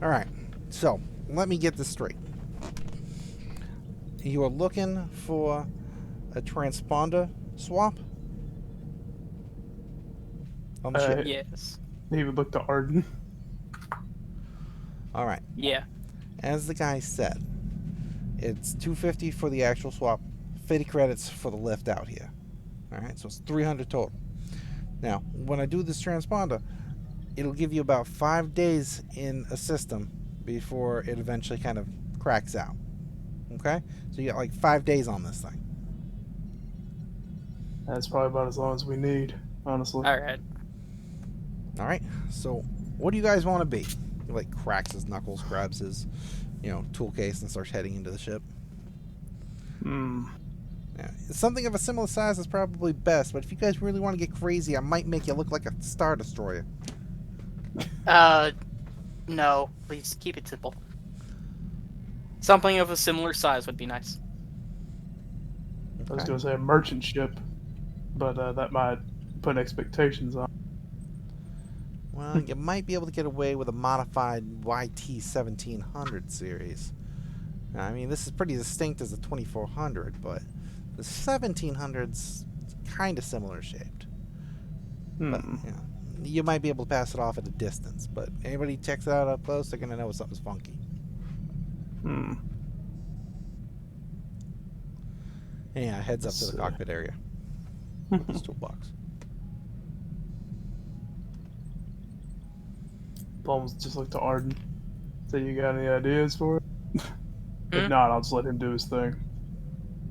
All right, so let me get this straight. You are looking for a transponder swap on the ship. Yes. He would look to Arden. All right. Yeah. As the guy said, it's $250 for the actual swap, 50 credits for the lift out here. All right, so it's 300 total. Now, when I do this transponder, it'll give you about 5 days in a system before it eventually kind of cracks out. Okay, so you got like 5 days on this thing. That's probably about as long as we need, honestly. All right. All right, so what do you guys want to be? He like cracks his knuckles, grabs his, tool case, and starts heading into the ship. Yeah, something of a similar size is probably best, but if you guys really want to get crazy, I might make you look like a Star Destroyer. No, please keep it simple. Something of a similar size would be nice. I was going to say a merchant ship, but that might put expectations on. Well, you might be able to get away with a modified YT 1700 series. Now, I mean, this is pretty distinct as a 2400, but the 1700's kind of similar shaped. But, you might be able to pass it off at a distance, but anybody checks it out up close, they're going to know something's funky. Yeah, heads up to the cockpit area. This toolbox. Blumbles just look to Arden. Say, you got any ideas for it? If not, I'll just let him do his thing.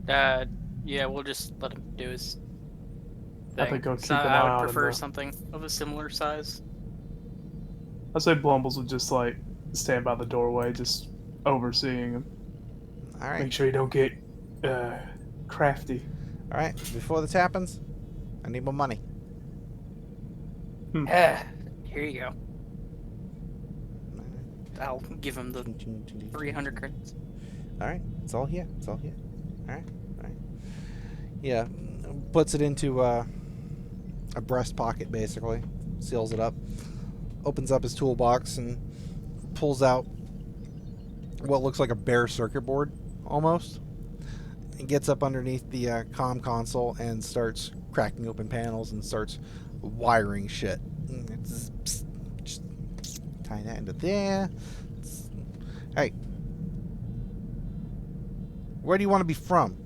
Yeah, we'll just let him do his thing. I think I'll keep an eye I on would prefer him, something of a similar size. I'd say Blumbles would just, like, stand by the doorway, just overseeing him. All right. Make sure you don't get crafty. All right. Before this happens, I need more money. Here you go. I'll give him the 300 credits. All right. It's all here. It's all here. All right. All right. Yeah. Puts it into a breast pocket, basically. Seals it up. Opens up his toolbox and pulls out what looks like a bare circuit board, almost. And gets up underneath the comm console and starts cracking open panels and starts wiring shit. Just tie that into there. Hey. Where do you want to be from?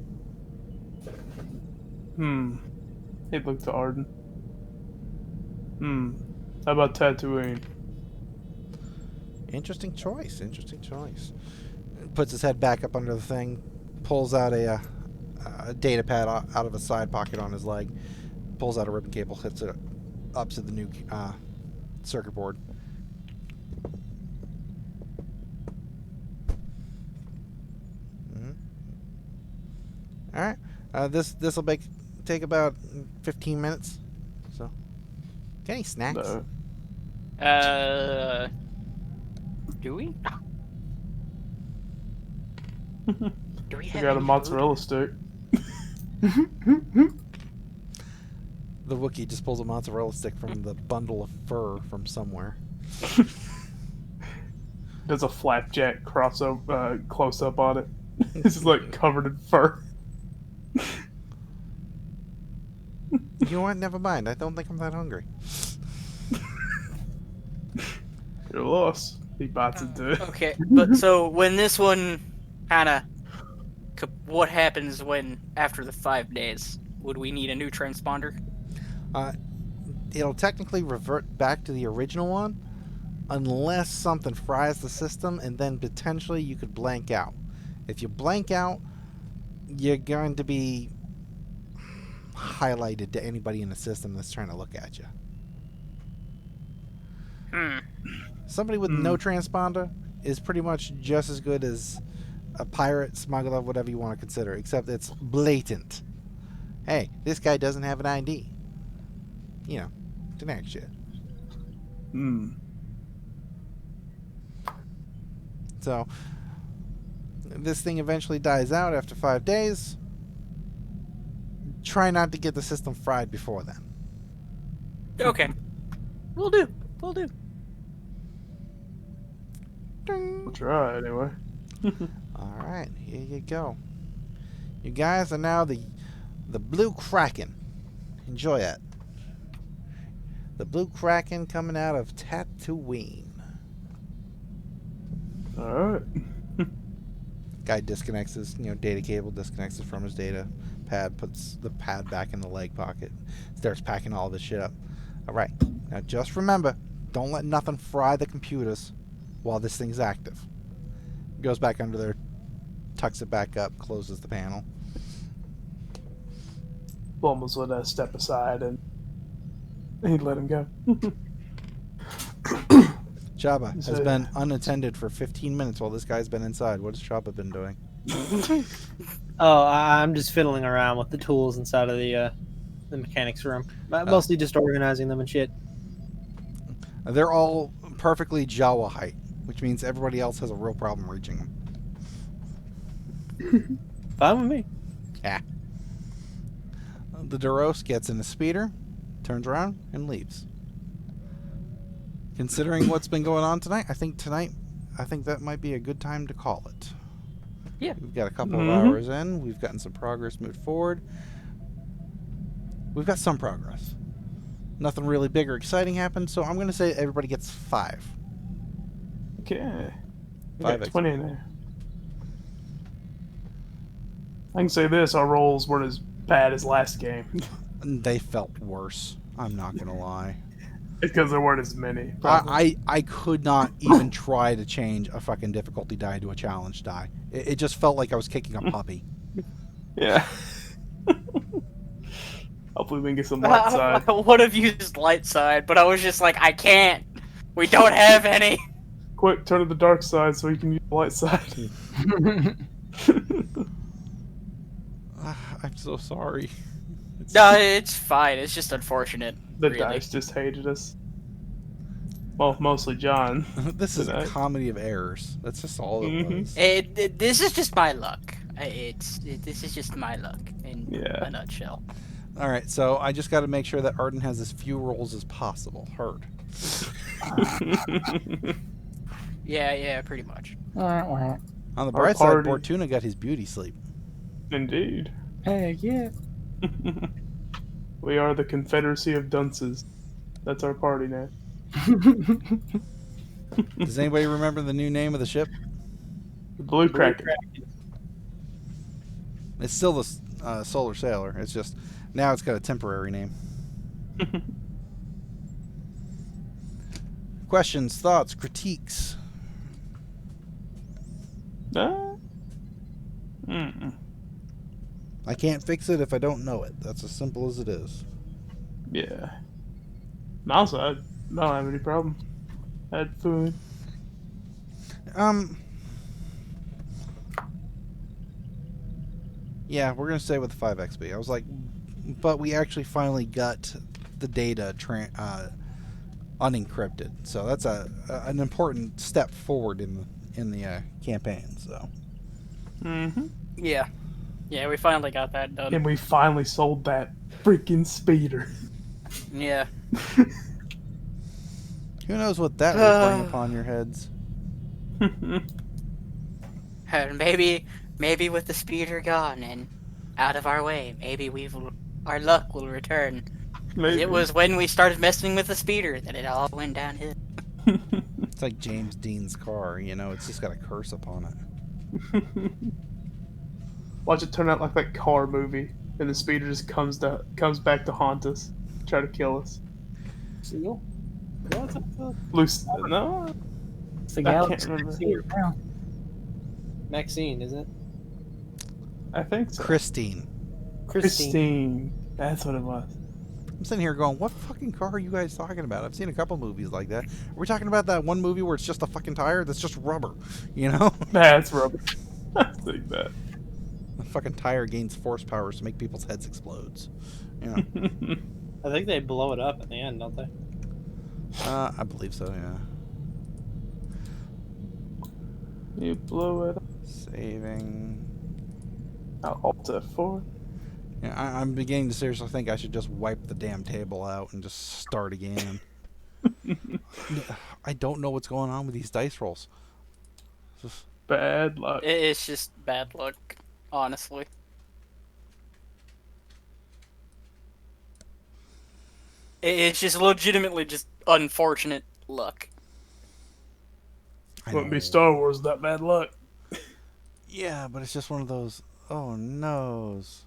He'd look to Arden. How about Tatooine? Interesting choice. Interesting choice. Puts his head back up under the thing, pulls out a data pad out of a side pocket on his leg, pulls out a ribbon cable, hits it up to the new circuit board. All right. This will take about 15 minutes. So, get any snacks? No. Do we? Do we I have got a any mozzarella stick. The Wookiee just pulls a mozzarella stick from the bundle of fur from somewhere. Does a flapjack close up on it. It's just like covered in fur. You know what? Never mind. I don't think I'm that hungry. You're lost. He bites into it. Okay, but so when this one what happens when after the 5 days? Would we need a new transponder? It'll technically revert back to the original one unless something fries the system, and then potentially you could blank out. If you blank out, you're going to be highlighted to anybody in the system that's trying to look at you. Somebody with no transponder is pretty much just as good as a pirate, smuggler, whatever you want to consider, except it's blatant. Hey, this guy doesn't have an ID. Generic shit. Hmm. So this thing eventually dies out after 5 days. Try not to get the system fried before then. Okay. We'll do. We'll do. We'll try anyway. All right, here you go. You guys are now the Blue Kraken. Enjoy it. The Blue Kraken coming out of Tatooine. Alright. Guy disconnects his data cable, disconnects it from his data pad, puts the pad back in the leg pocket, starts packing all of his shit up. All right, now just remember, don't let nothing fry the computers while this thing's active. Goes back under there, tucks it back up, closes the panel. Blumbles would step aside and he'd let him go. Chabba has been unattended for 15 minutes while this guy's been inside. What has Chabba been doing? Oh, I'm just fiddling around with the tools inside of the mechanics room. Mostly just organizing them and shit. They're all perfectly Jawa height, which means everybody else has a real problem reaching them. Fine with me. Yeah. The Duros gets in the speeder, turns around, and leaves. Considering what's been going on tonight, I think that might be a good time to call it. Yeah. We've got a couple of hours in. We've gotten some progress moved forward. We've got some progress. Nothing really big or exciting happened, so I'm going to say everybody gets 5. Okay. 5 got 20 in there. I can say this, our rolls weren't as bad as last game. They felt worse. I'm not going to lie. It's because there weren't as many. I could not even try to change a fucking difficulty die to a challenge die. It just felt like I was kicking a puppy. Yeah. Hopefully we can get some light side. I would have used light side, but I was just like, I can't. We don't have any. Quick, turn to the dark side so you can use the light side. I'm so sorry. No, it's fine. It's just unfortunate. The really. dice just hated us. Well, mostly John. This is a Tonight. comedy of errors. That's just all it was. This is just my luck. This is just my luck in a nutshell. All right, so I just got to make sure that Arden has as few rolls as possible. Heard. Yeah, pretty much. On the bright side, Bortuna got his beauty sleep. Indeed. Hey, yeah. We are the Confederacy of Dunces. That's our party name. Does anybody remember the new name of the ship? The Blue Kraken. It's still the Solar Sailor. It's just now it's got a temporary name. Questions, thoughts, critiques? I can't fix it if I don't know it. That's as simple as it is. Yeah. Also, I don't have any problem. I had food. Yeah, we're gonna stay with the 5XP. I was like, but we actually finally got the data unencrypted, so that's an important step forward in the campaign. So. Yeah, we finally got that done. And we finally sold that freaking speeder. Yeah. Who knows what that will bring upon your heads? And maybe with the speeder gone and out of our way, maybe our luck will return. Maybe. It was when we started messing with the speeder that it all went downhill. It's like James Dean's car, it's just got a curse upon it. Watch it turn out like that car movie, and the speeder just comes back to haunt us, try to kill us. Seal? What's that called? Loose? No, It's the I galaxy. can't remember. Maxine, isn't it? I think so. Christine. Christine. That's what it was. I'm sitting here going, what fucking car are you guys talking about? I've seen a couple movies like that. Are we talking about that one movie where it's just a fucking tire that's just rubber, That's rubber. I think that. The fucking tire gains force powers to make people's heads explode. I think they blow it up at the end, don't they? I believe so. Yeah. You blow it. Saving. I'll Alt F4. Yeah, I'm beginning to seriously think I should just wipe the damn table out and just start again. I don't know what's going on with these dice rolls. Just- Bad luck. It's just bad luck, honestly. It's just legitimately just unfortunate luck. I Wouldn't be know. Star Wars that bad luck. Yeah, but it's just one of those. Oh no's.